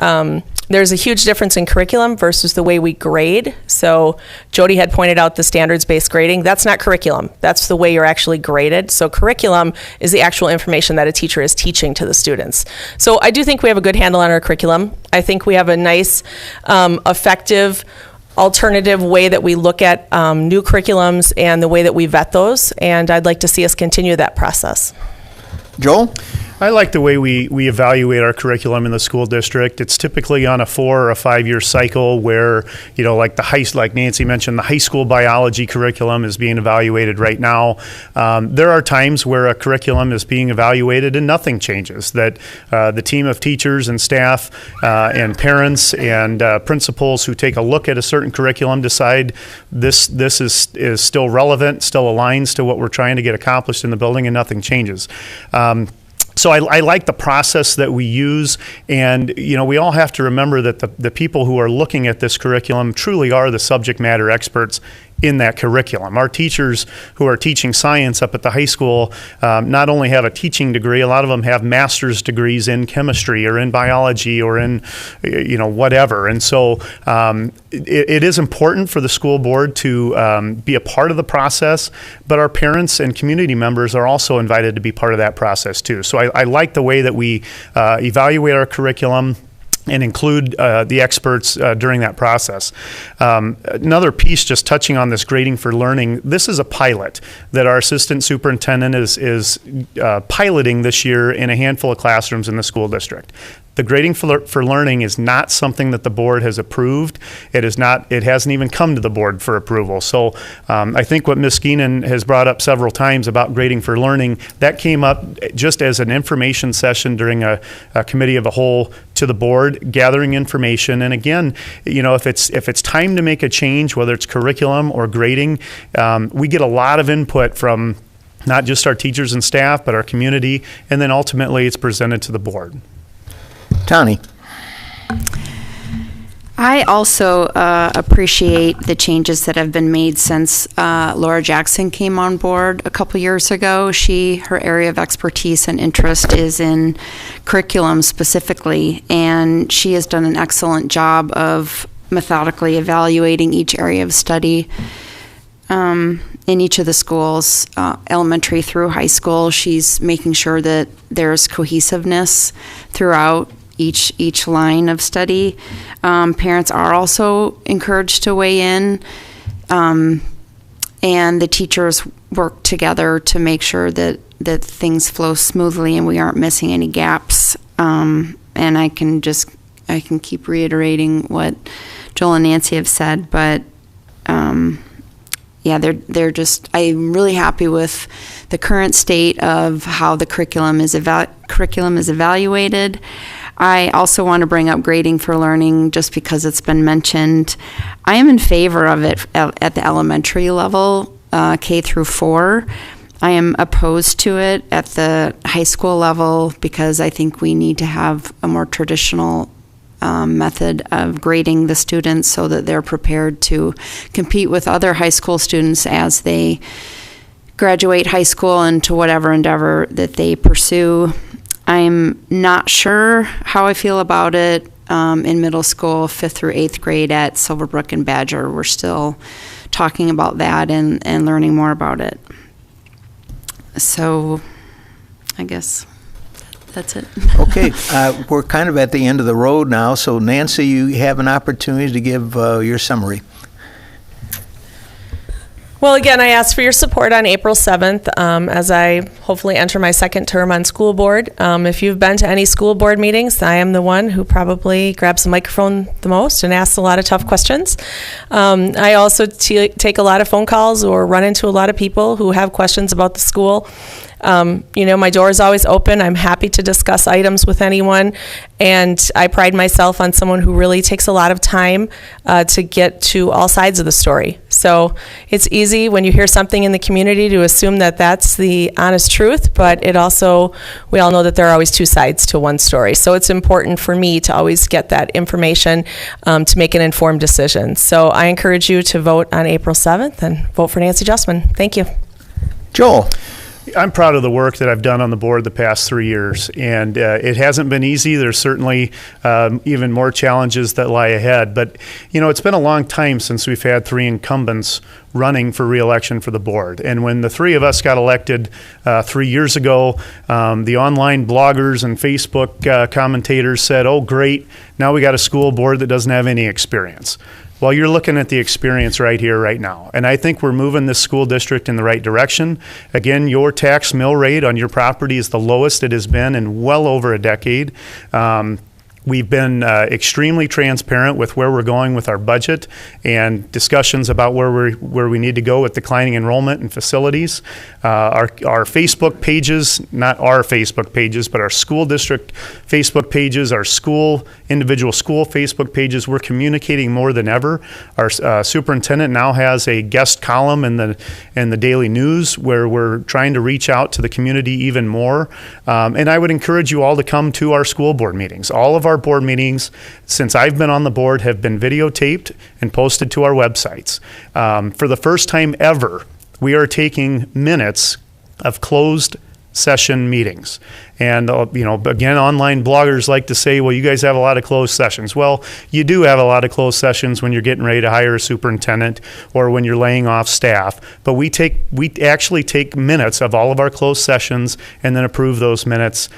H: there's a huge difference in curriculum versus the way we grade. So Jody had pointed out the standards-based grading. That's not curriculum. That's the way you're actually graded. So curriculum is the actual information that a teacher is teaching to the students. So I do think we have a good handle on our curriculum. I think we have a nice, effective, alternative way that we look at new curriculums and the way that we vet those, and I'd like to see us continue that process.
A: Joel?
I: I like the way we evaluate our curriculum in the school district. It's typically on a 4 or a 5 year cycle where, like Nancy mentioned, the high school biology curriculum is being evaluated right now. There are times where a curriculum is being evaluated and nothing changes, that the team of teachers and staff and parents and principals who take a look at a certain curriculum decide this is still relevant, still aligns to what we're trying to get accomplished in the building, and nothing changes. So I like the process that we use, and we all have to remember that the people who are looking at this curriculum truly are the subject matter experts in that curriculum. Our teachers who are teaching science up at the high school not only have a teaching degree, a lot of them have master's degrees in chemistry or in biology or in whatever. And so it is important for the school board to be a part of the process, but our parents and community members are also invited to be part of that process too. So I like the way that we evaluate our curriculum and include the experts during that process. Another piece, just touching on this grading for learning, this is a pilot that our assistant superintendent is piloting this year in a handful of classrooms in the school district. The grading for learning is not something that the board has approved. It hasn't even come to the board for approval. So I think what Ms. Skeenan has brought up several times about grading for learning, that came up just as an information session during a committee of the whole to the board, gathering information. And again, if it's time to make a change, whether it's curriculum or grading, we get a lot of input from not just our teachers and staff, but our community, and then ultimately it's presented to the board.
A: Tani?
J: I also appreciate the changes that have been made since Laura Jackson came on board a couple years ago. Her area of expertise and interest is in curriculum specifically, and she has done an excellent job of methodically evaluating each area of study in each of the schools, elementary through high school. She's making sure that there's cohesiveness throughout each line of study. Parents are also encouraged to weigh in, and the teachers work together to make sure that things flow smoothly and we aren't missing any gaps. And I can keep reiterating what Joel and Nancy have said, but I'm really happy with the current state of how the curriculum is evaluated. I also want to bring up grading for learning just because it's been mentioned. I am in favor of it at the elementary level, K through 4. I am opposed to it at the high school level because I think we need to have a more traditional method of grading the students so that they're prepared to compete with other high school students as they graduate high school into whatever endeavor that they pursue. I'm not sure how I feel about it in middle school, 5th through 8th grade at Silverbrook and Badger. We're still talking about that and learning more about it. So I guess that's it.
A: Okay, we're kind of at the end of the road now, so Nancy, you have an opportunity to give your summary.
H: Well, again, I asked for your support on April 7th as I hopefully enter my second term on school board. If you've been to any school board meetings, I am the one who probably grabs the microphone the most and asks a lot of tough questions. I also take a lot of phone calls or run into a lot of people who have questions about the school. My door is always open. I'm happy to discuss items with anyone, and I pride myself on someone who really takes a lot of time to get to all sides of the story. So it's easy when you hear something in the community to assume that that's the honest truth, but we all know that there are always two sides to one story. So it's important for me to always get that information to make an informed decision. So I encourage you to vote on April 7th and vote for Nancy Justman. Thank you.
A: Joel.
I: I'm proud of the work that I've done on the board the past 3 years, and it hasn't been easy. There's certainly even more challenges that lie ahead, but it's been a long time since we've had 3 incumbents running for re-election for the board. And when the 3 of us got elected 3 years ago, the online bloggers and Facebook commentators said, "Oh, great, now we got a school board that doesn't have any experience." Well, you're looking at the experience right here, right now. And I think we're moving this school district in the right direction. Again, your tax mill rate on your property is the lowest it has been in well over a decade. We've been extremely transparent with where we're going with our budget and discussions about where we need to go with declining enrollment and facilities. Our Facebook pages, not our Facebook pages, but our school district Facebook pages, our individual school Facebook pages, we're communicating more than ever. Our superintendent now has a guest column in the daily news where we're trying to reach out to the community even more. And I would encourage you all to come to our school board meetings. All of our board meetings since I've been on the board have been videotaped and posted to our websites. For the first time ever, we are taking minutes of closed session meetings. And, again, online bloggers like to say, well, you guys have a lot of closed sessions. Well, you do have a lot of closed sessions when you're getting ready to hire a superintendent or when you're laying off staff. But we actually take minutes of all of our closed sessions and then approve those minutes,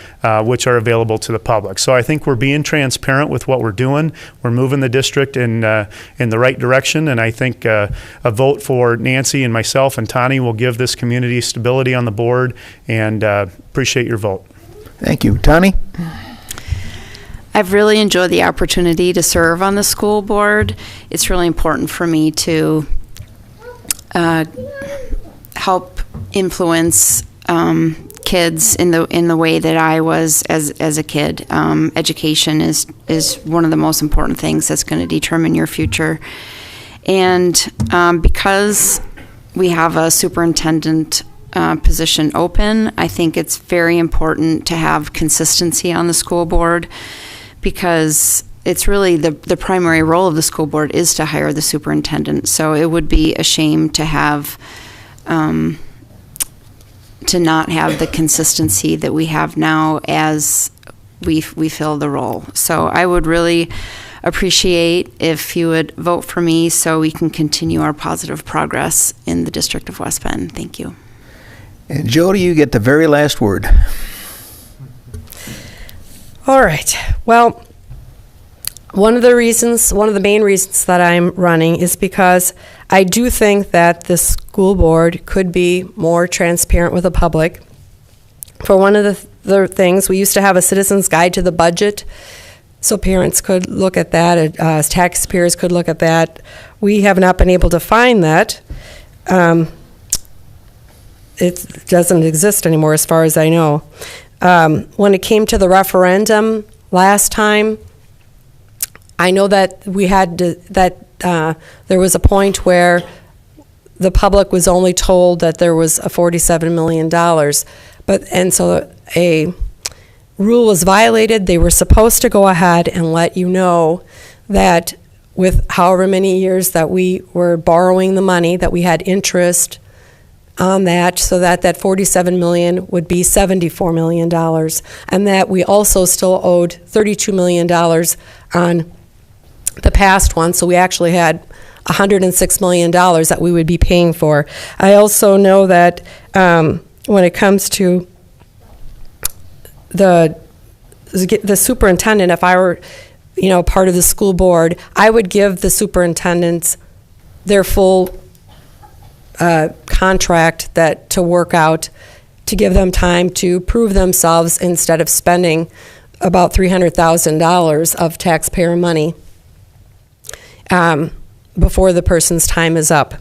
I: which are available to the public. So I think we're being transparent with what we're doing. We're moving the district in the right direction. And I think a vote for Nancy and myself and Tani will give this community stability on the board, and appreciate your vote.
A: Thank you. Tani?
J: I've really enjoyed the opportunity to serve on the school board. It's really important for me to help influence kids in the way that I was as a kid. Education is one of the most important things that's going to determine your future. And because we have a superintendent position open, I think it's very important to have consistency on the school board, because it's really the primary role of the school board is to hire the superintendent. So it would be a shame to have to not have the consistency that we have now as we fill the role. So I would really appreciate if you would vote for me so we can continue our positive progress in the District of West Bend. Thank you.
A: And Jody, you get the very last word.
G: All right. Well, one of the main reasons that I'm running is because I do think that the school board could be more transparent with the public. For one of the things, we used to have a citizen's guide to the budget, so parents could look at that, taxpayers could look at that. We have not been able to find that. It doesn't exist anymore as far as I know. When it came to the referendum, last time, I know that we had to, there was a point where the public was only told that there was a $47 million, and so a rule was violated. They were supposed to go ahead and let you know that with however many years that we were borrowing the money, that we had interest on that, so that that $47 million would be $74 million, and that we also still owed $32 million on the past one, so we actually had $106 million that we would be paying for. I also know that when it comes to the superintendent, if I were, part of the school board, I would give the superintendents their full contract to work out, to give them time to prove themselves instead of spending about $300,000 of taxpayer money before the person's time is up.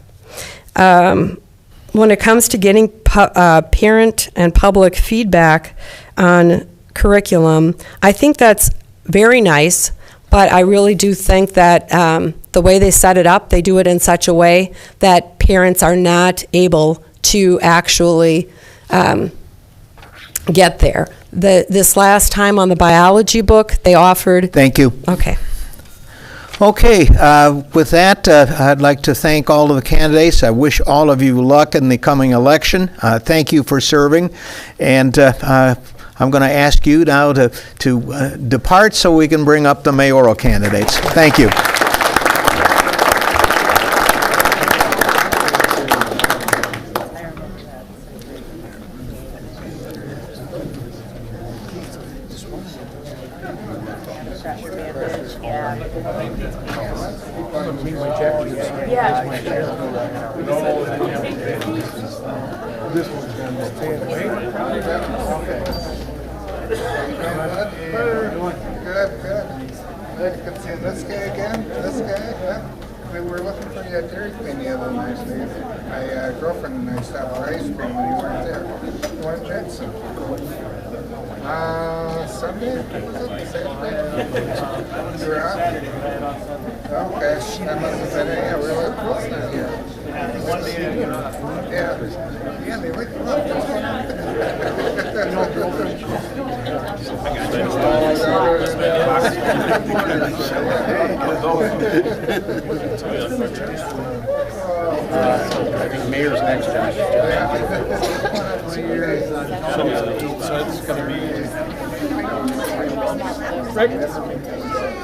G: When it comes to getting parent and public feedback on curriculum, I think that's very nice, but I really do think that the way they set it up, they do it in such a way that parents are not able to actually get there. This last time on the biology book, they offered...
A: Thank you.
G: Okay.
A: Okay, with that, I'd like to thank all of the candidates. I wish all of you luck in the coming election. Thank you for serving, and I'm going to ask you now to depart so we can bring up the mayoral candidates. Thank you.
K: This guy again? This guy? Yeah. We were looking for you at Dairy Queen the other night. My girlfriend and I stopped for ice cream when you weren't there. You weren't Jackson. Sunday? Was it? Saturday? You were out? Okay. I must have been, yeah, we were close now. Yeah. Yeah, they like
F: Mayor's next, Josh. So it's going to be... Rick?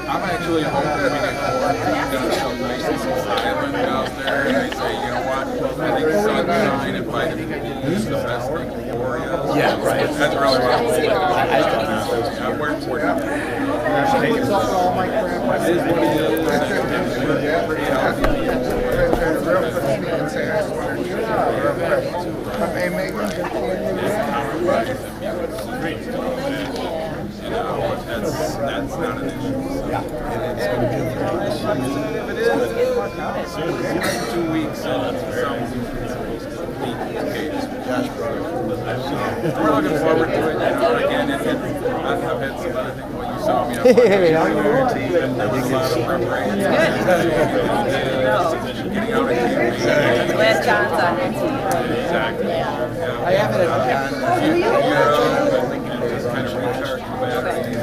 F: I'm actually hoping we get some nice island out there and say, you know what, I think sunshine and vitamin D is the best thing for you. Yeah, right. That's really what I'm hoping. We're important.
K: all my crap.
F: It is what it is. Pretty healthy.
K: Real quick, speak and say, I just wanted to real quick. Hey, Megan.
F: That's not an issue. Yeah. And it's going to be if it is, 2 weeks, sounds supposed to be okay. We're looking forward to it. Again, I've had some other things. Well, you saw me up and there was a lot of preparation. Getting out of here.
H: Glad John's on your team.
F: Exactly.
K: I haven't had
F: just kind of recharge the batteries.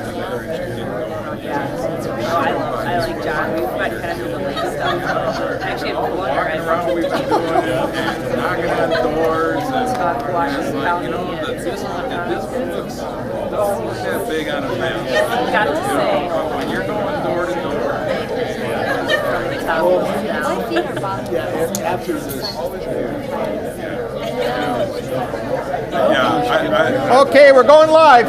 H: I like John. We've been kind of doing the late stuff. Actually, I'm a lawyer.
F: Walking around, we've been doing and knocking on doors. And it's like, you know, this looks that big on a map.
H: Got to say.
F: But when you're going door to door,
A: Okay, we're going live.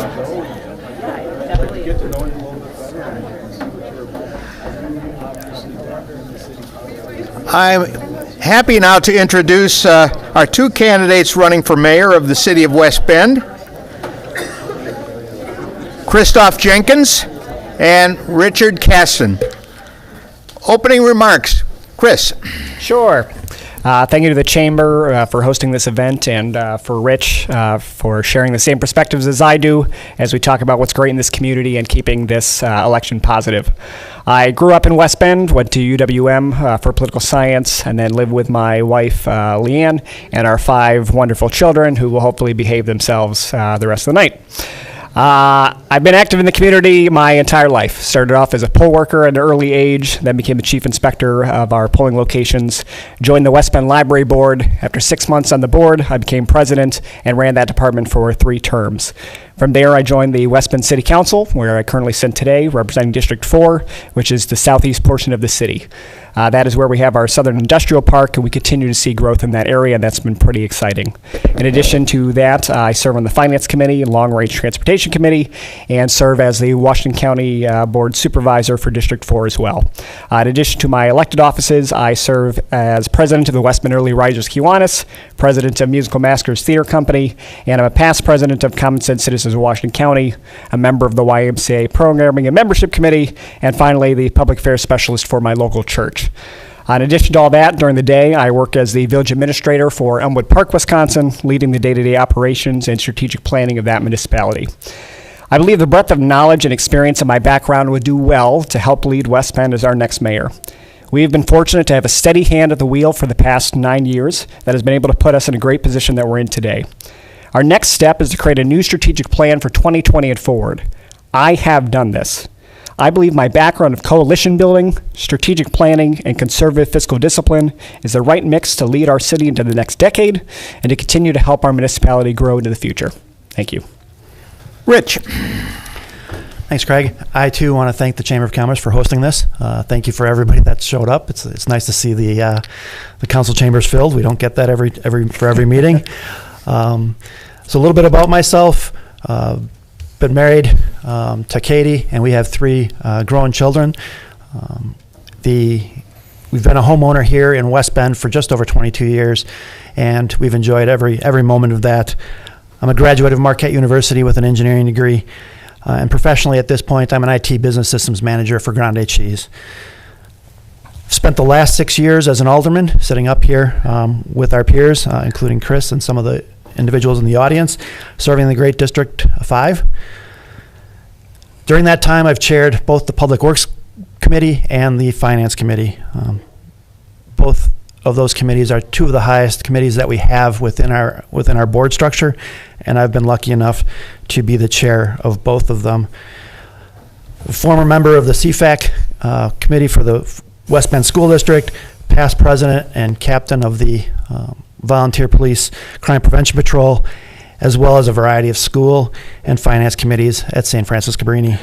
A: I'm happy now to introduce our two candidates running for mayor of the city of West Bend, Kristoff Jenkins and Richard Caston. Opening remarks. Chris.
L: Sure. Thank you to the Chamber for hosting this event, and for Rich for sharing the same perspectives as I do as we talk about what's great in this community and keeping this election positive. I grew up in West Bend, went to UWM for political science, and then lived with my wife, Leanne, and our 5 wonderful children who will hopefully behave themselves the rest of the night. I've been active in the community my entire life. Started off as a poll worker at an early age, then became the chief inspector of our polling locations, joined the West Bend Library Board. After 6 months on the board, I became president and ran that department for 3 terms. From there, I joined the West Bend City Council, where I currently sit today, representing District 4, which is the southeast portion of the city. That is where we have our Southern Industrial Park, and we continue to see growth in that area, and that's been pretty exciting. In addition to that, I serve on the Finance Committee and Long Range Transportation Committee, and serve as the Washington County Board Supervisor for District 4 as well. In addition to my elected offices, I serve as president of the West Bend Early Risers Kiwanis, president of Musical Maskers Theater Company, and I'm a past president of Common Sense Citizens of Washington County, a member of the YMCA Programming and Membership Committee, and finally the Public Affairs Specialist for my local church. In addition to all that, during the day, I work as the village administrator for Elmwood Park, Wisconsin, leading the day-to-day operations and strategic planning of that municipality. I believe the breadth of knowledge and experience of my background would do well to help lead West Bend as our next mayor. We have been fortunate to have a steady hand at the wheel for the past 9 years that has been able to put us in a great position that we're in today. Our next step is to create a new strategic plan for 2020 and forward. I have done this. I believe my background of coalition building, strategic planning, and conservative fiscal discipline is the right mix to lead our city into the next decade and to continue to help our municipality grow into the future. Thank you.
A: Rich.
C: Thanks, Craig. I, too, want to thank the Chamber of Commerce for hosting this. Thank you for everybody that showed up. It's nice to see the council chambers filled. We don't get that for every meeting. So a little bit about myself. Been married to Katie, and we have 3 growing children. We've been a homeowner here in West Bend for just over 22 years, and we've enjoyed every moment of that. I'm a graduate of Marquette University with an engineering degree, and professionally at this point, I'm an IT business systems manager for Grande Cheese. Spent the last 6 years as an alderman, sitting up here with our peers, including Chris and some of the individuals in the audience, serving the great District 5. During that time, I've chaired both the Public Works Committee and the Finance Committee. Both of those committees are 2 of the highest committees that we have within our board structure, and I've been lucky enough to be the chair of both of them. A former member of the CFAC Committee for the West Bend School District, past president and captain of the Volunteer Police Crime Prevention Patrol, as well as a variety of school and finance committees at St. Francis Cabrini.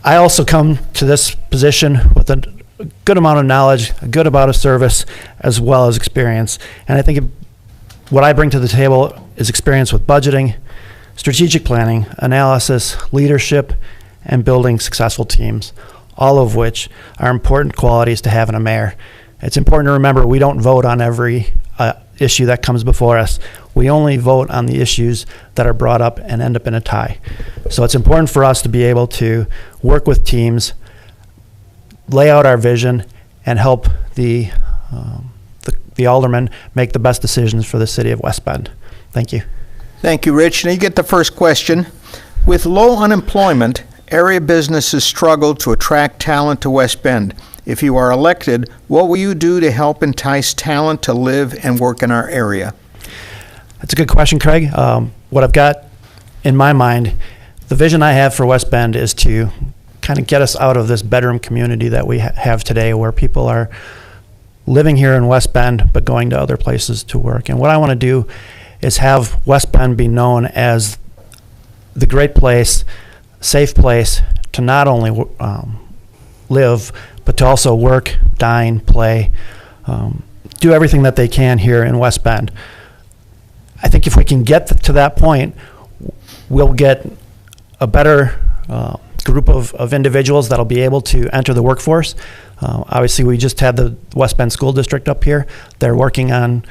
C: I also come to this position with a good amount of knowledge, a good amount of service, as well as experience. And I think what I bring to the table is experience with budgeting, strategic planning, analysis, leadership, and building successful teams, all of which are important qualities to have in a mayor. It's important to remember we don't vote on every issue that comes before us. We only vote on the issues that are brought up and end up in a tie. So it's important for us to be able to work with teams, lay out our vision, and help the aldermen make the best decisions for the city of West Bend. Thank you.
A: Thank you, Rich. Now you get the first question. With low unemployment, area businesses struggle to attract talent to West Bend. If you are elected, what will you do to help entice talent to live and work in our area?
C: That's a good question, Craig. What I've got in my mind, the vision I have for West Bend is to kind of get us out of this bedroom community that we have today, where people are living here in West Bend but going to other places to work. And what I want to do is have West Bend be known as the great place, safe place to not only live, but to also work, dine, play, do everything that they can here in West Bend. I think if we can get to that point, we'll get a better group of individuals that'll be able to enter the workforce. Obviously, we just had the West Bend School District up here. They're working on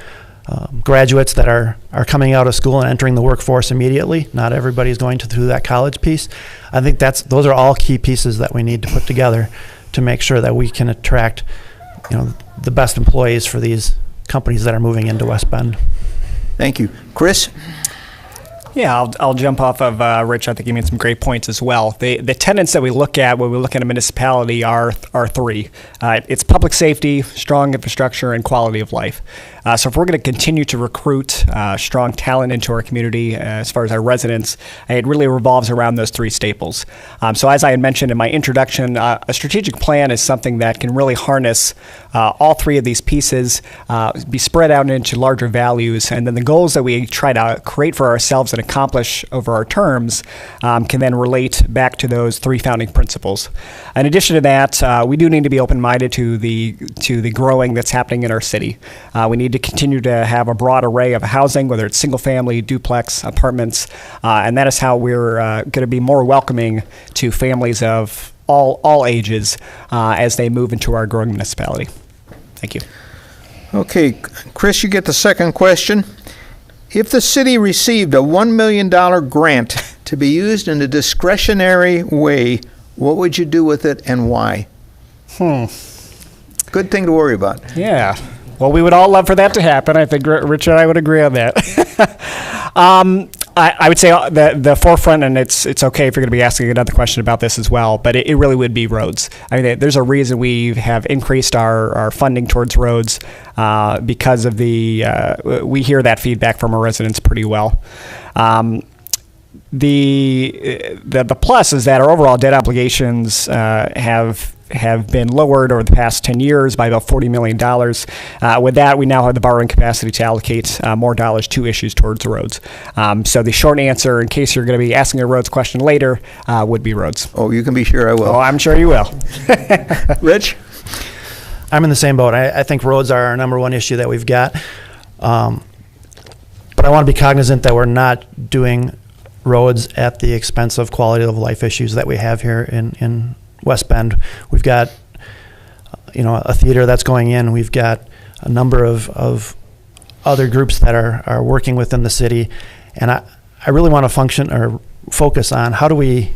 C: graduates that are coming out of school and entering the workforce immediately. Not everybody's going through that college piece. I think those are all key pieces that we need to put together to make sure that we can attract,
I: the best employees for these companies that are moving into West Bend.
A: Thank you. Chris?
L: Yeah, I'll jump off of Rich. I think he made some great points as well. The tenets that we look at when we look at a municipality are three. It's public safety, strong infrastructure, and quality of life. So if we're going to continue to recruit strong talent into our community as far as our residents, it really revolves around those three staples. So as I had mentioned in my introduction, a strategic plan is something that can really harness all three of these pieces, be spread out into larger values, and then the goals that we try to create for ourselves and accomplish over our terms can then relate back to those three founding principles. In addition to that, we do need to be open-minded to the growing that's happening in our city. We need to continue to have a broad array of housing, whether it's single-family, duplex, apartments, and that is how we're going to be more welcoming to families of all ages as they move into our growing municipality. Thank you.
A: Okay, Chris, you get the second question. If the city received a $1 million grant to be used in a discretionary way, what would you do with it and why? Good thing to worry about.
L: Yeah. Well, we would all love for that to happen. I think Rich and I would agree on that. I would say the forefront, and it's okay if you're going to be asking another question about this as well, but it really would be roads. I mean, there's a reason we have increased our funding towards roads because of we hear that feedback from our residents pretty well. The plus is that our overall debt obligations have been lowered over the past 10 years by about $40 million. With that, we now have the borrowing capacity to allocate more dollars to issues towards the roads. So the short answer, in case you're going to be asking a roads question later, would be roads.
A: Oh, you can be sure I will.
L: Oh, I'm sure you will.
A: Rich?
I: I'm in the same boat. I think roads are our number one issue that we've got. But I want to be cognizant that we're not doing roads at the expense of quality of life issues that we have here in West Bend. We've got, a theater that's going in. We've got a number of other groups that are working within the city, and I really want to focus on how do we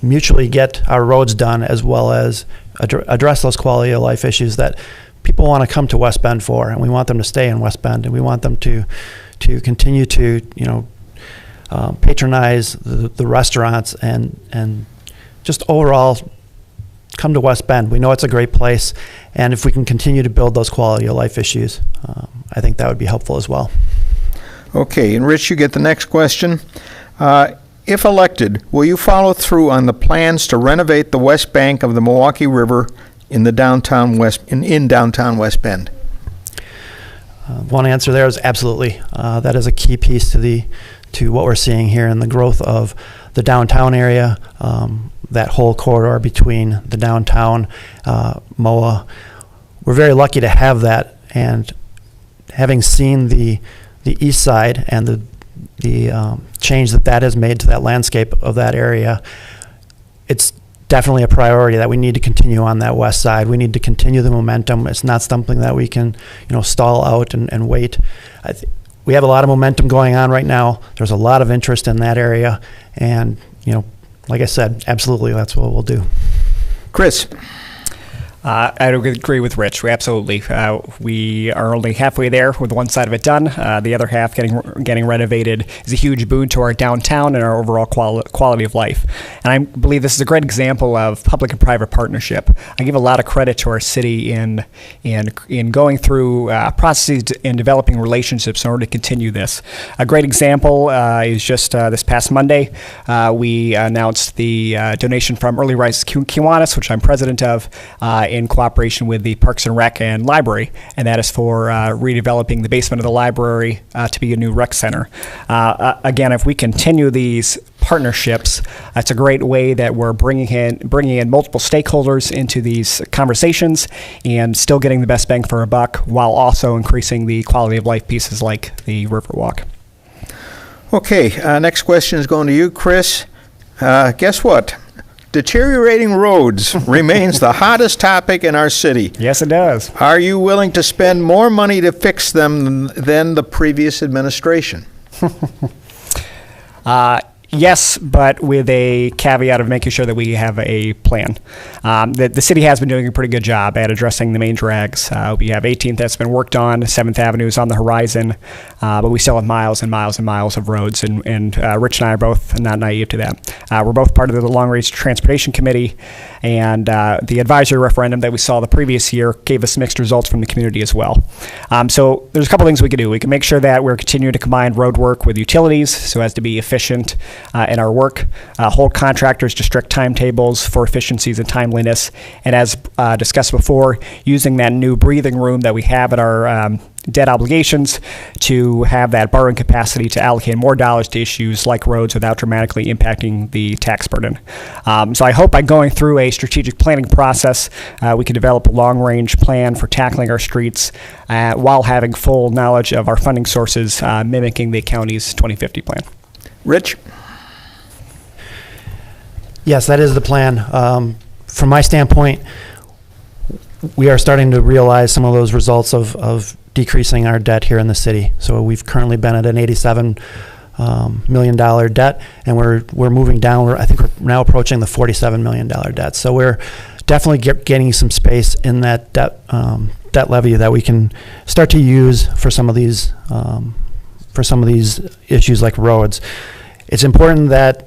I: mutually get our roads done, as well as address those quality of life issues that people want to come to West Bend for, and we want them to stay in West Bend, and we want them to continue to patronize the restaurants and just overall come to West Bend. We know it's a great place, and if we can continue to build those quality of life issues, I think that would be helpful as well.
A: Okay, and Rich, you get the next question. If elected, will you follow through on the plans to renovate the west bank of the Milwaukee River in downtown West Bend?
I: One answer there is absolutely. That is a key piece to what we're seeing here in the growth of the downtown area, that whole corridor between the downtown, MOA. We're very lucky to have that, and having seen the east side and the change that has made to that landscape of that area, it's definitely a priority that we need to continue on that west side. We need to continue the momentum. It's not something that we can, stall out and wait. We have a lot of momentum going on right now. There's a lot of interest in that area, and like I said, absolutely, that's what we'll do.
A: Chris?
L: I agree with Rich. We are only halfway there with one side of it done. The other half, getting renovated, is a huge boon to our downtown and our overall quality of life. And I believe this is a great example of public and private partnership. I give a lot of credit to our city in going through processes and developing relationships in order to continue this. A great example is just this past Monday, we announced the donation from Early Rise Kiwanis, which I'm president of, in cooperation with the Parks and Rec and Library, and that is for redeveloping the basement of the library to be a new rec center. Again, if we continue these partnerships, it's a great way that we're bringing in multiple stakeholders into these conversations and still getting the best bang for a buck, while also increasing the quality of life pieces like the Riverwalk.
A: Okay, next question is going to you, Chris. Guess what? Deteriorating roads remains the hottest topic in our city.
L: Yes, it does.
A: Are you willing to spend more money to fix them than the previous administration?
L: Yes, but with a caveat of making sure that we have a plan. The city has been doing a pretty good job at addressing the main drags. We have 18th that's been worked on, 7th Avenue is on the horizon, but we still have miles and miles and miles of roads, and Rich and I are both not naive to that. We're both part of the Long Range Transportation Committee, and the advisory referendum that we saw the previous year gave us mixed results from the community as well. So there's a couple things we can do. We can make sure that we're continuing to combine road work with utilities so as to be efficient in our work, hold contractors to strict timetables for efficiencies and timeliness, and as discussed before, using that new breathing room that we have at our debt obligations to have that borrowing capacity to allocate more dollars to issues like roads without dramatically impacting the tax burden. So I hope by going through a strategic planning process, we can develop a long-range plan for tackling our streets while having full knowledge of our funding sources, mimicking the county's 2050 plan.
A: Rich?
M: Yes, that is the plan. From my standpoint, we are starting to realize some of those results of decreasing our debt here in the city. So we've currently been at an $87 million debt, and we're moving down. I think we're now approaching the $47 million debt. So we're definitely gaining some space in that debt levy that we can start to use for some of these issues like roads. It's important that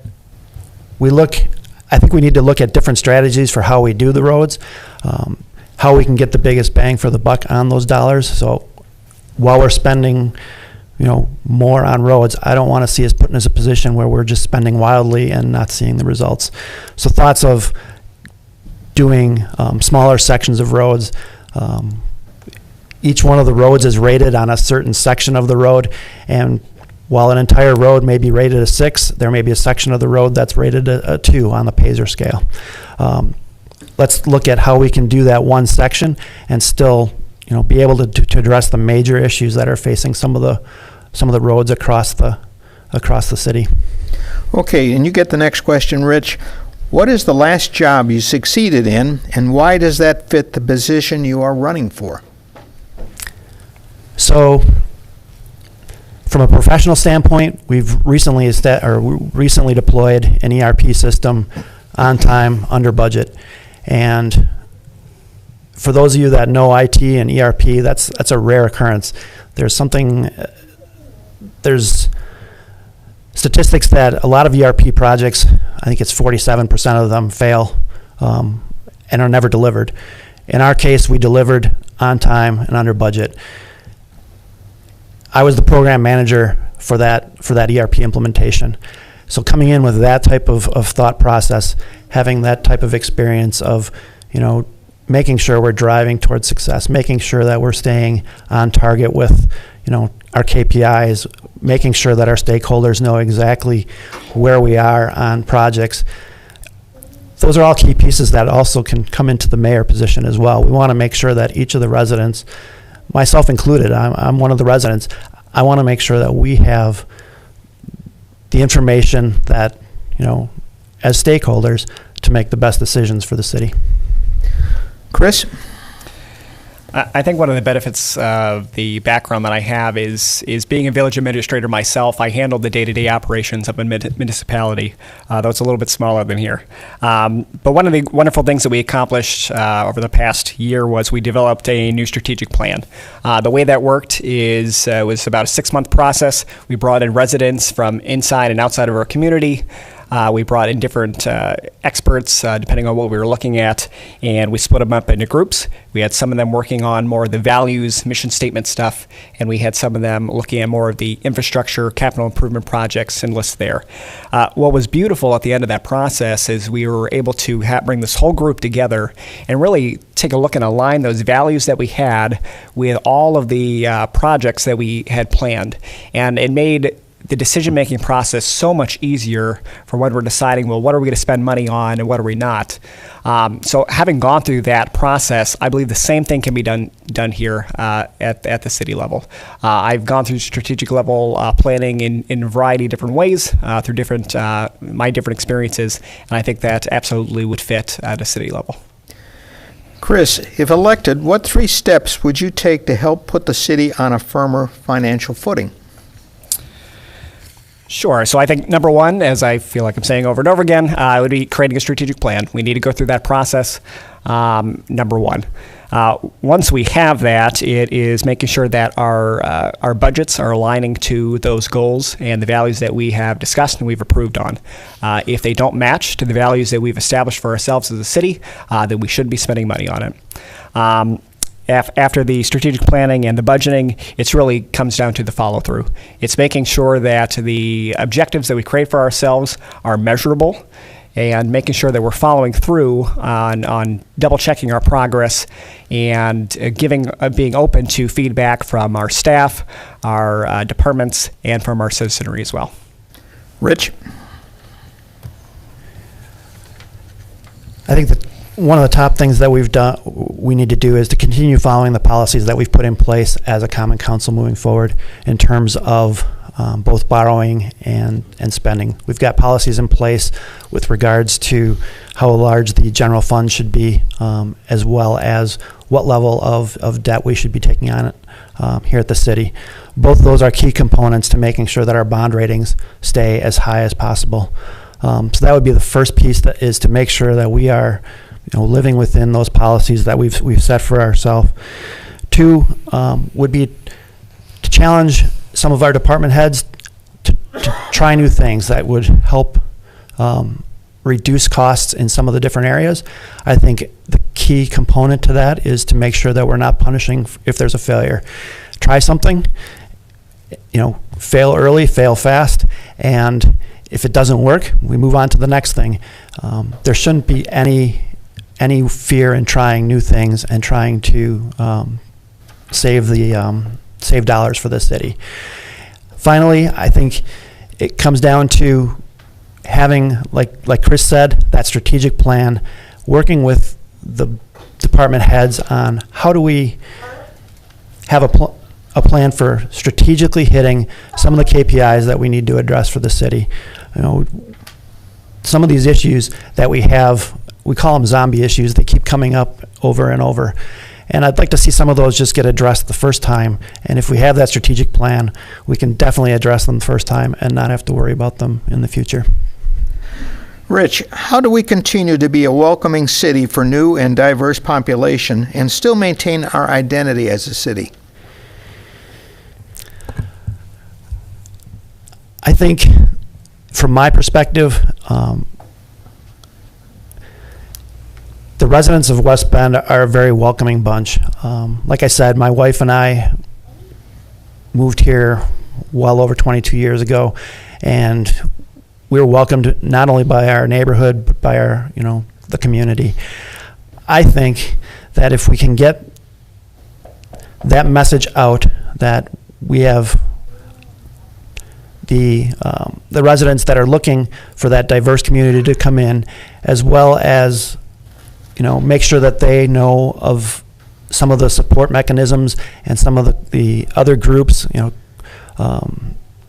M: I think we need to look at different strategies for how we do the roads, how we can get the biggest bang for the buck on those dollars. So while we're spending, more on roads, I don't want to see us put in a position where we're just spending wildly and not seeing the results. So thoughts of doing smaller sections of roads. Each one of the roads is rated on a certain section of the road, and while an entire road may be rated a 6, there may be a section of the road that's rated a 2 on the Pazer scale. Let's look at how we can do that one section and still, be able to address the major issues that are facing some of the roads across the city.
A: Okay, and you get the next question, Rich. What is the last job you succeeded in, and why does that fit the position you are running for?
M: So, from a professional standpoint, we've recently deployed an ERP system on time, under budget. And for those of you that know IT and ERP, that's a rare occurrence. There's statistics that a lot of ERP projects, I think it's 47% of them fail and are never delivered. In our case, we delivered on time and under budget. I was the program manager for that ERP implementation. So coming in with that type of thought process, having that type of experience of, making sure we're driving towards success, making sure that we're staying on target with, our KPIs, making sure that our stakeholders know exactly where we are on projects. Those are all key pieces that also can come into the mayor position as well. We want to make sure that each of the residents, myself included, I'm one of the residents, I want to make sure that we have the information that, as stakeholders, to make the best decisions for the city.
A: Chris?
L: I think one of the benefits of the background that I have is being a village administrator myself. I handle the day-to-day operations of a municipality, though it's a little bit smaller than here. But one of the wonderful things that we accomplished over the past year was we developed a new strategic plan. The way that worked was about a 6-month process. We brought in residents from inside and outside of our community. We brought in different experts, depending on what we were looking at, and we split them up into groups. We had some of them working on more of the values, mission statement stuff, and we had some of them looking at more of the infrastructure, capital improvement projects and lists there. What was beautiful at the end of that process is we were able to bring this whole group together and really take a look and align those values that we had with all of the projects that we had planned. And it made the decision-making process so much easier for when we're deciding, well, what are we going to spend money on and what are we not? So having gone through that process, I believe the same thing can be done here at the city level. I've gone through strategic level planning in a variety of different ways through my different experiences, and I think that absolutely would fit at a city level.
A: Chris, if elected, what 3 steps would you take to help put the city on a firmer financial footing?
L: Sure. So I think number one, as I feel like I'm saying over and over again, would be creating a strategic plan. We need to go through that process, number one. Once we have that, it is making sure that our budgets are aligning to those goals and the values that we have discussed and we've approved on. If they don't match to the values that we've established for ourselves as a city, then we should be spending money on it. After the strategic planning and the budgeting, it really comes down to the follow-through. It's making sure that the objectives that we create for ourselves are measurable and making sure that we're following through on double-checking our progress and being open to feedback from our staff, our departments, and from our citizenry as well.
A: Rich?
M: I think that one of the top things that we need to do is to continue following the policies that we've put in place as a common council moving forward in terms of both borrowing and spending. We've got policies in place with regards to how large the general fund should be, as well as what level of debt we should be taking on here at the city. Both of those are key components to making sure that our bond ratings stay as high as possible. So that would be the first piece, that is to make sure that we are living within those policies that we've set for ourselves. Two would be to challenge some of our department heads to try new things that would help reduce costs in some of the different areas. I think the key component to that is to make sure that we're not punishing if there's a failure. Try something, fail early, fail fast, and if it doesn't work, we move on to the next thing. There shouldn't be any fear in trying new things and trying to save dollars for the city. Finally, I think it comes down to having, like Chris said, that strategic plan, working with the department heads on how do we have a plan for strategically hitting some of the KPIs that we need to address for the city. Some of these issues that we have, we call them zombie issues. They keep coming up over and over. And I'd like to see some of those just get addressed the first time. And if we have that strategic plan, we can definitely address them the first time and not have to worry about them in the future.
A: Rich, how do we continue to be a welcoming city for new and diverse population and still maintain our identity as a city?
M: I think, from my perspective, the residents of West Bend are a very welcoming bunch. Like I said, my wife and I moved here well over 22 years ago, and we were welcomed not only by our neighborhood, but by our, the community. I think that if we can get that message out, that we have the residents that are looking for that diverse community to come in, as well as make sure that they know of some of the support mechanisms and some of the other groups,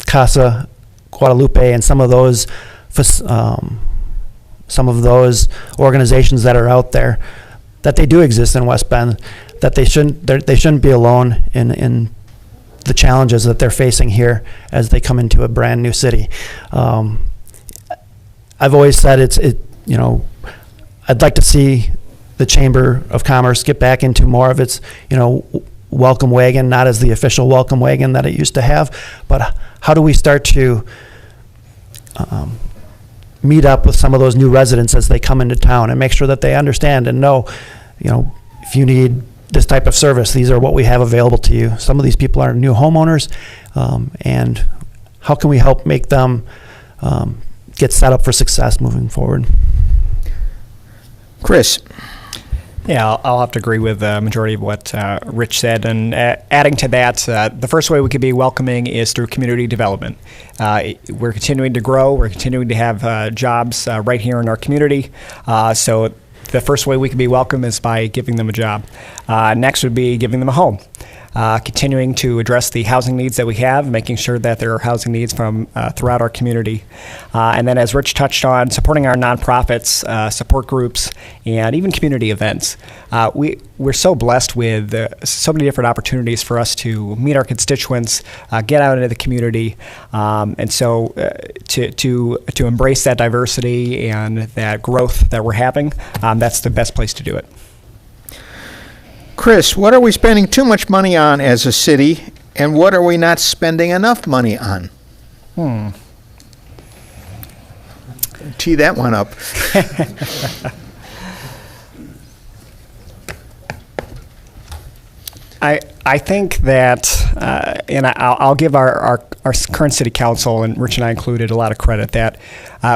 M: Casa Guadalupe and some of those organizations that are out there, that they do exist in West Bend, that they shouldn't be alone in the challenges that they're facing here as they come into a brand new city. I've always said I'd like to see the Chamber of Commerce get back into more of its, welcome wagon, not as the official welcome wagon that it used to have, but how do we start to meet up with some of those new residents as they come into town and make sure that they understand and know, if you need this type of service, these are what we have available to you. Some of these people are new homeowners, and how can we help make them get set up for success moving forward?
A: Chris.
L: Yeah, I'll have to agree with the majority of what Rich said. And adding to that, the first way we could be welcoming is through community development. We're continuing to grow. We're continuing to have jobs right here in our community. So the first way we can be welcome is by giving them a job. Next would be giving them a home. continuing to address the housing needs that we have, making sure that there are housing needs from throughout our community. And then, as Rich touched on, supporting our nonprofits, support groups, and even community events. We're so blessed with so many different opportunities for us to meet our constituents, get out into the community, and so to embrace that diversity and that growth that we're having, that's the best place to do it.
A: Chris, what are we spending too much money on as a city, and what are we not spending enough money on? Tee that one up.
L: I think that, and I'll give our current city council, and Rich and I included, a lot of credit that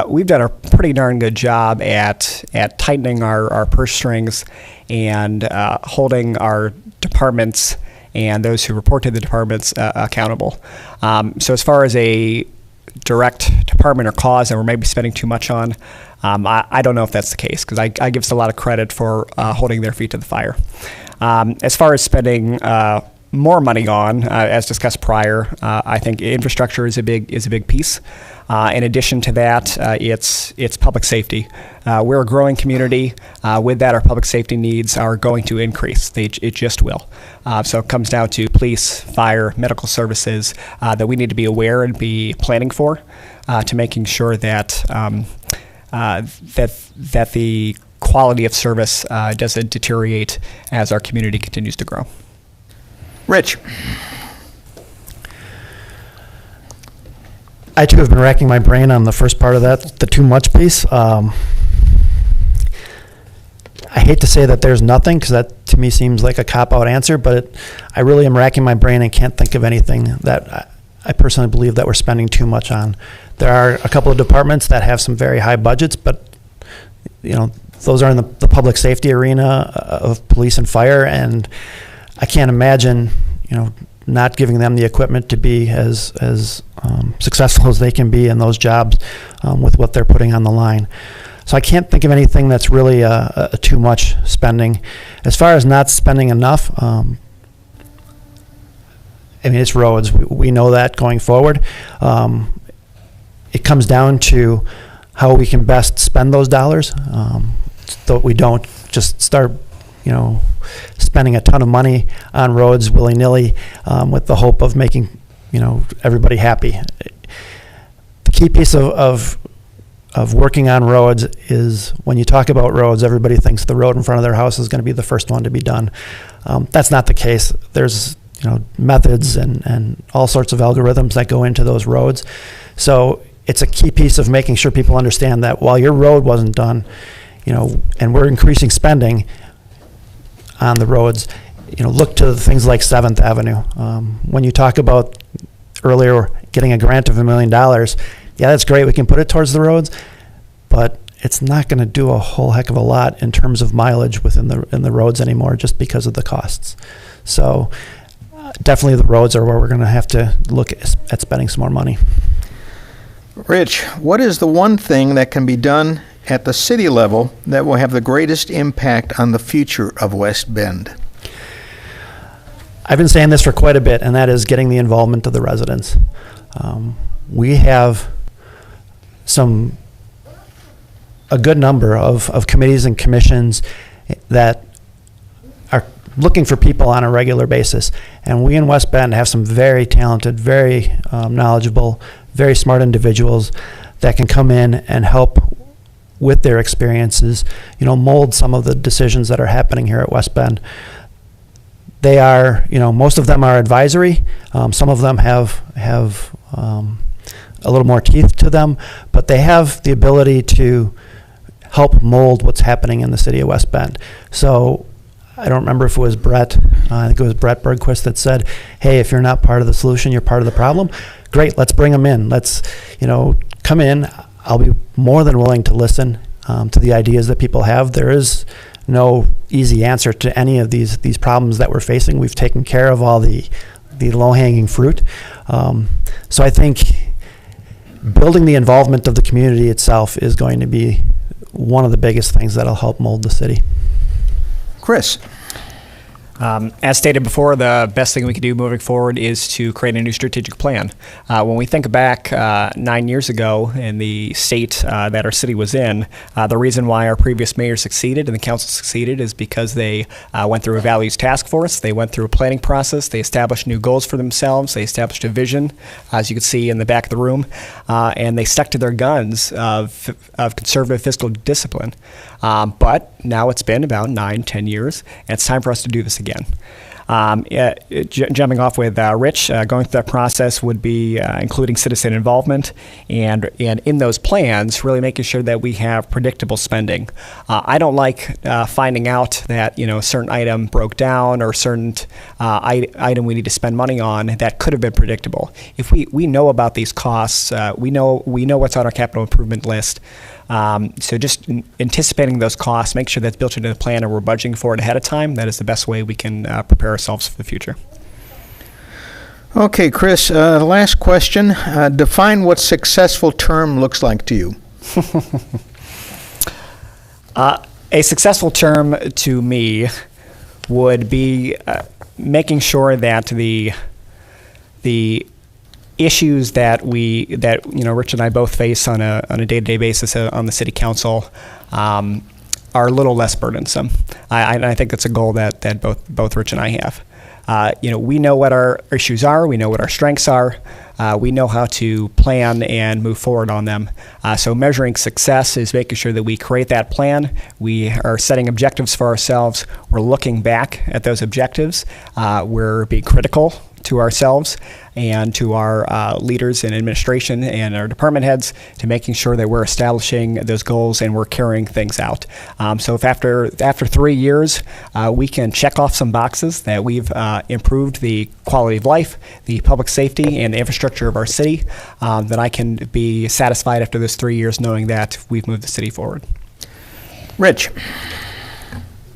L: we've done a pretty darn good job at tightening our purse strings and holding our departments and those who report to the departments accountable. So as far as a direct department or cause that we're maybe spending too much on, I don't know if that's the case, because I give us a lot of credit for holding their feet to the fire. As far as spending more money on, as discussed prior, I think infrastructure is a big piece. In addition to that, it's public safety. We're a growing community. With that, our public safety needs are going to increase. It just will. So it comes down to police, fire, medical services that we need to be aware and be planning for, to making sure that that the quality of service doesn't deteriorate as our community continues to grow.
A: Rich.
M: I too have been racking my brain on the first part of that, the too much piece. I hate to say that there's nothing, because that to me seems like a cop-out answer, but I really am racking my brain and can't think of anything that I personally believe that we're spending too much on. There are a couple of departments that have some very high budgets, but those are in the public safety arena of police and fire, and I can't imagine, not giving them the equipment to be as successful as they can be in those jobs with what they're putting on the line. So I can't think of anything that's really a too much spending. As far as not spending enough, it's roads. We know that going forward. It comes down to how we can best spend those dollars, so we don't just start, spending a ton of money on roads willy-nilly with the hope of making, everybody happy. The key piece of working on roads is, when you talk about roads, everybody thinks the road in front of their house is going to be the first one to be done. That's not the case. There's methods and all sorts of algorithms that go into those roads. So it's a key piece of making sure people understand that while your road wasn't done, and we're increasing spending on the roads, look to things like 7th Avenue. When you talk about earlier getting a grant of $1 million, yeah, that's great. We can put it towards the roads, but it's not going to do a whole heck of a lot in terms of mileage within the roads anymore, just because of the costs. So definitely the roads are where we're going to have to look at spending some more money.
A: Rich, what is the one thing that can be done at the city level that will have the greatest impact on the future of West Bend?
M: I've been saying this for quite a bit, and that is getting the involvement of the residents. We have a good number of committees and commissions that are looking for people on a regular basis. And we in West Bend have some very talented, very knowledgeable, very smart individuals that can come in and help with their experiences, mold some of the decisions that are happening here at West Bend. They are, most of them are advisory. Some of them have a little more teeth to them, but they have the ability to help mold what's happening in the city of West Bend. So I don't remember if it was Brett, I think it was Brett Bergquist that said, hey, if you're not part of the solution, you're part of the problem. Great, let's bring them in. Let's, come in. I'll be more than willing to listen to the ideas that people have. There is no easy answer to any of these problems that we're facing. We've taken care of all the low-hanging fruit. So I think building the involvement of the community itself is going to be one of the biggest things that'll help mold the city.
A: Chris.
L: As stated before, the best thing we can do moving forward is to create a new strategic plan. When we think back 9 years ago in the state that our city was in, the reason why our previous mayor succeeded and the council succeeded is because they went through a values task force, they went through a planning process, they established new goals for themselves, they established a vision, as you can see in the back of the room, and they stuck to their guns of conservative fiscal discipline. But now it's been about 9-10 years, and it's time for us to do this again. Jumping off with Rich, going through that process would be including citizen involvement and in those plans, really making sure that we have predictable spending. I don't like finding out that a certain item broke down or a certain item we need to spend money on that could have been predictable. If we know about these costs, we know what's on our capital improvement list. So just anticipating those costs, make sure that's built into the plan and we're budgeting for it ahead of time. That is the best way we can prepare ourselves for the future.
A: Okay, Chris, last question. Define what successful term looks like to you.
L: A successful term to me would be making sure that the issues that Rich and I both face on a day-to-day basis on the city council are a little less burdensome. I think that's a goal that both Rich and I have. We know what our issues are. We know what our strengths are. We know how to plan and move forward on them. So measuring success is making sure that we create that plan. We are setting objectives for ourselves. We're looking back at those objectives. We're being critical to ourselves and to our leaders in administration and our department heads to making sure that we're establishing those goals and we're carrying things out. So if after 3 years we can check off some boxes that we've improved the quality of life, the public safety, and the infrastructure of our city, then I can be satisfied after those 3 years knowing that we've moved the city forward.
A: Rich.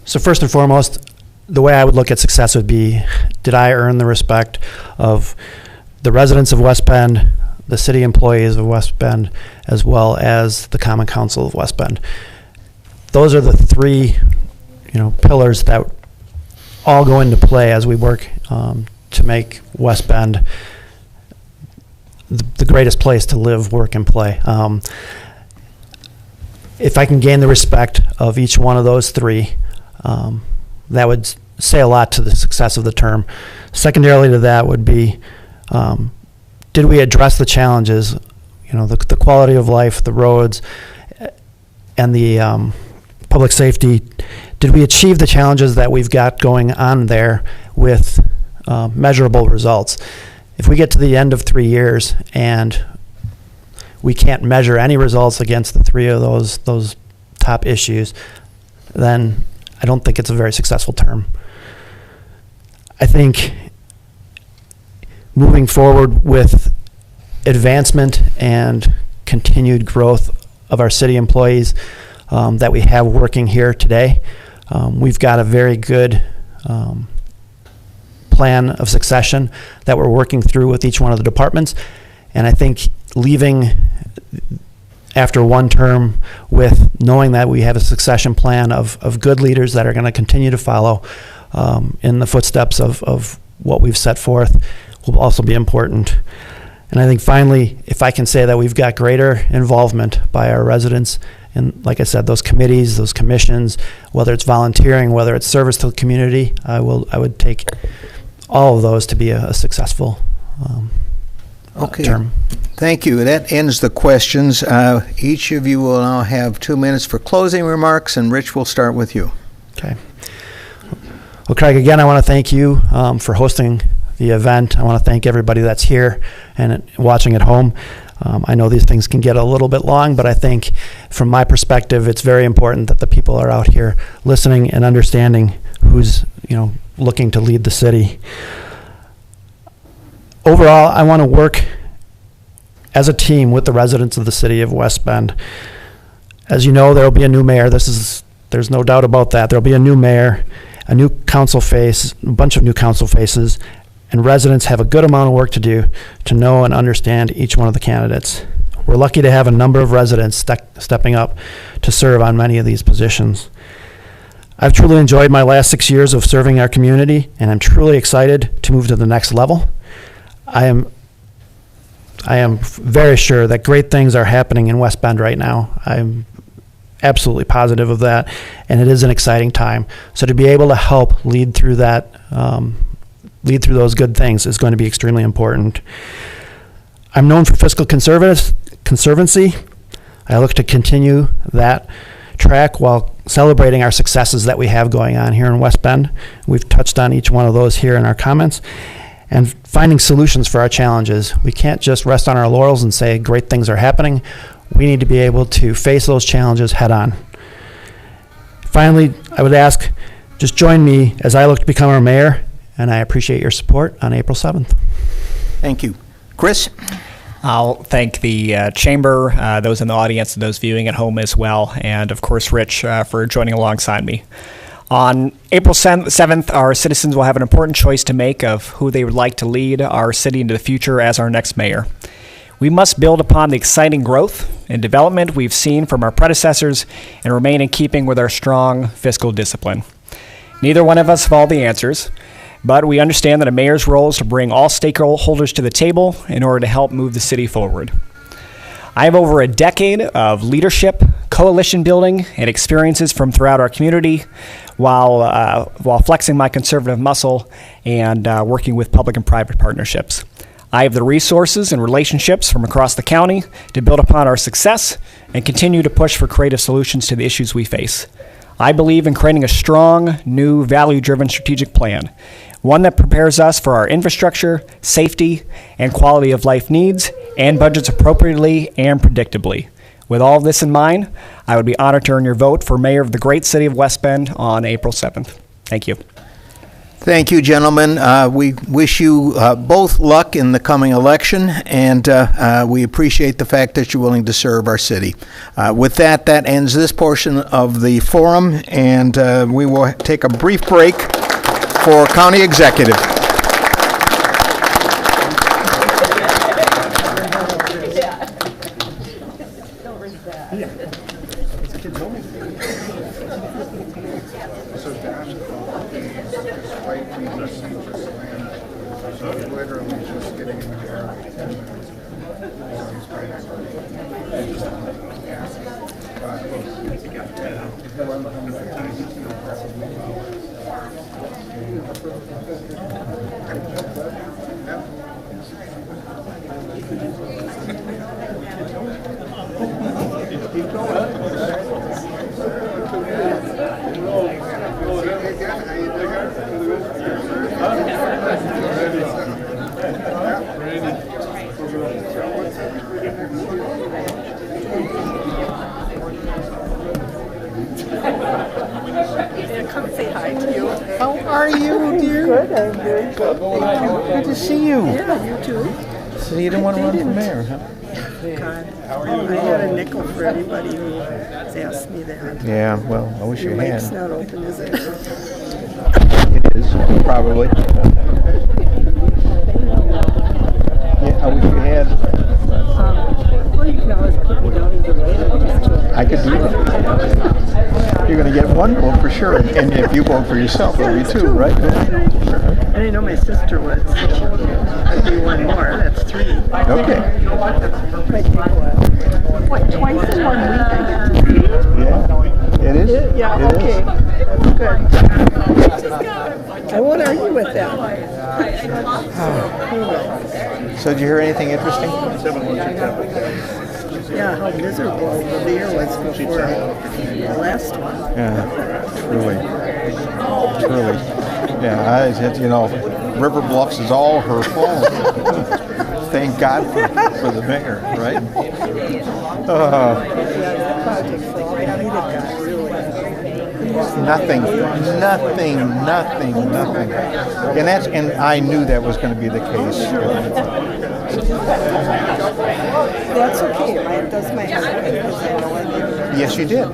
M: So first and foremost, the way I would look at success would be, did I earn the respect of the residents of West Bend, the city employees of West Bend, as well as the Common Council of West Bend? Those are the three, pillars that all go into play as we work to make West Bend the greatest place to live, work, and play. If I can gain the respect of each one of those three, that would say a lot to the success of the term. Secondarily to that would be, did we address the challenges, the quality of life, the roads, and the public safety? Did we achieve the challenges that we've got going on there with measurable results? If we get to the end of 3 years and we can't measure any results against the three of those top issues, then I don't think it's a very successful term. I think moving forward with advancement and continued growth of our city employees that we have working here today, we've got a very good plan of succession that we're working through with each one of the departments. And I think leaving after one term with knowing that we have a succession plan of good leaders that are going to continue to follow in the footsteps of what we've set forth will also be important. And I think finally, if I can say that we've got greater involvement by our residents in, like I said, those committees, those commissions, whether it's volunteering, whether it's service to the community, I would take all of those to be a successful term.
A: Thank you. That ends the questions. Each of you will now have 2 minutes for closing remarks, and Rich, will start with you.
M: Okay. Well, Craig, again, I want to thank you for hosting the event. I want to thank everybody that's here and watching at home. I know these things can get a little bit long, but I think from my perspective, it's very important that the people are out here listening and understanding who's, looking to lead the city. Overall, I want to work as a team with the residents of the city of West Bend. As you know, there will be a new mayor. There's no doubt about that. There'll be a new mayor, a new council face, a bunch of new council faces, and residents have a good amount of work to do to know and understand each one of the candidates. We're lucky to have a number of residents stepping up to serve on many of these positions. I've truly enjoyed my last 6 years of serving our community, and I'm truly excited to move to the next level. I am very sure that great things are happening in West Bend right now. I'm absolutely positive of that, and it is an exciting time. So to be able to help lead through that, lead through those good things is going to be extremely important. I'm known for fiscal conservancy. I look to continue that track while celebrating our successes that we have going on here in West Bend. We've touched on each one of those here in our comments, and finding solutions for our challenges. We can't just rest on our laurels and say great things are happening. We need to be able to face those challenges head on. Finally, I would ask, just join me as I look to become our mayor, and I appreciate your support on April 7th.
A: Thank you. Chris?
L: I'll thank the chamber, those in the audience, and those viewing at home as well, and of course Rich for joining alongside me. On April 7th, our citizens will have an important choice to make of who they would like to lead our city into the future as our next mayor. We must build upon the exciting growth and development we've seen from our predecessors and remain in keeping with our strong fiscal discipline. Neither one of us have all the answers, but we understand that a mayor's role is to bring all stakeholders to the table in order to help move the city forward. I have over a decade of leadership, coalition building, and experiences from throughout our community while flexing my conservative muscle and working with public and private partnerships. I have the resources and relationships from across the county to build upon our success and continue to push for creative solutions to the issues we face. I believe in creating a strong, new, value-driven strategic plan, one that prepares us for our infrastructure, safety, and quality of life needs, and budgets appropriately and predictably. With all of this in mind, I would be honored to earn your vote for mayor of the great city of West Bend on April 7th. Thank you.
A: Thank you, gentlemen. We wish you both luck in the coming election, and we appreciate the fact that you're willing to serve our city. With that ends this portion of the forum, and we will take a brief break for County Executive. How are you, dear?
N: Good, I'm very good.
A: Good to see you.
N: Yeah, you too.
A: So you didn't want to run for mayor, huh?
N: God. How are you? I had a nickel for anybody who asked me that.
A: Yeah, well, I wish you
N: Your mic's
A: had.
N: not open, is it?
A: It is, probably. Yeah, I wish you had.
N: Well, you can always put me down as a writer.
A: I could do that. You're going to get one vote for sure, and if you vote for yourself, it'll be two, right?
N: And I know my sister would, so I'd do one more. That's three.
A: Okay.
N: Might take a while. What, twice in 1 week I get to see you?
A: Yeah, it is.
N: Yeah,
A: It
N: okay.
A: is.
N: That's good. I won't argue with that.
A: So did you hear anything interesting?
N: Yeah, how miserable the beer was before the last one.
A: Yeah, truly. Yeah, River Bluffs is all her fault. Thank God for the mayor, right? Nothing. And I knew that was going to be the case.
N: That's okay. Mine does my husband because I know I did.
A: Yes, you did.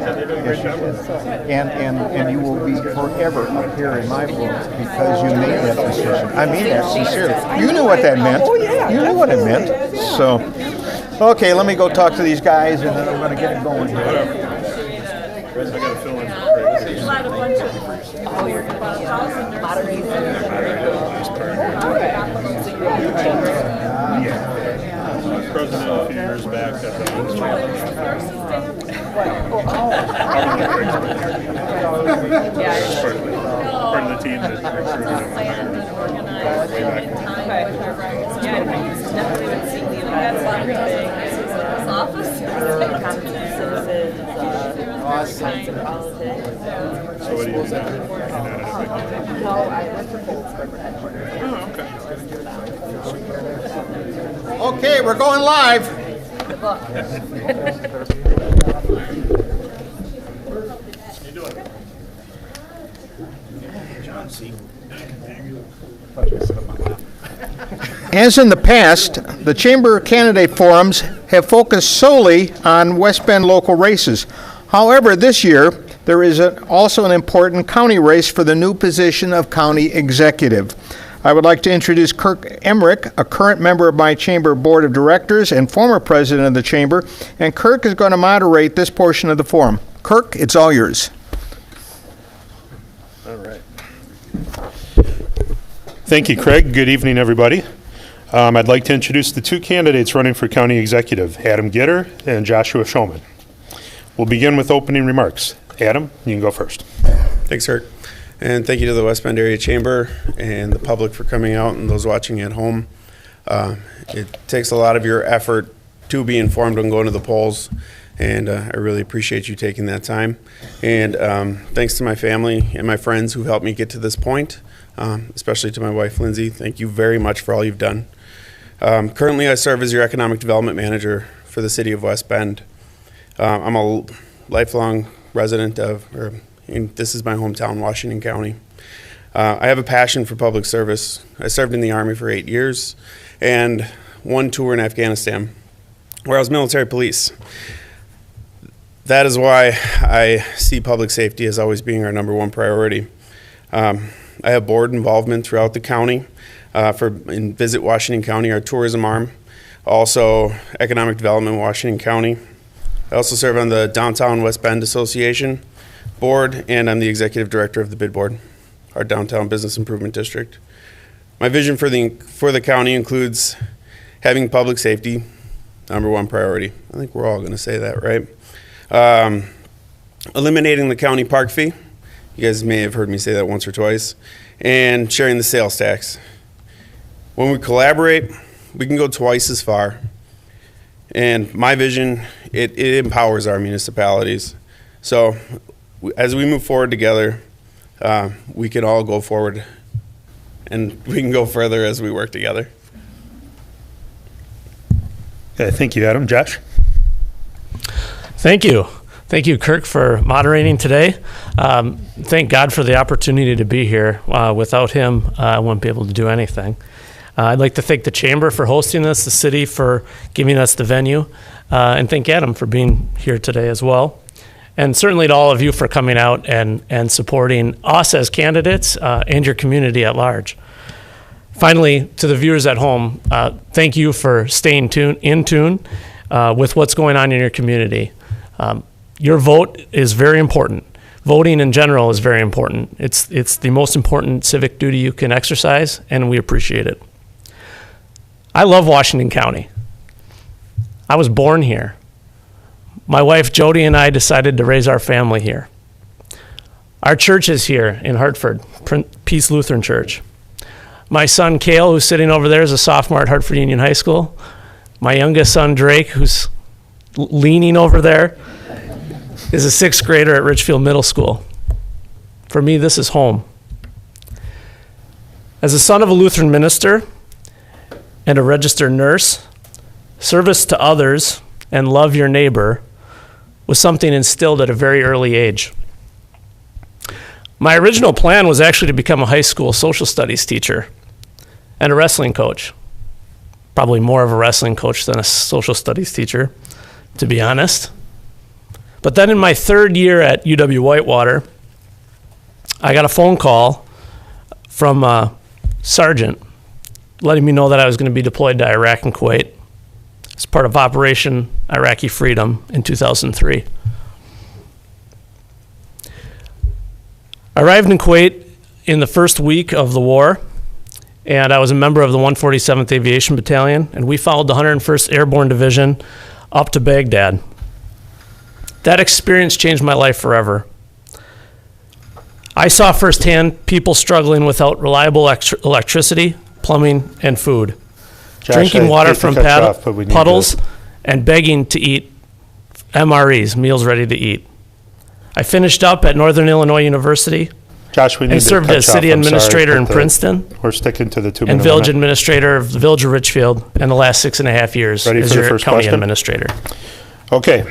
A: And you will be forever up here in my book because you made that decision. I mean that sincerely. You knew what that meant.
N: Oh, yeah,
A: you knew what it meant. So, okay, let me go talk to these guys, and then I'm going to get it going here.
N: There's a lot of bunch of
I: President a few years back at the part of the team that recruited him. So what do you think?
K: No, I went to Boltzberg headquarters.
A: Okay, we're going live. As in the past, the Chamber candidate forums have focused solely on West Bend local races. However, this year, there is also an important county race for the new position of county executive. I would like to introduce Kirk Emmerich, a current member of my Chamber Board of Directors and former president of the Chamber, and Kirk is going to moderate this portion of the forum. Kirk, it's all yours.
I: All right. Thank you, Craig. Good evening, everybody. I'd like to introduce the two candidates running for county executive, Adam Gitter and Joshua Shulman. We'll begin with opening remarks. Adam, you can go first.
O: Thanks, Kirk. And thank you to the West Bend Area Chamber and the public for coming out and those watching at home. It takes a lot of your effort to be informed when going to the polls, and I really appreciate you taking that time. And thanks to my family and my friends who helped me get to this point, especially to my wife, Lindsay. Thank you very much for all you've done. Currently, I serve as your economic development manager for the city of West Bend. I'm a lifelong resident of, this is my hometown, Washington County. I have a passion for public service. I served in the Army for 8 years and one tour in Afghanistan where I was military police. That is why I see public safety as always being our #1 priority. I have board involvement throughout the county in Visit Washington County, our tourism arm, also economic development Washington County. I also serve on the Downtown West Bend Association board, and I'm the executive director of the bid board, our downtown business improvement district. My vision for the county includes having public safety #1 priority. I think we're all going to say that, right? Eliminating the county park fee. You guys may have heard me say that once or twice. And sharing the sales tax. When we collaborate, we can go twice as far. And my vision, it empowers our municipalities. So as we move forward together, we can all go forward and we can go further as we work together.
I: Thank you, Adam. Josh?
P: Thank you. Thank you, Kirk, for moderating today. Thank God for the opportunity to be here. Without him, I wouldn't be able to do anything. I'd like to thank the Chamber for hosting us, the city for giving us the venue, and thank Adam for being here today as well. And certainly to all of you for coming out and supporting us as candidates and your community at large. Finally, to the viewers at home, thank you for staying in tune with what's going on in your community. Your vote is very important. Voting in general is very important. It's the most important civic duty you can exercise, and we appreciate it. I love Washington County. I was born here. My wife Jody and I decided to raise our family here. Our church is here in Hartford, Peace Lutheran Church. My son Cale, who's sitting over there, is a sophomore at Hartford Union High School. My youngest son Drake, who's leaning over there, is a 6th grader at Richfield Middle School. For me, this is home. As a son of a Lutheran minister and a registered nurse, service to others and love your neighbor was something instilled at a very early age. My original plan was actually to become a high school social studies teacher and a wrestling coach. Probably more of a wrestling coach than a social studies teacher, to be honest. But then in my 3rd year at UW-Whitewater, I got a phone call from a sergeant letting me know that I was going to be deployed to Iraq and Kuwait as part of Operation Iraqi Freedom in 2003. I arrived in Kuwait in the first week of the war, and I was a member of the 147th Aviation Battalion, and we followed the 101st Airborne Division up to Baghdad. That experience changed my life forever. I saw firsthand people struggling without reliable electricity, plumbing, and food.
Q: Josh,
P: drinking
Q: I
P: water
Q: hate to
P: from
Q: cut you off, but we need
P: puddles,
Q: to-
P: and begging to eat MREs, meals ready to eat. I finished up at Northern Illinois University.
Q: Josh, we need
P: and
Q: to
P: served
Q: cut
P: as
Q: you off.
P: city
Q: I'm sorry,
P: administrator in
Q: but
P: Princeton
Q: We're sticking to the 2 minute
P: and village
Q: limit.
P: administrator of the Village of Richfield, and the last 6.5 years
Q: Ready
P: as
Q: for the
P: your
Q: first
P: county
Q: question?
P: administrator.
Q: Okay,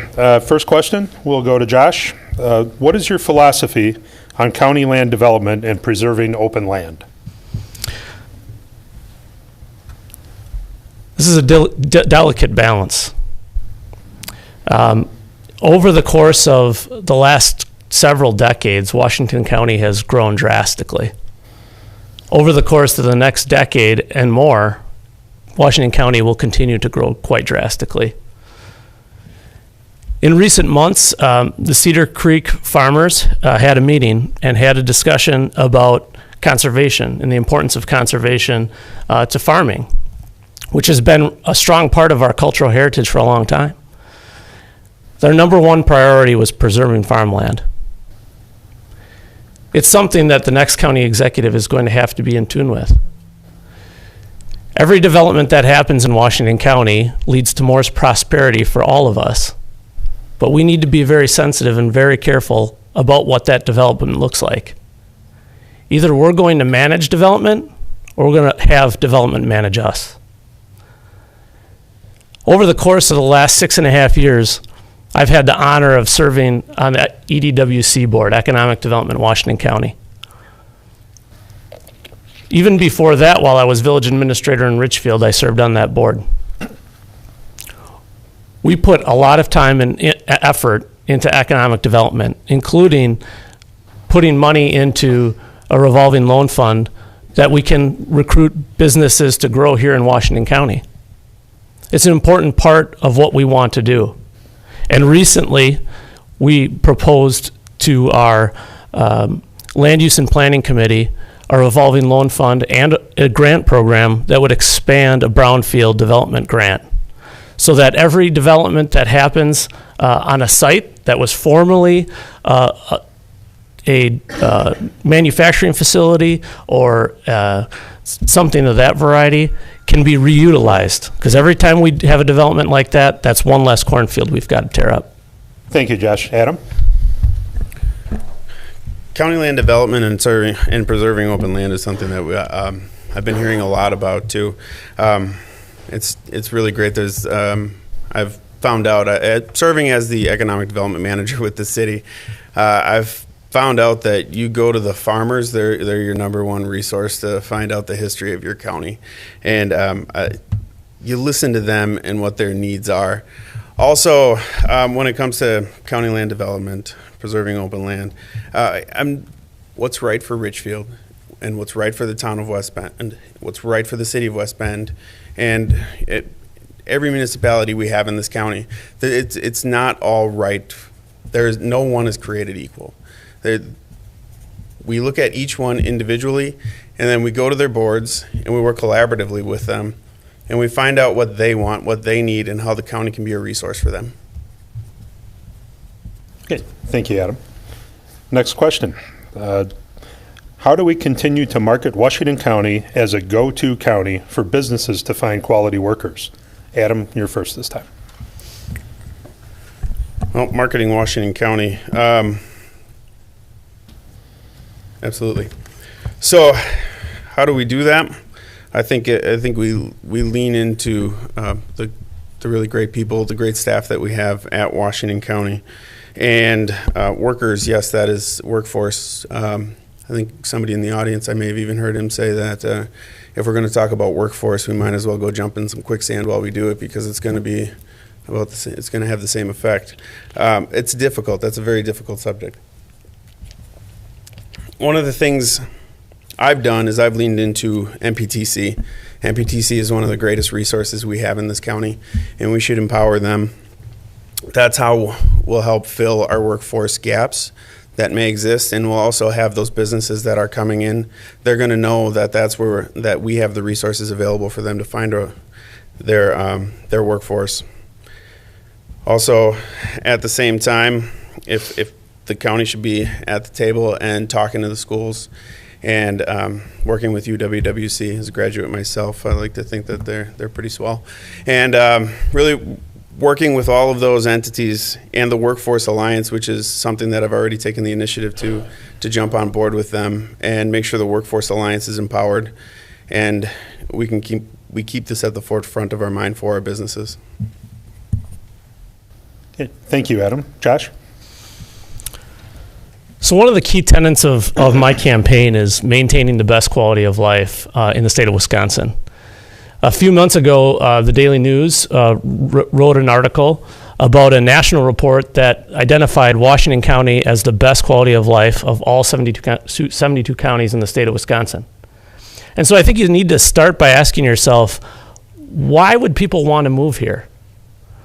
Q: first question, we'll go to Josh. What is your philosophy on county land development and preserving open land?
P: This is a delicate balance. Over the course of the last several decades, Washington County has grown drastically. Over the course of the next decade and more, Washington County will continue to grow quite drastically. In recent months, the Cedar Creek farmers had a meeting and had a discussion about conservation and the importance of conservation to farming, which has been a strong part of our cultural heritage for a long time. Their number one priority was preserving farmland. It's something that the next county executive is going to have to be in tune with. Every development that happens in Washington County leads to more prosperity for all of us, but we need to be very sensitive and very careful about what that development looks like. Either we're going to manage development or we're going to have development manage us. Over the course of the last 6.5 years, I've had the honor of serving on the EDWC board, Economic Development, Washington County. Even before that, while I was village administrator in Richfield, I served on that board. We put a lot of time and effort into economic development, including putting money into a revolving loan fund that we can recruit businesses to grow here in Washington County. It's an important part of what we want to do. And recently, we proposed to our Land Use and Planning Committee a revolving loan fund and a grant program that would expand a brownfield development grant, so that every development that happens on a site that was formerly a manufacturing facility or something of that variety can be reutilized. Because every time we have a development like that, that's one less cornfield we've got to tear up.
Q: Thank you, Josh. Adam?
O: County land development and preserving open land is something that I've been hearing a lot about too. It's really great. I've found out, serving as the economic development manager with the city, I've found out that you go to the farmers, they're your number one resource to find out the history of your county. And you listen to them and what their needs are. Also, when it comes to county land development, preserving open land, what's right for Richfield and what's right for the town of West Bend, what's right for the city of West Bend, and every municipality we have in this county, it's not all right. No one is created equal. We look at each one individually, and then we go to their boards and we work collaboratively with them, and we find out what they want, what they need, and how the county can be a resource for them.
Q: Okay, thank you, Adam. Next question. How do we continue to market Washington County as a go-to county for businesses to find quality workers? Adam, you're first this time.
O: Well, marketing Washington County. Absolutely. So, how do we do that? I think we lean into the really great people, the great staff that we have at Washington County, and workers. Yes, that is workforce. I think somebody in the audience, I may have even heard him say that if we're going to talk about workforce, we might as well go jump in some quicksand while we do it, because it's going to be about the same, it's going to have the same effect. It's difficult. That's a very difficult subject. One of the things I've done is I've leaned into MPTC. MPTC is one of the greatest resources we have in this county, and we should empower them. That's how we'll help fill our workforce gaps that may exist, and we'll also have those businesses that are coming in. They're going to know that that we have the resources available for them to find their workforce. Also, at the same time, if the county should be at the table and talking to the schools and working with UWWC as a graduate myself, I like to think that they're pretty swell. And really working with all of those entities and the Workforce Alliance, which is something that I've already taken the initiative to jump on board with them and make sure the Workforce Alliance is empowered and we keep this at the forefront of our mind for our businesses.
Q: Okay, thank you, Adam. Josh?
P: So one of the key tenets of my campaign is maintaining the best quality of life in the state of Wisconsin. A few months ago, the Daily News wrote an article about a national report that identified Washington County as the best quality of life of all 72 counties in the state of Wisconsin. And so I think you need to start by asking yourself, why would people want to move here?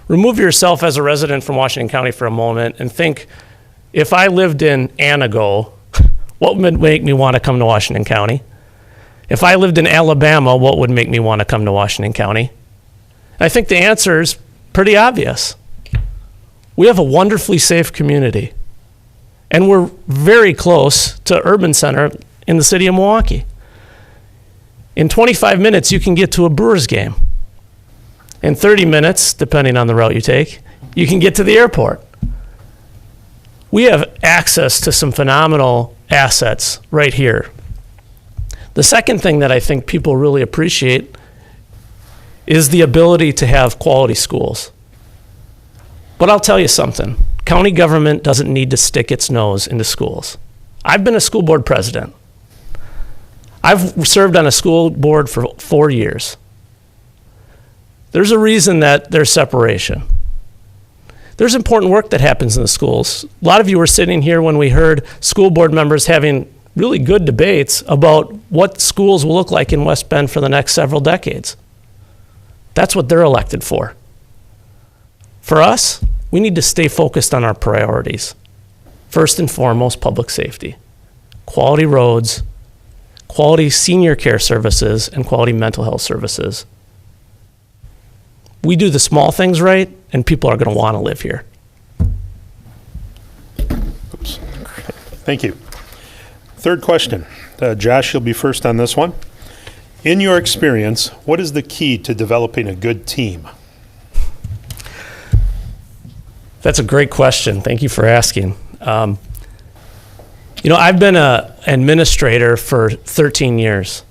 P: Remove yourself as a resident from Washington County for a moment and think, if I lived in Anago, what would make me want to come to Washington County? If I lived in Alabama, what would make me want to come to Washington County? I think the answer is pretty obvious. We have a wonderfully safe community, and we're very close to urban center in the city of Milwaukee. In 25 minutes, you can get to a Brewers game. In 30 minutes, depending on the route you take, you can get to the airport. We have access to some phenomenal assets right here. The second thing that I think people really appreciate is the ability to have quality schools. But I'll tell you something, county government doesn't need to stick its nose into schools. I've been a school board president. I've served on a school board for 4 years. There's a reason that there's separation. There's important work that happens in the schools. A lot of you were sitting here when we heard school board members having really good debates about what schools will look like in West Bend for the next several decades. That's what they're elected for. For us, we need to stay focused on our priorities. First and foremost, public safety, quality roads, quality senior care services, and quality mental health services. We do the small things right, and people are going to want to live here.
Q: Oops. Thank you. Third question. Josh, you'll be first on this one. In your experience, what is the key to developing a good team?
P: That's a great question. Thank you for asking. I've been an administrator for 13 years.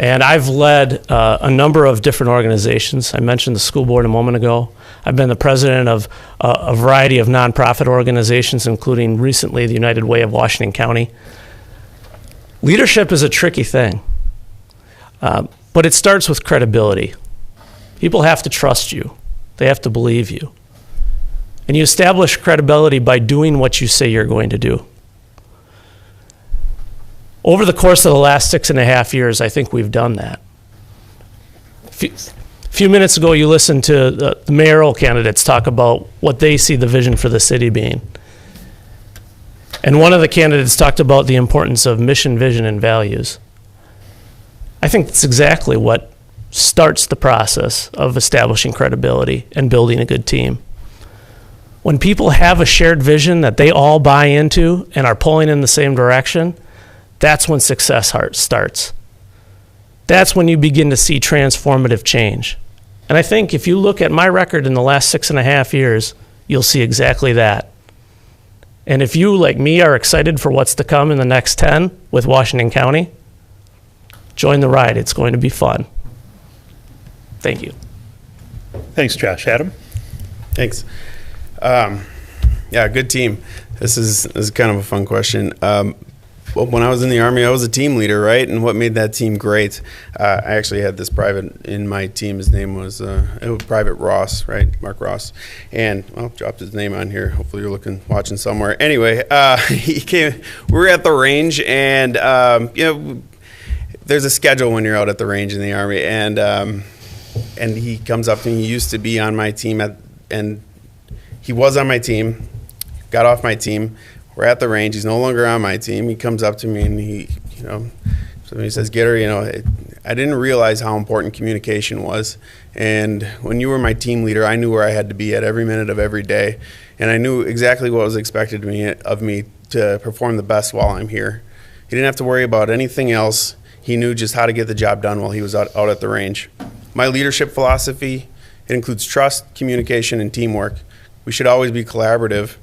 P: And I've led a number of different organizations. I mentioned the school board a moment ago. I've been the president of a variety of nonprofit organizations, including recently the United Way of Washington County. Leadership is a tricky thing, but it starts with credibility. People have to trust you. They have to believe you. And you establish credibility by doing what you say you're going to do. Over the course of the last 6.5 years, I think we've done that. A few minutes ago, you listened to the mayoral candidates talk about what they see the vision for the city being. And one of the candidates talked about the importance of mission, vision, and values. I think that's exactly what starts the process of establishing credibility and building a good team. When people have a shared vision that they all buy into and are pulling in the same direction, that's when success starts. That's when you begin to see transformative change. And I think if you look at my record in the last 6.5 years, you'll see exactly that. And if you, like me, are excited for what's to come in the next 10 with Washington County, join the ride. It's going to be fun. Thank you.
Q: Thanks, Josh. Adam?
O: Thanks. Good team. This is kind of a fun question. Well, when I was in the Army, I was a team leader, right? And what made that team great? I actually had this private in my team. His name was Private Ross, right? Mark Ross. And I'll drop his name on here. Hopefully you're watching somewhere. Anyway, he came. We were at the range, and there's a schedule when you're out at the range in the Army. And he comes up to me. He used to be on my team, and he was on my team. Got off my team. we're at the range. He's no longer on my team. He comes up to me and he says, Gitter, I didn't realize how important communication was. And when you were my team leader, I knew where I had to be at every minute of every day. And I knew exactly what was expected of me to perform the best while I'm here. He didn't have to worry about anything else. He knew just how to get the job done while he was out at the range. My leadership philosophy, it includes trust, communication, and teamwork. We should always be collaborative,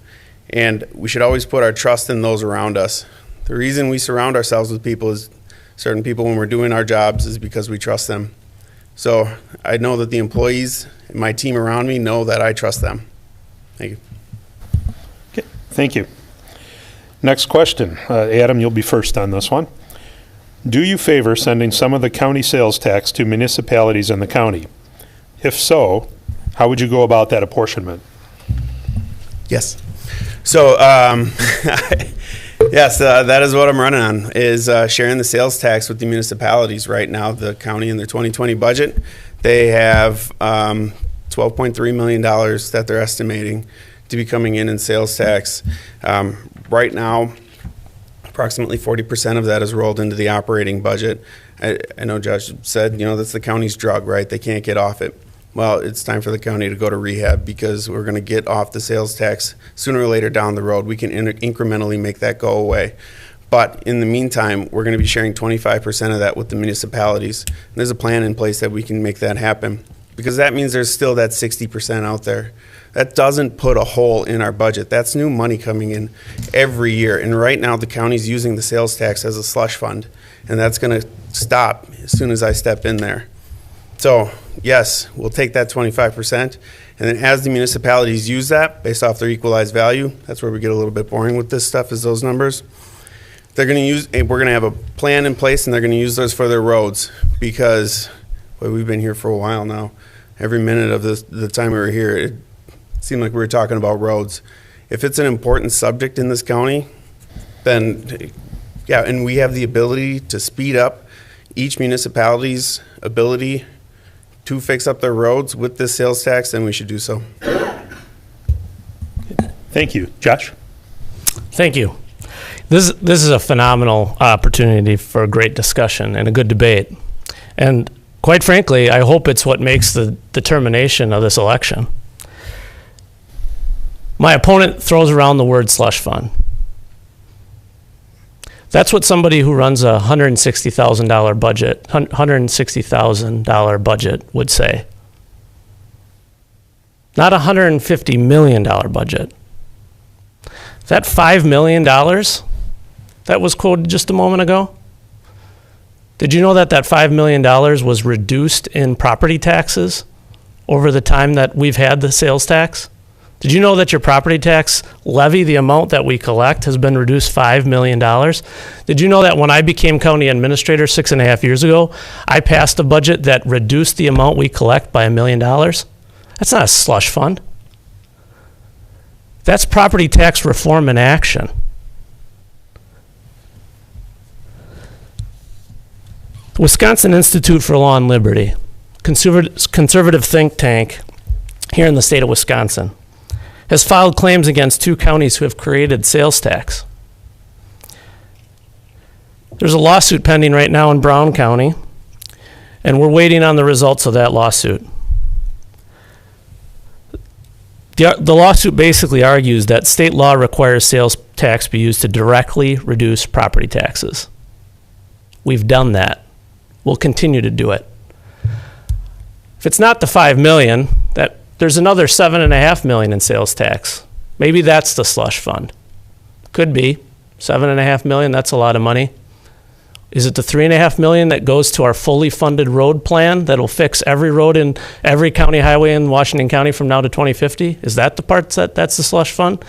O: and we should always put our trust in those around us. The reason we surround ourselves with certain people when we're doing our jobs is because we trust them. So I know that the employees and my team around me know that I trust them. Thank you.
Q: Okay, thank you. Next question. Adam, you'll be first on this one. Do you favor sending some of the county sales tax to municipalities in the county? If so, how would you go about that apportionment?
O: Yes. So, yes, that is what I'm running on, is sharing the sales tax with the municipalities right now. The county in their 2020 budget, they have $12.3 million that they're estimating to be coming in sales tax. Right now, approximately 40% of that is rolled into the operating budget. I know Josh said, that's the county's drug, right? They can't get off it. Well, it's time for the county to go to rehab because we're going to get off the sales tax sooner or later down the road. We can incrementally make that go away. But in the meantime, we're going to be sharing 25% of that with the municipalities. And there's a plan in place that we can make that happen because that means there's still that 60% out there. That doesn't put a hole in our budget. That's new money coming in every year. And right now, the county's using the sales tax as a slush fund. And that's going to stop as soon as I step in there. So, yes, we'll take that 25%. And then as the municipalities use that based off their equalized value, that's where we get a little bit boring with this stuff, is those numbers. We're going to have a plan in place, and they're going to use those for their roads because, boy, we've been here for a while now. Every minute of the time we were here, it seemed like we were talking about roads. If it's an important subject in this county, then, yeah, and we have the ability to speed up each municipality's ability to fix up their roads with this sales tax, then we should do so.
Q: Thank you. Josh?
P: Thank you. This is a phenomenal opportunity for a great discussion and a good debate. And quite frankly, I hope it's what makes the determination of this election. My opponent throws around the word slush fund. That's what somebody who runs a $160,000 budget would say. Not a $150 million budget. That $5 million that was quoted just a moment ago, did you know that $5 million was reduced in property taxes over the time that we've had the sales tax? Did you know that your property tax levy, the amount that we collect, has been reduced $5 million? Did you know that when I became county administrator 6.5 years ago, I passed a budget that reduced the amount we collect by $1 million? That's not a slush fund. That's property tax reform in action. The Wisconsin Institute for Law and Liberty, conservative think tank here in the state of Wisconsin, has filed claims against 2 counties who have created sales tax. There's a lawsuit pending right now in Brown County, and we're waiting on the results of that lawsuit. The lawsuit basically argues that state law requires sales tax be used to directly reduce property taxes. We've done that. We'll continue to do it. If it's not the $5 million, there's another $7.5 million in sales tax. Maybe that's the slush fund. Could be. $7.5 million, that's a lot of money. Is it the $3.5 million that goes to our fully funded road plan that'll fix every road in every county highway in Washington County from now to 2050? Is that the part that's the slush fund?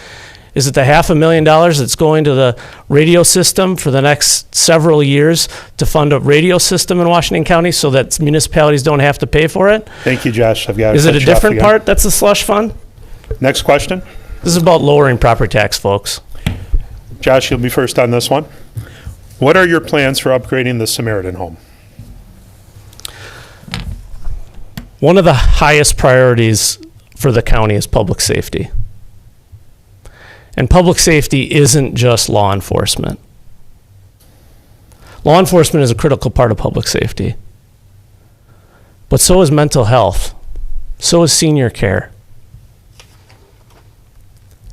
P: Is it the $500,000 that's going to the radio system for the next several years to fund a radio system in Washington County so that municipalities don't have to pay for it?
Q: Thank you, Josh. I've got to
P: Is it
Q: cut
P: a
Q: you off
P: different
Q: again.
P: part that's a slush fund?
Q: Next question.
P: This is about lowering property tax, folks.
Q: Josh, you'll be first on this one. What are your plans for upgrading the Samaritan home?
P: One of the highest priorities for the county is public safety. And public safety isn't just law enforcement. Law enforcement is a critical part of public safety. But so is mental health. So is senior care.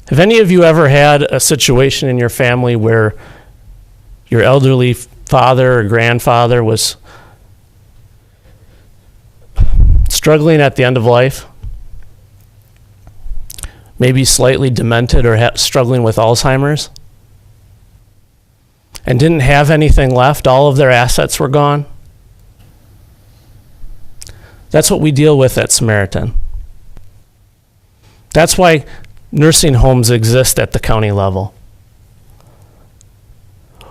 P: Have any of you ever had a situation in your family where your elderly father or grandfather was struggling at the end of life? Maybe slightly demented or struggling with Alzheimer's? And didn't have anything left? All of their assets were gone? That's what we deal with at Samaritan. That's why nursing homes exist at the county level.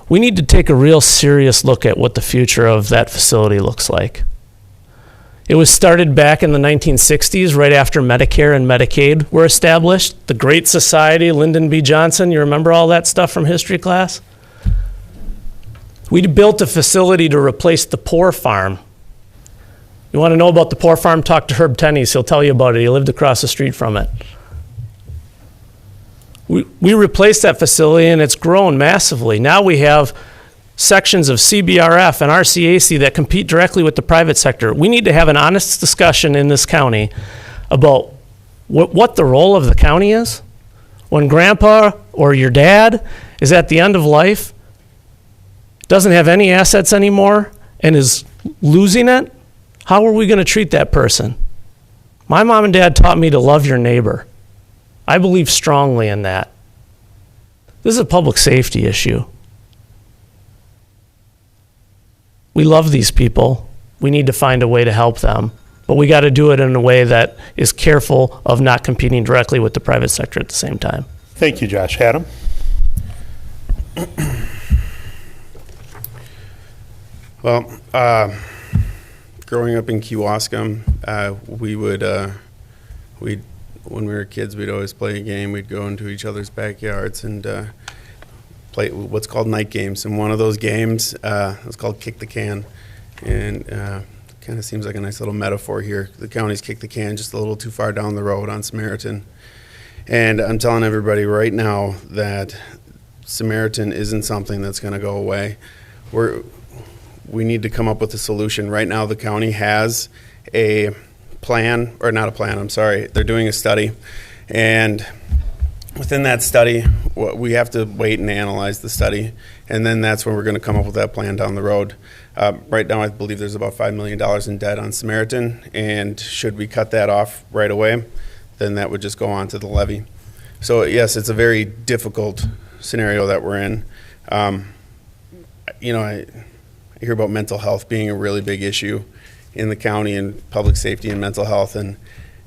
P: We need to take a real serious look at what the future of that facility looks like. It was started back in the 1960s, right after Medicare and Medicaid were established. The Great Society, Lyndon B. Johnson, you remember all that stuff from history class? We built a facility to replace the poor farm. You want to know about the poor farm? Talk to Herb Tenney's. He'll tell you about it. He lived across the street from it. We replaced that facility, and it's grown massively. Now we have sections of CBRF and RCAC that compete directly with the private sector. We need to have an honest discussion in this county about what the role of the county is. When grandpa or your dad is at the end of life, doesn't have any assets anymore, and is losing it, how are we going to treat that person? My mom and dad taught me to love your neighbor. I believe strongly in that. This is a public safety issue. We love these people. We need to find a way to help them. But we got to do it in a way that is careful of not competing directly with the private sector at the same time.
Q: Thank you, Josh. Adam?
O: Well, growing up in Kewaskum, when we were kids, we'd always play a game. We'd go into each other's backyards and play what's called night games. And one of those games was called Kick the Can. And kind of seems like a nice little metaphor here. The county's kicked the can just a little too far down the road on Samaritan. And I'm telling everybody right now that Samaritan isn't something that's going to go away. We need to come up with a solution. Right now, the county has a plan, or not a plan, I'm sorry. They're doing a study. And within that study, we have to wait and analyze the study. And then that's when we're going to come up with that plan down the road. Right now, I believe there's about $5 million in debt on Samaritan. And should we cut that off right away, then that would just go on to the levy. So yes, it's a very difficult scenario that we're in. I hear about mental health being a really big issue in the county, and public safety and mental health. And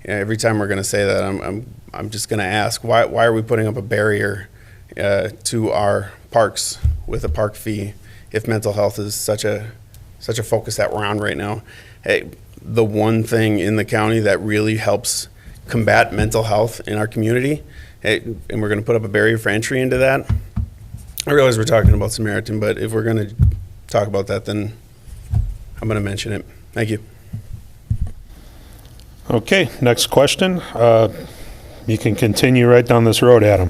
O: every time we're going to say that, I'm just going to ask, why are we putting up a barrier to our parks with a park fee if mental health is such a focus that we're on right now? Hey, the one thing in the county that really helps combat mental health in our community, and we're going to put up a barrier for entry into that. I realize we're talking about Samaritan, but if we're going to talk about that, then I'm going to mention it. Thank you.
Q: Okay, next question. You can continue right down this road, Adam.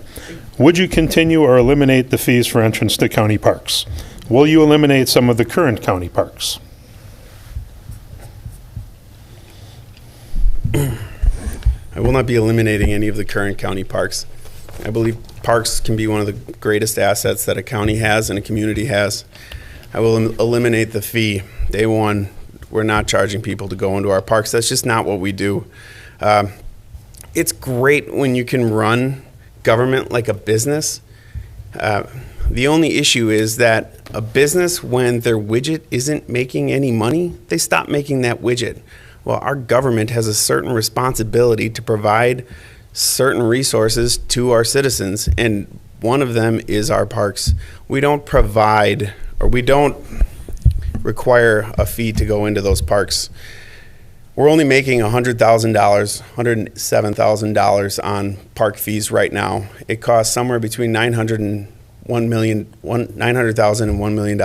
Q: Would you continue or eliminate the fees for entrance to county parks? Will you eliminate some of the current county parks?
O: I will not be eliminating any of the current county parks. I believe parks can be one of the greatest assets that a county has and a community has. I will eliminate the fee. Day one, we're not charging people to go into our parks. That's just not what we do. It's great when you can run government like a business. The only issue is that a business, when their widget isn't making any money, they stop making that widget. Well, our government has a certain responsibility to provide certain resources to our citizens, and one of them is our parks. We don't provide, or we don't require a fee to go into those parks. We're only making $100,000, $107,000 on park fees right now. It costs somewhere between $900,000 and $1 million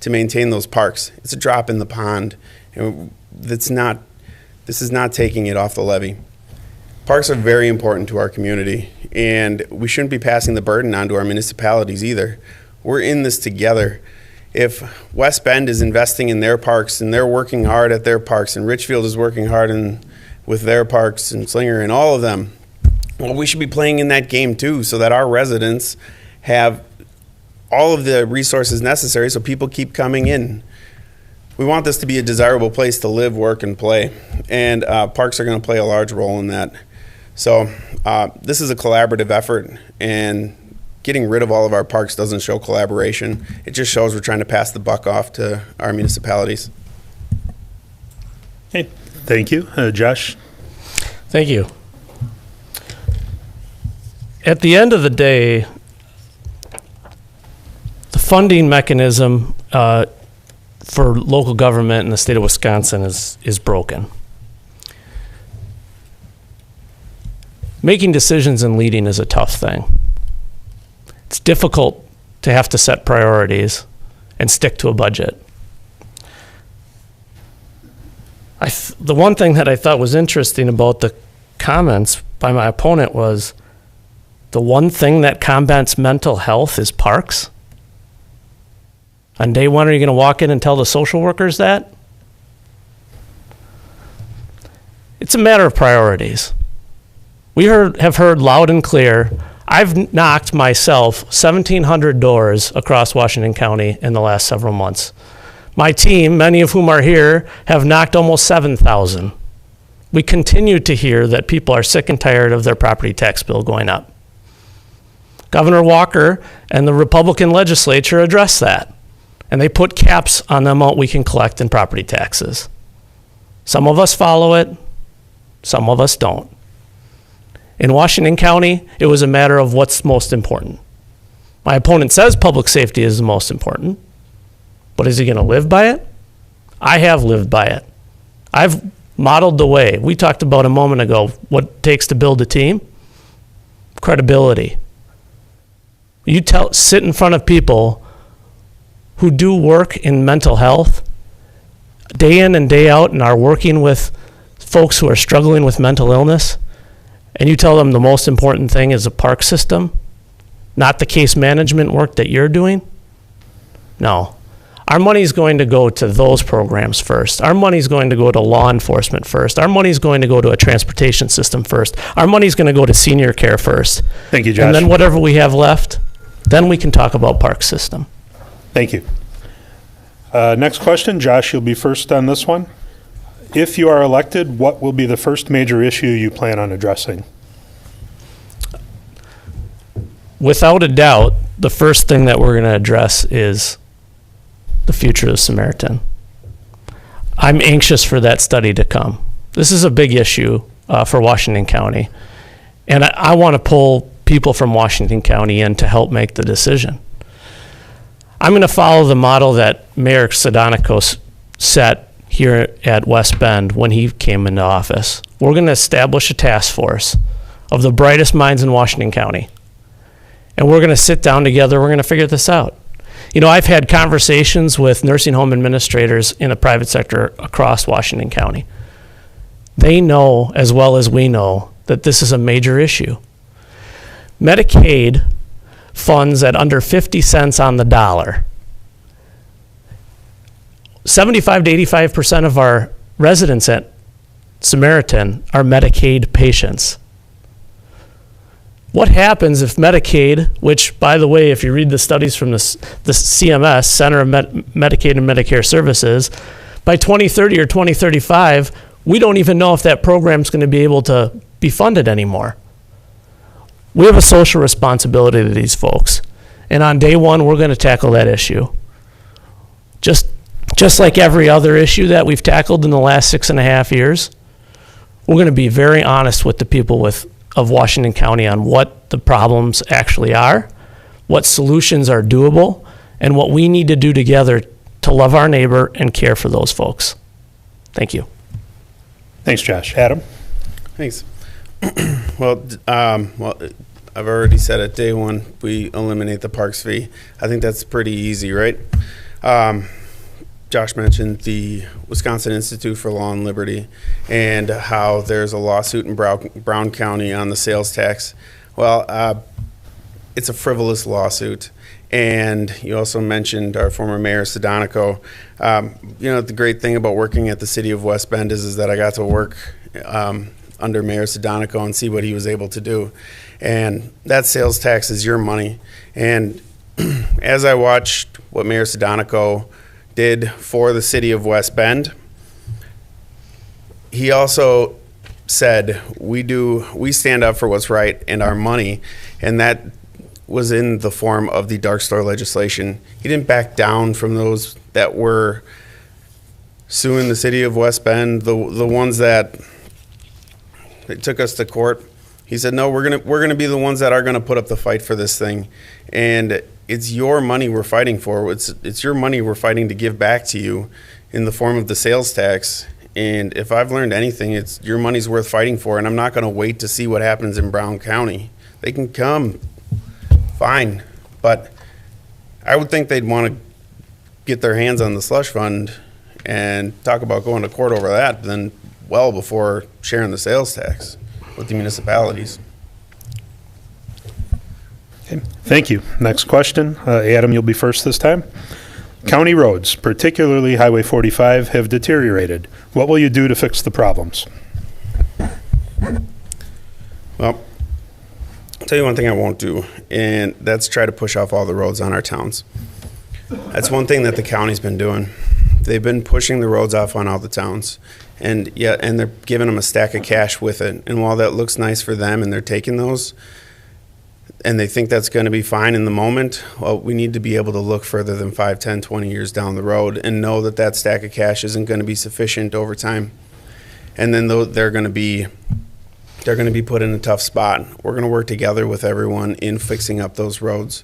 O: to maintain those parks. It's a drop in the pond, and this is not taking it off the levy. Parks are very important to our community, and we shouldn't be passing the burden on to our municipalities either. We're in this together. If West Bend is investing in their parks and they're working hard at their parks, and Richfield is working hard with their parks, and Slinger and all of them, well, we should be playing in that game too, so that our residents have all of the resources necessary so people keep coming in. We want this to be a desirable place to live, work, and play, and parks are going to play a large role in that. So this is a collaborative effort, and getting rid of all of our parks doesn't show collaboration. It just shows we're trying to pass the buck off to our municipalities.
Q: Okay, thank you. Josh?
P: Thank you. At the end of the day, the funding mechanism for local government in the state of Wisconsin is broken. Making decisions and leading is a tough thing. It's difficult to have to set priorities and stick to a budget. The one thing that I thought was interesting about the comments by my opponent was the one thing that combats mental health is parks. On day one, are you going to walk in and tell the social workers that? It's a matter of priorities. We have heard loud and clear. I've knocked myself 1,700 doors across Washington County in the last several months. My team, many of whom are here, have knocked almost 7,000. We continue to hear that people are sick and tired of their property tax bill going up. Governor Walker and the Republican legislature addressed that, and they put caps on the amount we can collect in property taxes. Some of us follow it, some of us don't. In Washington County, it was a matter of what's most important. My opponent says public safety is the most important, but is he going to live by it? I have lived by it. I've modeled the way. We talked about a moment ago what it takes to build a team. Credibility. You sit in front of people who do work in mental health day in and day out and are working with folks who are struggling with mental illness, and you tell them the most important thing is a park system, not the case management work that you're doing? No. Our money's going to go to those programs first. Our money's going to go to law enforcement first. Our money's going to go to a transportation system first. Our money's going to go to senior care first.
Q: Thank you, Josh.
P: And then whatever we have left, then we can talk about park system.
Q: Thank you. Next question. Josh, you'll be first on this one. If you are elected, what will be the first major issue you plan on addressing?
P: Without a doubt, the first thing that we're going to address is the future of Samaritan. I'm anxious for that study to come. This is a big issue for Washington County, and I want to pull people from Washington County in to help make the decision. I'm going to follow the model that Mayor Sadonico set here at West Bend when he came into office. We're going to establish a task force of the brightest minds in Washington County, and we're going to sit down together. We're going to figure this out. You know, I've had conversations with nursing home administrators in the private sector across Washington County. They know as well as we know that this is a major issue. Medicaid funds at under 50 cents on the dollar. 75 to 85% of our residents at Samaritan are Medicaid patients. What happens if Medicaid, which, by the way, if you read the studies from the CMS, Center of Medicaid and Medicare Services, by 2030 or 2035, we don't even know if that program's going to be able to be funded anymore. We have a social responsibility to these folks. And on day one, we're going to tackle that issue. Just like every other issue that we've tackled in the last 6.5 years, we're going to be very honest with the people of Washington County on what the problems actually are, what solutions are doable, and what we need to do together to love our neighbor and care for those folks. Thank you.
Q: Thanks, Josh. Adam?
O: Thanks. Well, I've already said it. Day one, we eliminate the parks fee. I think that's pretty easy, right? Josh mentioned the Wisconsin Institute for Law and Liberty and how there's a lawsuit in Brown County on the sales tax. Well, it's a frivolous lawsuit. And you also mentioned our former mayor, Sedonico. The great thing about working at the city of West Bend is that I got to work under Mayor Sedonico and see what he was able to do. And that sales tax is your money. And as I watched what Mayor Sedonico did for the city of West Bend, he also said, we stand up for what's right and our money. And that was in the form of the dark store legislation. He didn't back down from those that were suing the city of West Bend, the ones that took us to court. He said, no, we're gonna be the ones that are gonna put up the fight for this thing. And it's your money we're fighting for. It's your money we're fighting to give back to you in the form of the sales tax. And if I've learned anything, it's your money's worth fighting for, and I'm not gonna wait to see what happens in Brown County. They can come, fine, but I would think they'd want to get their hands on the slush fund and talk about going to court over that then well before sharing the sales tax with the municipalities.
Q: Okay, thank you. Next question. Adam, you'll be first this time. County roads, particularly Highway 45, have deteriorated. What will you do to fix the problems?
O: Well, I'll tell you one thing I won't do, and that's try to push off all the roads on our towns. That's one thing that the county's been doing. They've been pushing the roads off on all the towns, and they're giving them a stack of cash with it. And while that looks nice for them and they're taking those, and they think that's going to be fine in the moment, well, we need to be able to look further than 5, 10, 20 years down the road and know that that stack of cash isn't going to be sufficient over time. And then they're going to be put in a tough spot. We're going to work together with everyone in fixing up those roads,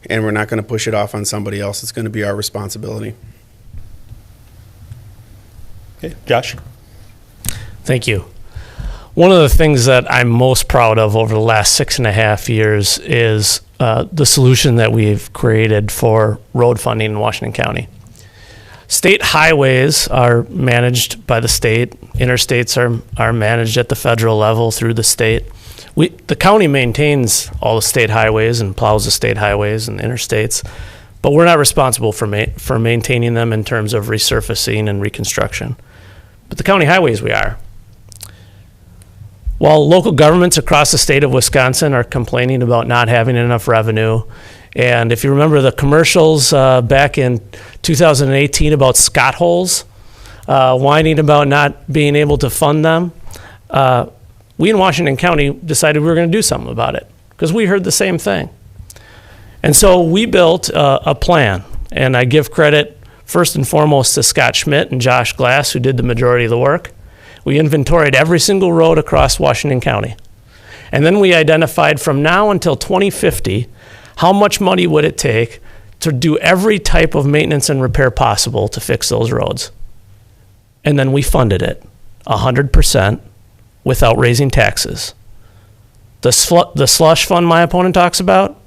O: and we're not going to push it off on somebody else. It's going to be our responsibility.
Q: Okay, Josh.
P: Thank you. One of the things that I'm most proud of over the last 6.5 years is the solution that we've created for road funding in Washington County. State highways are managed by the state. Interstates are managed at the federal level through the state. The county maintains all the state highways and plows the state highways and interstates, but we're not responsible for maintaining them in terms of resurfacing and reconstruction. But the county highways we are. While local governments across the state of Wisconsin are complaining about not having enough revenue, and if you remember the commercials back in 2018 about Scott holes, whining about not being able to fund them, we in Washington County decided we were going to do something about it because we heard the same thing. And so we built a plan, and I give credit first and foremost to Scott Schmidt and Josh Glass, who did the majority of the work. We inventoried every single road across Washington County. And then we identified from now until 2050, how much money would it take to do every type of maintenance and repair possible to fix those roads. And then we funded it 100% without raising taxes. The slush fund my opponent talks about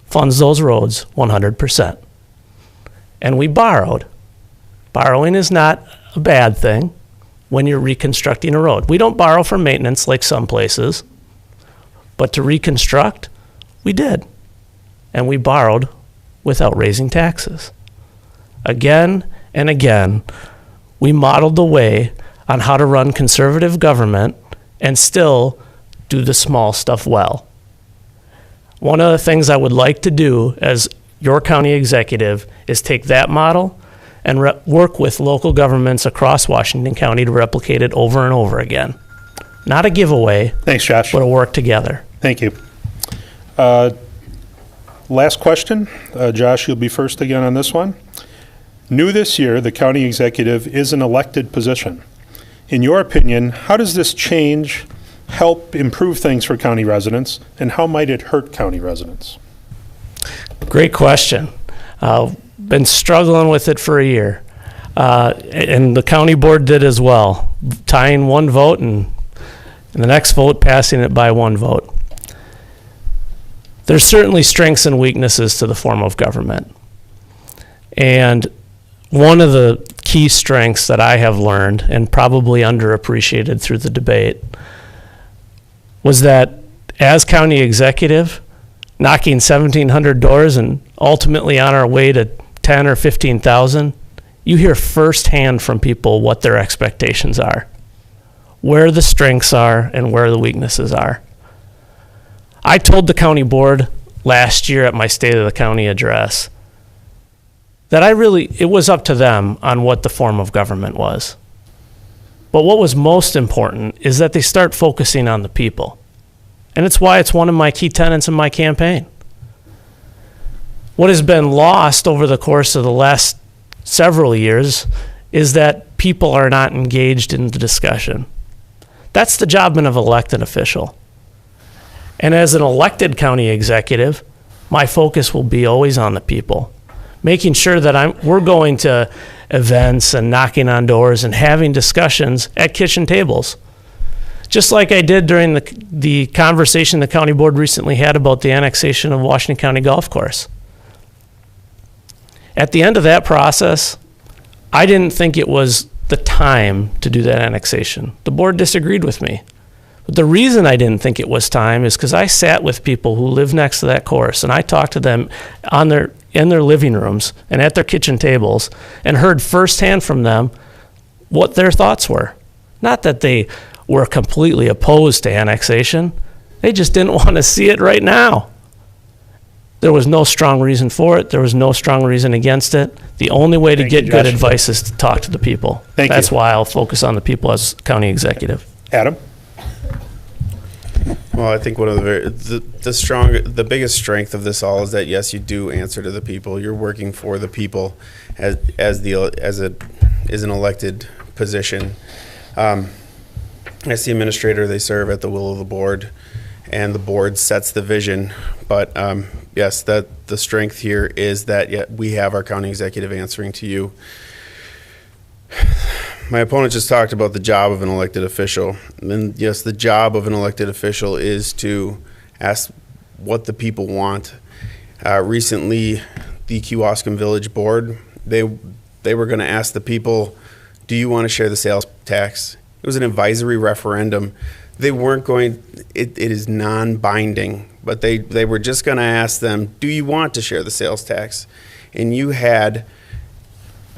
P: funds those roads 100%. And we borrowed. Borrowing is not a bad thing when you're reconstructing a road. We don't borrow for maintenance like some places, but to reconstruct, we did. And we borrowed without raising taxes. Again and again, we modeled the way on how to run conservative government and still do the small stuff well. One of the things I would like to do as your county executive is take that model and work with local governments across Washington County to replicate it over and over again. Not a giveaway.
Q: Thanks, Josh.
P: But a work together.
Q: Thank you. Last question. Josh, you'll be first again on this one. New this year, the county executive is an elected position. In your opinion, how does this change help improve things for county residents, and how might it hurt county residents?
P: Great question. Been struggling with it for a year. And the county board did as well, tying one vote and the next vote passing it by one vote. There's certainly strengths and weaknesses to the form of government. And one of the key strengths that I have learned, and probably underappreciated through the debate, was that as county executive, knocking 1,700 doors and ultimately on our way to 10 or 15,000, you hear firsthand from people what their expectations are, where the strengths are and where the weaknesses are. I told the county board last year at my State of the County address that it was up to them on what the form of government was. But what was most important is that they start focusing on the people. And it's why it's one of my key tenets in my campaign. What has been lost over the course of the last several years is that people are not engaged in the discussion. That's the job of an elected official. And as an elected county executive, my focus will be always on the people, making sure that we're going to events and knocking on doors and having discussions at kitchen tables. Just like I did during the conversation the county board recently had about the annexation of Washington County Golf Course. At the end of that process, I didn't think it was the time to do that annexation. The board disagreed with me. But the reason I didn't think it was time is because I sat with people who live next to that course, and I talked to them in their living rooms and at their kitchen tables and heard firsthand from them what their thoughts were. Not that they were completely opposed to annexation. They just didn't want to see it right now. There was no strong reason for it. There was no strong reason against it. The only way to get good advice is to talk to the people. That's why I'll focus on the people as county executive.
Q: Adam?
O: Well, I think one of the biggest strength of this all is that yes, you do answer to the people. You're working for the people as an elected position. As the administrator, they serve at the will of the board, and the board sets the vision. But yes, that the strength here is that we have our county executive answering to you. My opponent just talked about the job of an elected official. And yes, the job of an elected official is to ask what the people want. Recently, the Kewaskum Village Board, they were going to ask the people, do you want to share the sales tax? It was an advisory referendum. They weren't going, it is non-binding, but they were just going to ask them, do you want to share the sales tax? And you had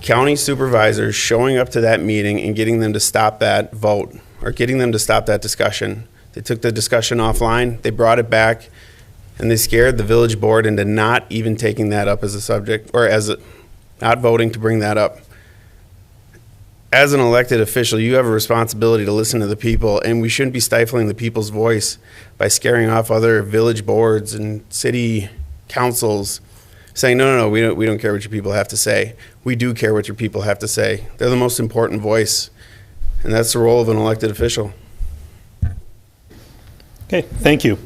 O: county supervisors showing up to that meeting and getting them to stop that vote or getting them to stop that discussion. They took the discussion offline, they brought it back, and they scared the village board into not even taking that up as a subject or not voting to bring that up. As an elected official, you have a responsibility to listen to the people, and we shouldn't be stifling the people's voice by scaring off other village boards and city councils, saying, no, we don't care what your people have to say. We do care what your people have to say. They're the most important voice, and that's the role of an elected official.
Q: Okay, thank you.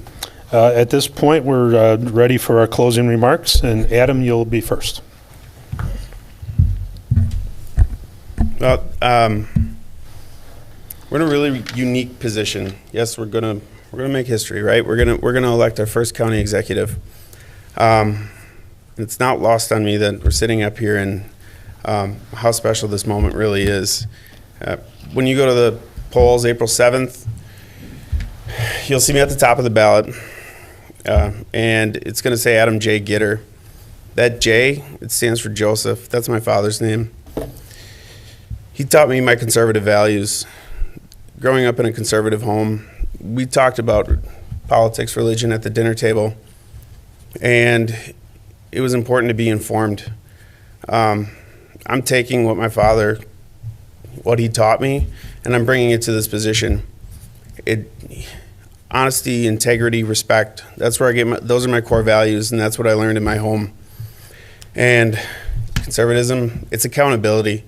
Q: At this point, we're ready for our closing remarks, and Adam, you'll be first.
O: Well, we're in a really unique position. Yes, we're gonna make history, right? We're gonna elect our first county executive. It's not lost on me that we're sitting up here and how special this moment really is. When you go to the polls April 7th, you'll see me at the top of the ballot, and it's going to say Adam J. Gitter. That J, it stands for Joseph. That's my father's name. He taught me my conservative values. Growing up in a conservative home, we talked about politics, religion at the dinner table, and it was important to be informed. I'm taking what he taught me, and I'm bringing it to this position. Honesty, integrity, respect, that's where I get those are my core values, and that's what I learned in my home. And conservatism, it's accountability.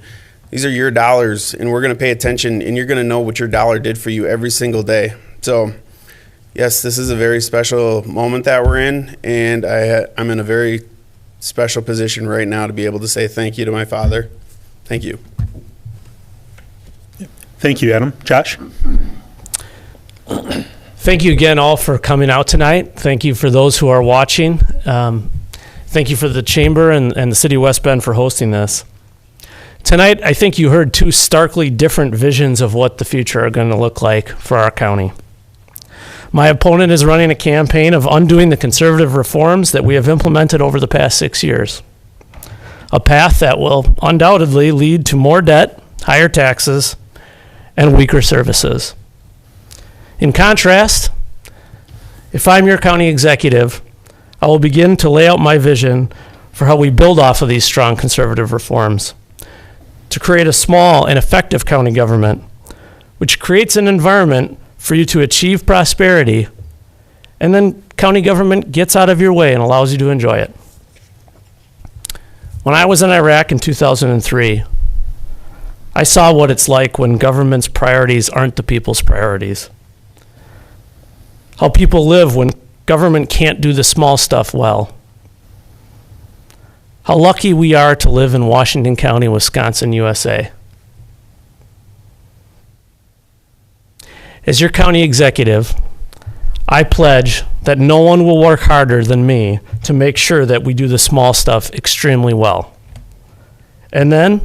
O: These are your dollars, and we're going to pay attention, and you're going to know what your dollar did for you every single day. So, yes, this is a very special moment that we're in, and I'm in a very special position right now to be able to say thank you to my father. Thank you.
Q: Thank you, Adam. Josh?
P: Thank you again all for coming out tonight. Thank you for those who are watching. Thank you for the Chamber and the City of West Bend for hosting this. Tonight, I think you heard two starkly different visions of what the future are going to look like for our county. My opponent is running a campaign of undoing the conservative reforms that we have implemented over the past 6 years. A path that will undoubtedly lead to more debt, higher taxes, and weaker services. In contrast, if I'm your county executive, I will begin to lay out my vision for how we build off of these strong conservative reforms to create a small and effective county government, which creates an environment for you to achieve prosperity, and then county government gets out of your way and allows you to enjoy it. When I was in Iraq in 2003, I saw what it's like when government's priorities aren't the people's priorities. How people live when government can't do the small stuff well. How lucky we are to live in Washington County, Wisconsin, USA. As your county executive, I pledge that no one will work harder than me to make sure that we do the small stuff extremely well. And then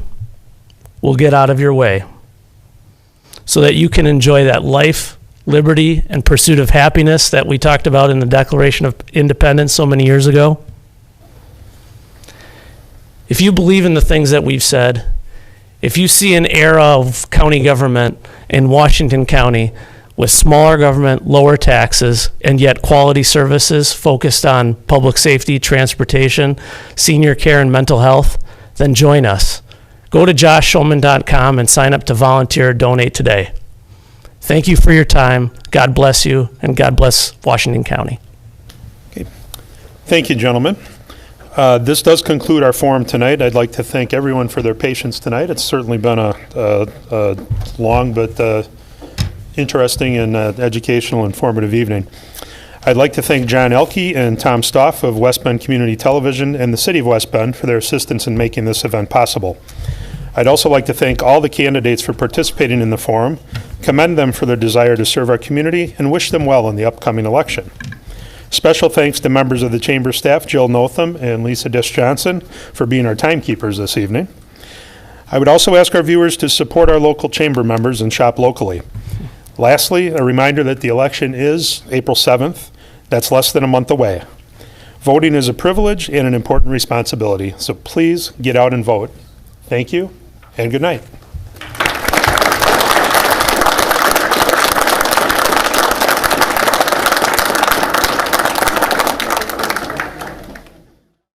P: we'll get out of your way so that you can enjoy that life, liberty, and pursuit of happiness that we talked about in the Declaration of Independence so many years ago. If you believe in the things that we've said, if you see an era of county government in Washington County with smaller government, lower taxes, and yet quality services focused on public safety, transportation, senior care, and mental health, then join us. Go to joshschulman.com and sign up to volunteer or donate today. Thank you for your time. God bless you, and God bless Washington County.
Q: Okay. Thank you, gentlemen. This does conclude our forum tonight. I'd like to thank everyone for their patience tonight. It's certainly been a long but interesting and educational, informative evening. I'd like to thank John Elke and Tom Stoff of West Bend Community Television and the City of West Bend for their assistance in making this event possible. I'd also like to thank all the candidates for participating in the forum, commend them for their desire to serve our community, and wish them well in the upcoming election. Special thanks to members of the Chamber staff, Jill Notham and Lisa Dish-Johnson, for being our timekeepers this evening. I would also ask our viewers to support our local Chamber members and shop locally. Lastly, a reminder that the election is April 7th. That's less than a month away. Voting is a privilege and an important responsibility, so please get out and vote. Thank you, and good night.